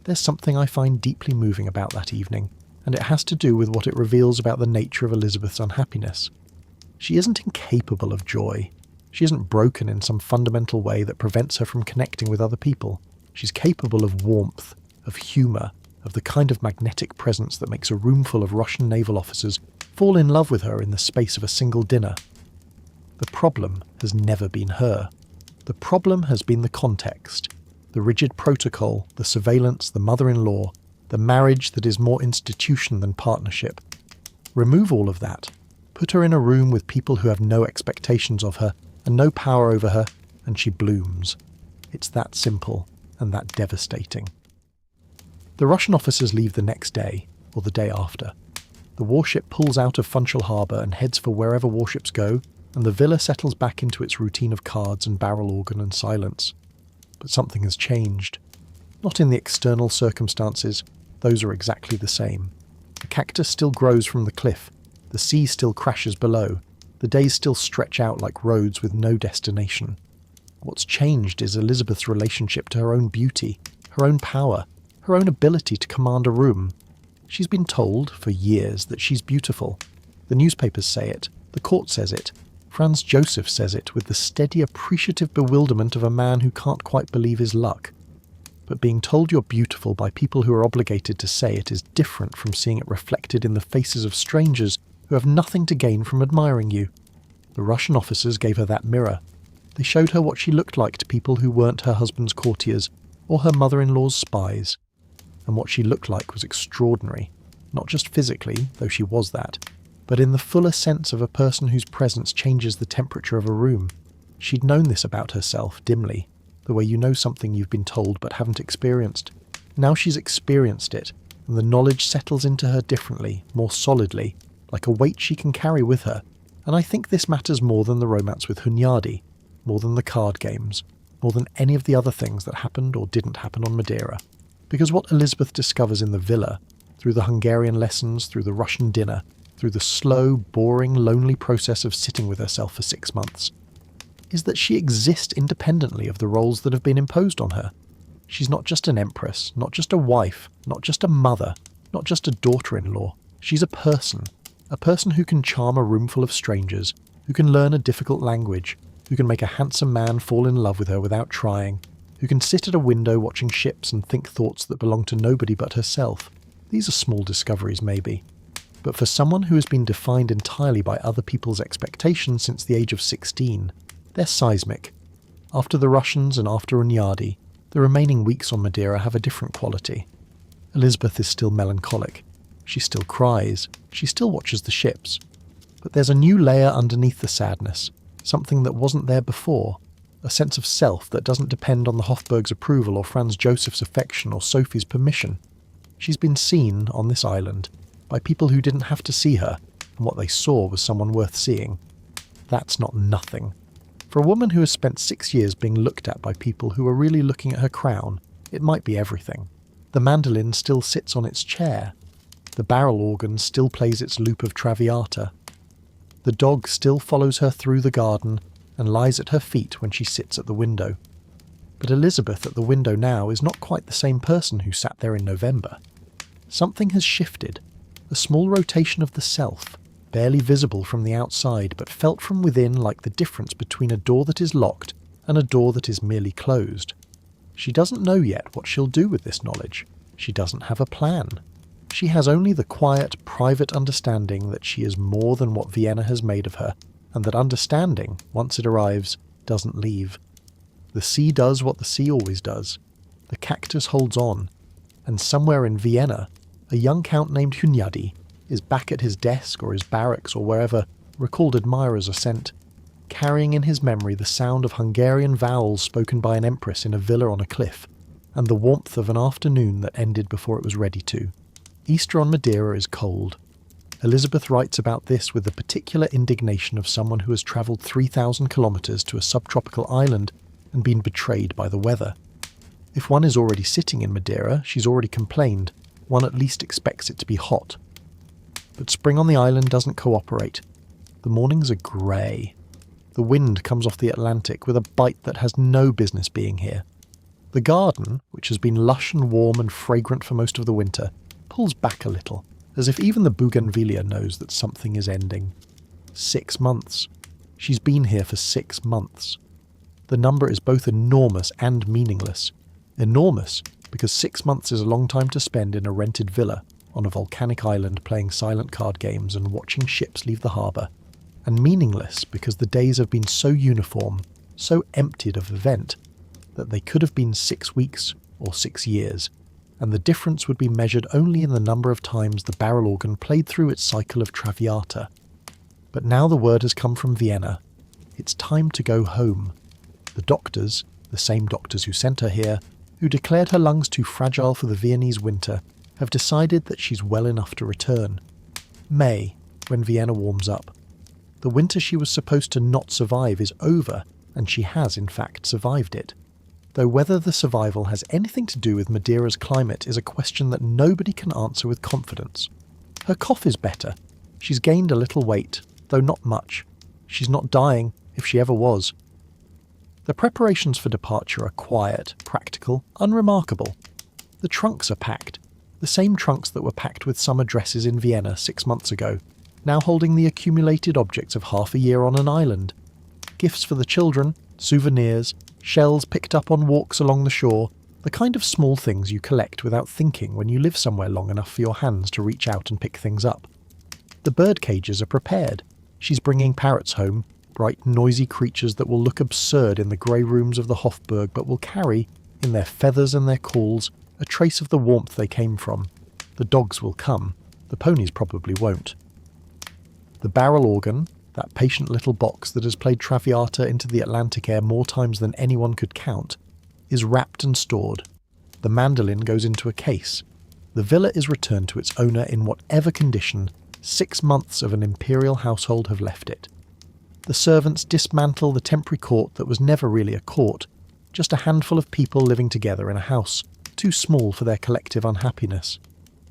There's something I find deeply moving about that evening, and it has to do with what it reveals about the nature of Elisabeth's unhappiness. She isn't incapable of joy. She isn't broken in some fundamental way that prevents her from connecting with other people. She's capable of warmth, of humour, of the kind of magnetic presence that makes a room full of Russian naval officers fall in love with her in the space of a single dinner. The problem has never been her. The problem has been the context, the rigid protocol, the surveillance, the mother-in-law, the marriage that is more institution than partnership. Remove all of that. Put her in a room with people who have no expectations of her and no power over her, and she blooms. It's that simple and that devastating. The Russian officers leave the next day, or the day after. The warship pulls out of Funchal harbour and heads for wherever warships go, and the villa settles back into its routine of cards and barrel organ and silence. But something has changed. Not in the external circumstances, those are exactly the same. The cactus still grows from the cliff, the sea still crashes below, the days still stretch out like roads with no destination. What's changed is Elisabeth's relationship to her own beauty, her own power, her own ability to command a room. She's been told, for years, that she's beautiful. The newspapers say it, the court says it, Franz Joseph says it with the steady, appreciative bewilderment of a man who can't quite believe his luck. But being told you're beautiful by people who are obligated to say it is different from seeing it reflected in the faces of strangers who have nothing to gain from admiring you. The Russian officers gave her that mirror. They showed her what she looked like to people who weren't her husband's courtiers or her mother-in-law's spies. And what she looked like was extraordinary, not just physically, though she was that, but in the fuller sense of a person whose presence changes the temperature of a room. She'd known this about herself, dimly, the way you know something you've been told but haven't experienced. Now she's experienced it, and the knowledge settles into her differently, more solidly, like a weight she can carry with her. And I think this matters more than the romance with Hunyadi, more than the card games, more than any of the other things that happened or didn't happen on Madeira. Because what Elisabeth discovers in the villa, through the Hungarian lessons, through the Russian dinner, through the slow, boring, lonely process of sitting with herself for 6 months, is that she exists independently of the roles that have been imposed on her. She's not just an empress, not just a wife, not just a mother, not just a daughter-in-law. She's a person who can charm a room full of strangers, who can learn a difficult language, who can make a handsome man fall in love with her without trying, who can sit at a window watching ships and think thoughts that belong to nobody but herself. These are small discoveries, maybe. But for someone who has been defined entirely by other people's expectations since the age of 16, they're seismic. After the Russians and after Hunyadi, the remaining weeks on Madeira have a different quality. Elisabeth is still melancholic. She still cries. She still watches the ships. But there's a new layer underneath the sadness, something that wasn't there before, a sense of self that doesn't depend on the Hofburg's approval or Franz Joseph's affection or Sophie's permission. She's been seen, on this island, by people who didn't have to see her, and what they saw was someone worth seeing. That's not nothing. For a woman who has spent 6 years being looked at by people who are really looking at her crown, it might be everything. The mandolin still sits on its chair. The barrel organ still plays its loop of Traviata. The dog still follows her through the garden and lies at her feet when she sits at the window. But Elisabeth at the window now is not quite the same person who sat there in November. Something has shifted, a small rotation of the self, barely visible from the outside but felt from within like the difference between a door that is locked and a door that is merely closed. She doesn't know yet what she'll do with this knowledge. She doesn't have a plan. She has only the quiet, private understanding that she is more than what Vienna has made of her, and that understanding, once it arrives, doesn't leave. The sea does what the sea always does. The cactus holds on, and somewhere in Vienna, a young count named Hunyadi is back at his desk or his barracks or wherever recalled admirers are sent, carrying in his memory the sound of Hungarian vowels spoken by an empress in a villa on a cliff, and the warmth of an afternoon that ended before it was ready to. Easter on Madeira is cold. Elisabeth writes about this with the particular indignation of someone who has travelled 3,000 kilometres to a subtropical island and been betrayed by the weather. If one is already sitting in Madeira, she's already complained, one at least expects it to be hot. But spring on the island doesn't cooperate. The mornings are grey. The wind comes off the Atlantic with a bite that has no business being here. The garden, which has been lush and warm and fragrant for most of the winter, pulls back a little, as if even the bougainvillea knows that something is ending. 6 months. She's been here for 6 months. The number is both enormous and meaningless. Enormous, because 6 months is a long time to spend in a rented villa on a volcanic island playing silent card games and watching ships leave the harbour. And meaningless, because the days have been so uniform, so emptied of event, that they could have been 6 weeks or 6 years, and the difference would be measured only in the number of times the barrel organ played through its cycle of Traviata. But now the word has come from Vienna. It's time to go home. The doctors, the same doctors who sent her here, who declared her lungs too fragile for the Viennese winter, have decided that she's well enough to return. May, when Vienna warms up. The winter she was supposed to not survive is over, and she has in fact survived it. Though whether the survival has anything to do with Madeira's climate is a question that nobody can answer with confidence. Her cough is better. She's gained a little weight, though not much. She's not dying, if she ever was. The preparations for departure are quiet, practical, unremarkable. The trunks are packed, the same trunks that were packed with summer dresses in Vienna 6 months ago, now holding the accumulated objects of half a year on an island. Gifts for the children, souvenirs, shells picked up on walks along the shore, the kind of small things you collect without thinking when you live somewhere long enough for your hands to reach out and pick things up. The bird cages are prepared. She's bringing parrots home, bright, noisy creatures that will look absurd in the grey rooms of the Hofburg but will carry, in their feathers and their calls, a trace of the warmth they came from. The dogs will come. The ponies probably won't. The barrel organ, that patient little box that has played Traviata into the Atlantic air more times than anyone could count, is wrapped and stored. The mandolin goes into a case. The villa is returned to its owner in whatever condition 6 months of an imperial household have left it. The servants dismantle the temporary court that was never really a court, just a handful of people living together in a house, too small for their collective unhappiness.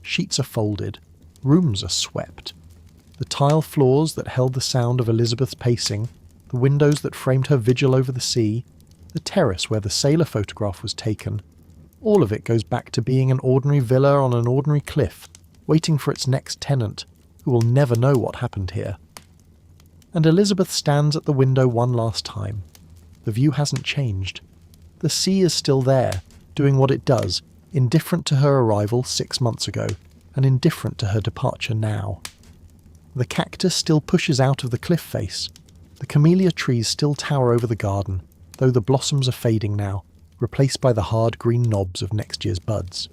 Sheets are folded. Rooms are swept. The tile floors that held the sound of Elisabeth's pacing, the windows that framed her vigil over the sea, the terrace where the sailor photograph was taken, all of it goes back to being an ordinary villa on an ordinary cliff, waiting for its next tenant, who will never know what happened here. And Elisabeth stands at the window one last time. The view hasn't changed. The sea is still there, doing what it does, indifferent to her arrival 6 months ago, and indifferent to her departure now. The cactus still pushes out of the cliff face. The camellia trees still tower over the garden, though the blossoms are fading now, replaced by the hard green knobs of next year's buds.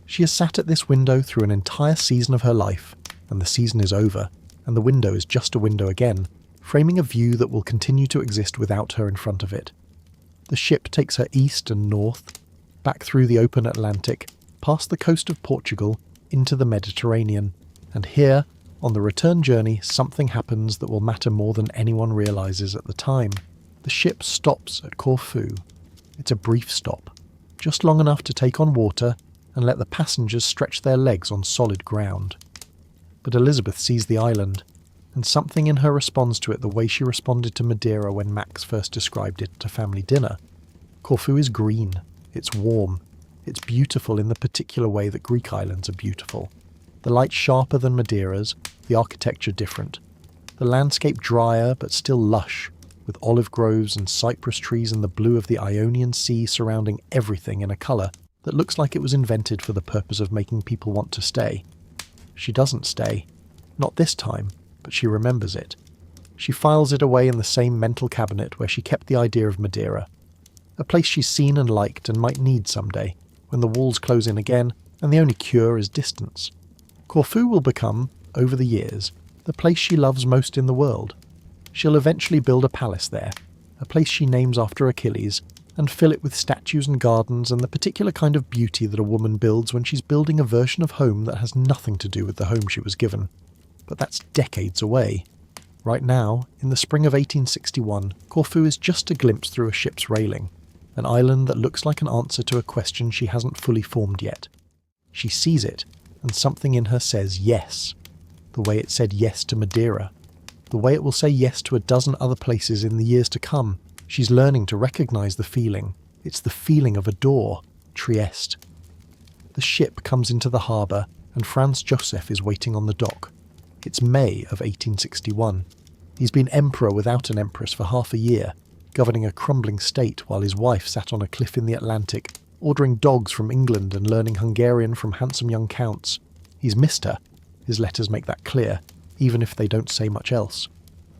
She has sat at this window through an entire season of her life, and the season is over, and the window is just a window again, framing a view that will continue to exist without her in front of it. The ship takes her east and north, back through the open Atlantic, past the coast of Portugal, into the Mediterranean, and here, on the return journey, something happens that will matter more than anyone realises at the time. The ship stops at Corfu. It's a brief stop, just long enough to take on water and let the passengers stretch their legs on solid ground. But Elisabeth sees the island, and something in her responds to it the way she responded to Madeira when Max first described it at a family dinner. Corfu is green, it's warm, it's beautiful in the particular way that Greek islands are beautiful. The light sharper than Madeira's, the architecture different. The landscape drier but still lush, with olive groves and cypress trees and the blue of the Ionian Sea surrounding everything in a colour that looks like it was invented for the purpose of making people want to stay. She doesn't stay. Not this time, but she remembers it. She files it away in the same mental cabinet where she kept the idea of Madeira, a place she's seen and liked and might need someday, when the walls close in again and the only cure is distance. Corfu will become, over the years, the place she loves most in the world. She'll eventually build a palace there, a place she names after Achilles, and fill it with statues and gardens and the particular kind of beauty that a woman builds when she's building a version of home that has nothing to do with the home she was given. But that's decades away. Right now, in the spring of 1861, Corfu is just a glimpse through a ship's railing, an island that looks like an answer to a question she hasn't fully formed yet. She sees it, and something in her says yes, the way it said yes to Madeira, the way it will say yes to a dozen other places in the years to come. She's learning to recognise the feeling. It's the feeling of a door, Trieste. The ship comes into the harbour, and Franz Joseph is waiting on the dock. It's May of 1861. He's been emperor without an empress for half a year, governing a crumbling state while his wife sat on a cliff in the Atlantic, ordering dogs from England and learning Hungarian from handsome young counts. He's missed her. His letters make that clear, even if they don't say much else.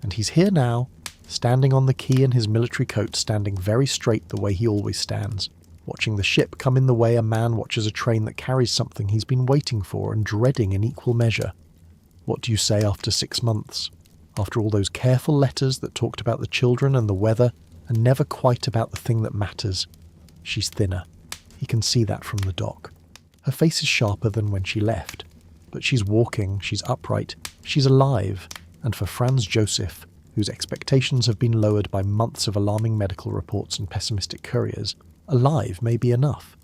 And he's here now, standing on the quay in his military coat, standing very straight the way he always stands, watching the ship come in the way a man watches a train that carries something he's been waiting for and dreading in equal measure. What do you say after 6 months? After all those careful letters that talked about the children and the weather, and never quite about the thing that matters? She's thinner. He can see that from the dock. Her face is sharper than when she left. But she's walking, she's upright, she's alive, and for Franz Joseph, whose expectations have been lowered by months of alarming medical reports and pessimistic couriers, alive may be enough.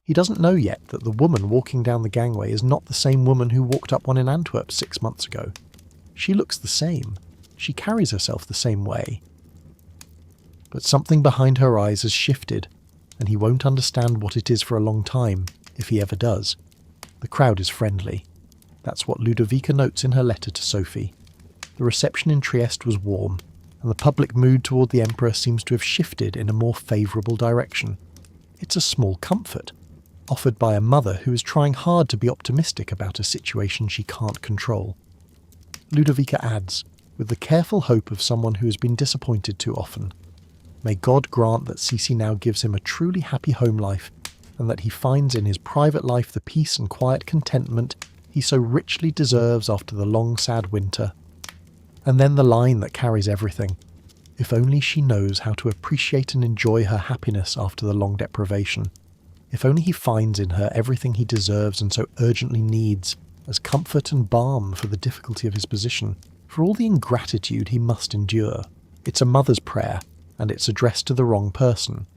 He doesn't know yet that the woman walking down the gangway is not the same woman who walked up one in Antwerp 6 months ago. She looks the same. She carries herself the same way. But something behind her eyes has shifted, and he won't understand what it is for a long time, if he ever does. The crowd is friendly. That's what Ludovica notes in her letter to Sophie. The reception in Trieste was warm, and the public mood toward the emperor seems to have shifted in a more favourable direction. It's a small comfort, offered by a mother who is trying hard to be optimistic about a situation she can't control. Ludovica adds, with the careful hope of someone who has been disappointed too often, may God grant that Sisi now gives him a truly happy home life, and that he finds in his private life the peace and quiet contentment he so richly deserves after the long sad winter. And then the line that carries everything. If only she knows how to appreciate and enjoy her happiness after the long deprivation. If only he finds in her everything he deserves and so urgently needs, as comfort and balm for the difficulty of his position, for all the ingratitude he must endure. It's a mother's prayer, and it's addressed to the wrong person.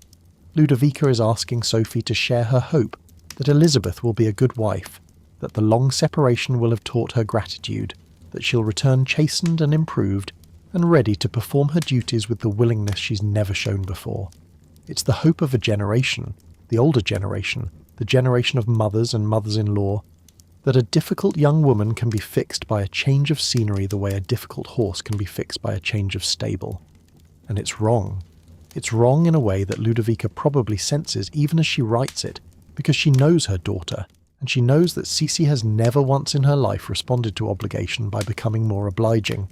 Ludovica is asking Sophie to share her hope that Elizabeth will be a good wife, that the long separation will have taught her gratitude, that she'll return chastened and improved, and ready to perform her duties with the willingness she's never shown before. It's the hope of a generation, the older generation, the generation of mothers and mothers-in-law, that a difficult young woman can be fixed by a change of scenery the way a difficult horse can be fixed by a change of stable. And it's wrong. It's wrong in a way that Ludovica probably senses even as she writes it, because she knows her daughter, and she knows that Sisi has never once in her life responded to obligation by becoming more obliging.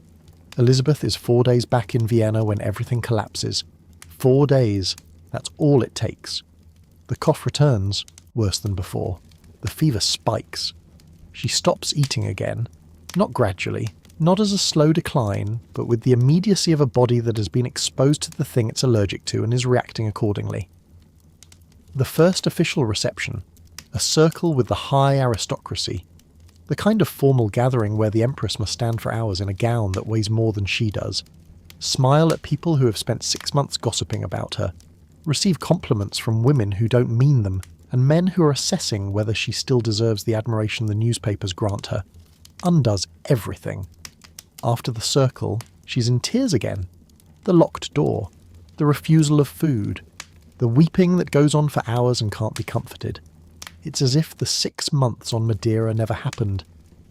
Elizabeth is 4 days back in Vienna when everything collapses. 4 days. That's all it takes. The cough returns, worse than before. The fever spikes. She stops eating again, not gradually, not as a slow decline, but with the immediacy of a body that has been exposed to the thing it's allergic to and is reacting accordingly. The first official reception, a circle with the high aristocracy, the kind of formal gathering where the Empress must stand for hours in a gown that weighs more than she does, smile at people who have spent 6 months gossiping about her, receive compliments from women who don't mean them, and men who are assessing whether she still deserves the admiration the newspapers grant her, undoes everything. After the circle, she's in tears again. The locked door, the refusal of food, the weeping that goes on for hours and can't be comforted. It's as if the 6 months on Madeira never happened,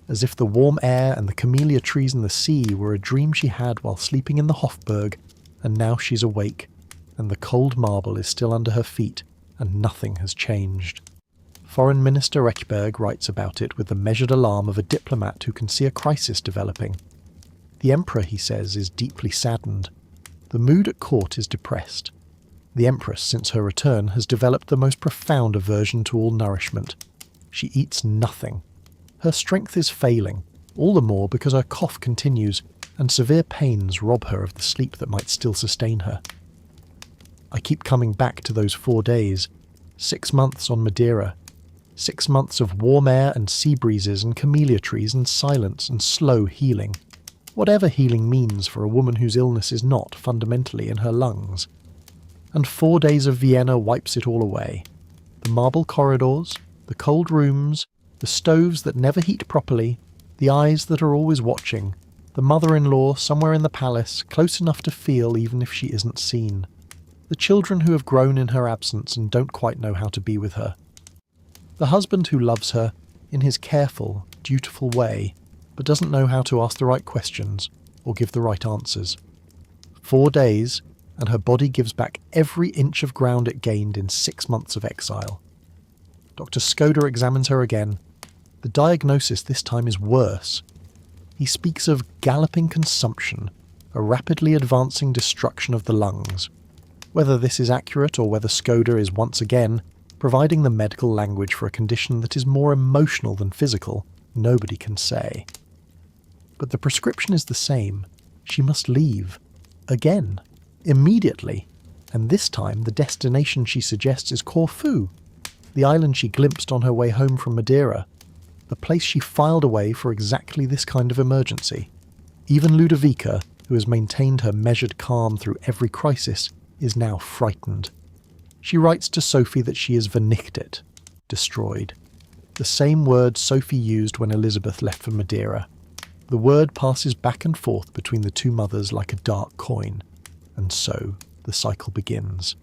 as if the warm air and the camellia trees in the sea were a dream she had while sleeping in the Hofburg, and now she's awake, and the cold marble is still under her feet, and nothing has changed. Foreign Minister Hofburg writes about it with the measured alarm of a diplomat who can see a crisis developing. The emperor, he says, is deeply saddened. The mood at court is depressed. The empress, since her return, has developed the most profound aversion to all nourishment. She eats nothing. Her strength is failing, all the more because her cough continues, and severe pains rob her of the sleep that might still sustain her. I keep coming back to those 4 days, 6 months on Madeira, 6 months of warm air and sea breezes and camellia trees and silence and slow healing. Whatever healing means for a woman whose illness is not fundamentally in her lungs. And 4 days of Vienna wipes it all away. The marble corridors, the cold rooms, the stoves that never heat properly, the eyes that are always watching, the mother-in-law somewhere in the palace, close enough to feel even if she isn't seen. The children who have grown in her absence and don't quite know how to be with her. The husband who loves her in his careful, dutiful way, but doesn't know how to ask the right questions or give the right answers. 4 days, and her body gives back every inch of ground it gained in 6 months of exile. Dr. Skoda examines her again. The diagnosis this time is worse. He speaks of galloping consumption, a rapidly advancing destruction of the lungs. Whether this is accurate or whether Skoda is once again providing the medical language for a condition that is more emotional than physical, nobody can say. But the prescription is the same. She must leave. Again. Immediately. And this time the destination she suggests is Corfu, the island she glimpsed on her way home from Madeira, the place she filed away for exactly this kind of emergency. Even Ludovica, who has maintained her measured calm through every crisis, is now frightened. She writes to Sophie that she is vernichtet, destroyed. The same word Sophie used when Elisabeth left for Madeira. The word passes back and forth between the two mothers like a dark coin. And so the cycle begins.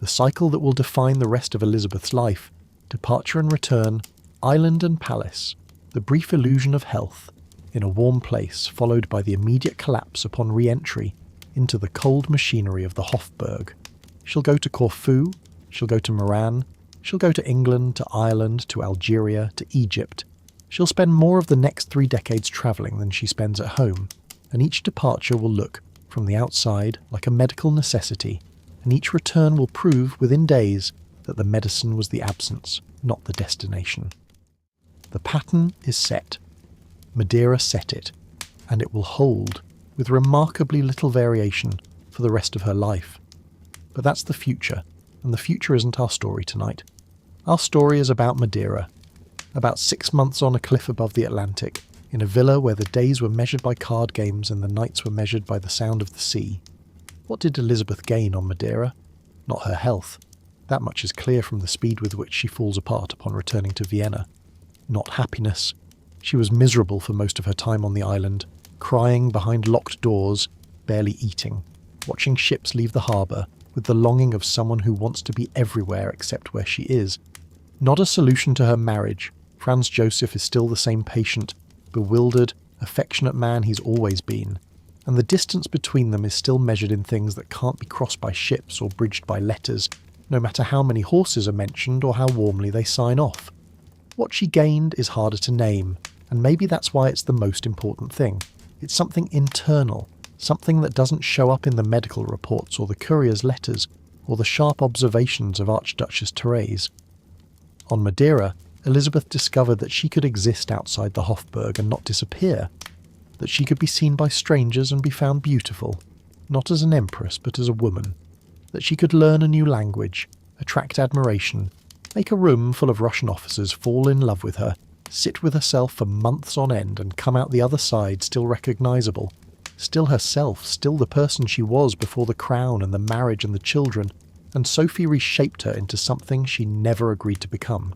The cycle that will define the rest of Elisabeth's life. Departure and return, island and palace, the brief illusion of health, in a warm place, followed by the immediate collapse upon re-entry into the cold machinery of the Hofburg. She'll go to Corfu, she'll go to Moran, she'll go to England, to Ireland, to Algeria, to Egypt. She'll spend more of the next 3 decades travelling than she spends at home, and each departure will look, from the outside, like a medical necessity, and each return will prove within days that the medicine was the absence, not the destination. The pattern is set. Madeira set it, and it will hold, with remarkably little variation, for the rest of her life. But that's the future, and the future isn't our story tonight. Our story is about Madeira, about 6 months on a cliff above the Atlantic, in a villa where the days were measured by card games and the nights were measured by the sound of the sea. What did Elisabeth gain on Madeira? Not her health. That much is clear from the speed with which she falls apart upon returning to Vienna. Not happiness. She was miserable for most of her time on the island, crying behind locked doors, barely eating, watching ships leave the harbour, with the longing of someone who wants to be everywhere except where she is. Not a solution to her marriage. Franz Joseph is still the same patient, bewildered, affectionate man he's always been, and the distance between them is still measured in things that can't be crossed by ships or bridged by letters, no matter how many horses are mentioned or how warmly they sign off. What she gained is harder to name, and maybe that's why it's the most important thing. It's something internal, something that doesn't show up in the medical reports or the courier's letters or the sharp observations of Archduchess Therese. On Madeira, Elisabeth discovered that she could exist outside the Hofburg and not disappear, that she could be seen by strangers and be found beautiful, not as an empress but as a woman, that she could learn a new language, attract admiration, make a room full of Russian officers fall in love with her, sit with herself for months on end and come out the other side still recognisable, still herself, still the person she was before the crown and the marriage and the children, and Sophie reshaped her into something she never agreed to become.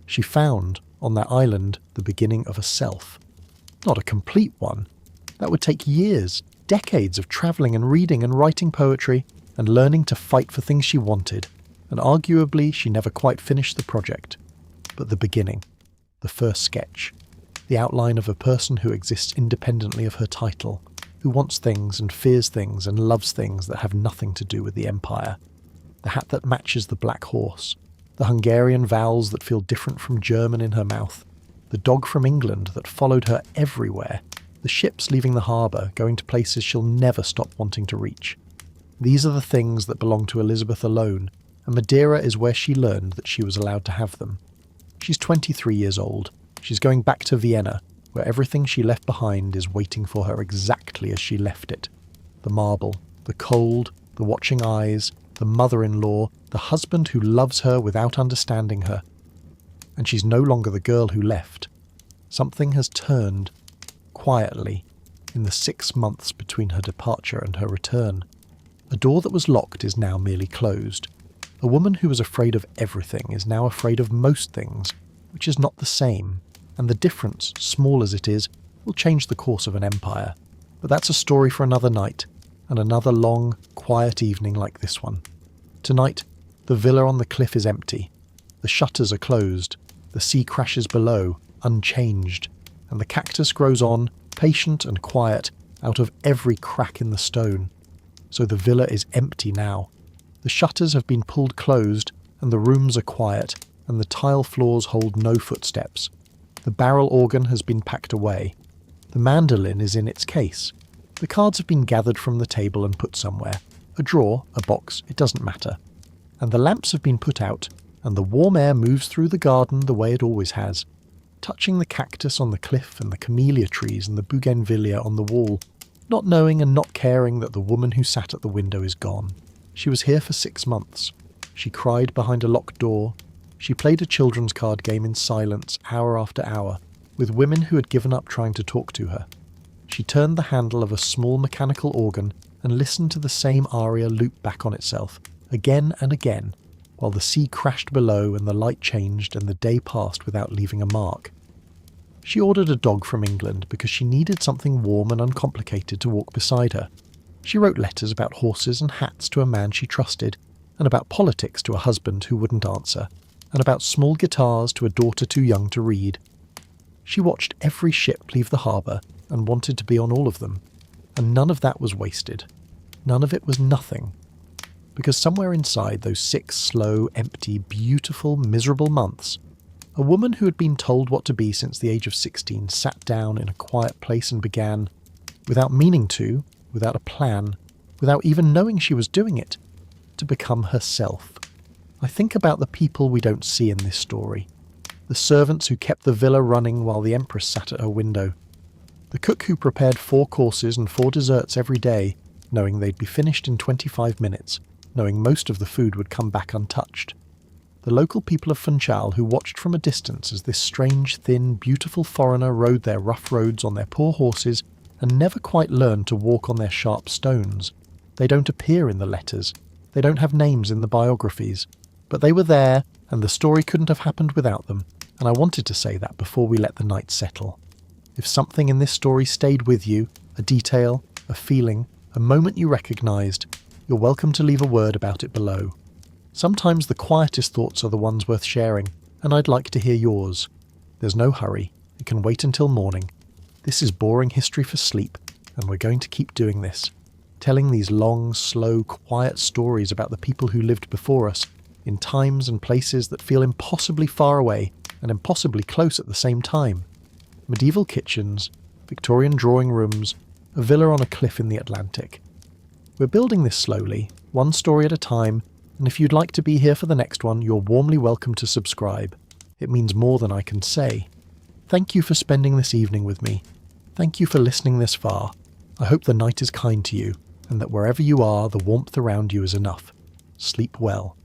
She found, on that island, the beginning of a self. Not a complete one. That would take years, decades of travelling and reading and writing poetry and learning to fight for things she wanted, and arguably she never quite finished the project. But the beginning, the first sketch, the outline of a person who exists independently of her title, who wants things and fears things and loves things that have nothing to do with the empire. The hat that matches the black horse, the Hungarian vowels that feel different from German in her mouth, the dog from England that followed her everywhere, the ships leaving the harbour, going to places she'll never stop wanting to reach. These are the things that belong to Elisabeth alone, and Madeira is where she learned that she was allowed to have them. She's 23 years old. She's going back to Vienna, where everything she left behind is waiting for her exactly as she left it. The marble, the cold, the watching eyes, the mother-in-law, the husband who loves her without understanding her. And she's no longer the girl who left. Something has turned, quietly, in the 6 months between her departure and her return. A door that was locked is now merely closed. A woman who was afraid of everything is now afraid of most things, which is not the same, and the difference, small as it is, will change the course of an empire. But that's a story for another night, and another long, quiet evening like this one. Tonight, the villa on the cliff is empty. The shutters are closed. The sea crashes below, unchanged, and the cactus grows on, patient and quiet, out of every crack in the stone. So the villa is empty now. The shutters have been pulled closed, and the rooms are quiet, and the tile floors hold no footsteps. The barrel organ has been packed away. The mandolin is in its case. The cards have been gathered from the table and put somewhere. A drawer, a box, it doesn't matter. And the lamps have been put out, and the warm air moves through the garden the way it always has, touching the cactus on the cliff and the camellia trees and the bougainvillea on the wall, not knowing and not caring that the woman who sat at the window is gone. She was here for 6 months. She cried behind a locked door. She played a children's card game in silence, hour after hour, with women who had given up trying to talk to her. She turned the handle of a small mechanical organ and listened to the same aria loop back on itself, again and again, while the sea crashed below and the light changed and the day passed without leaving a mark. She ordered a dog from England because she needed something warm and uncomplicated to walk beside her. She wrote letters about horses and hats to a man she trusted, and about politics to a husband who wouldn't answer, and about small guitars to a daughter too young to read. She watched every ship leave the harbour and wanted to be on all of them, and none of that was wasted. None of it was nothing. Because somewhere inside those 6 slow, empty, beautiful, miserable months, a woman who had been told what to be since the age of 16 sat down in a quiet place and began, without meaning to, without a plan, without even knowing she was doing it, to become herself. I think about the people we don't see in this story. The servants who kept the villa running while the Empress sat at her window. The cook who prepared 4 courses and 4 desserts every day, knowing they'd be finished in 25 minutes, knowing most of the food would come back untouched. The local people of Funchal who watched from a distance as this strange, thin, beautiful foreigner rode their rough roads on their poor horses and never quite learned to walk on their sharp stones. They don't appear in the letters. They don't have names in the biographies. But they were there, and the story couldn't have happened without them, and I wanted to say that before we let the night settle. If something in this story stayed with you, a detail, a feeling, a moment you recognised, you're welcome to leave a word about it below. Sometimes the quietest thoughts are the ones worth sharing, and I'd like to hear yours. There's no hurry. It can wait until morning. This is boring history for sleep, and we're going to keep doing this. Telling these long, slow, quiet stories about the people who lived before us, in times and places that feel impossibly far away and impossibly close at the same time. Medieval kitchens, Victorian drawing rooms, a villa on a cliff in the Atlantic. We're building this slowly, one story at a time, and if you'd like to be here for the next one, you're warmly welcome to subscribe. It means more than I can say. Thank you for spending this evening with me. Thank you for listening this far. I hope the night is kind to you, and that wherever you are, the warmth around you is enough. Sleep well.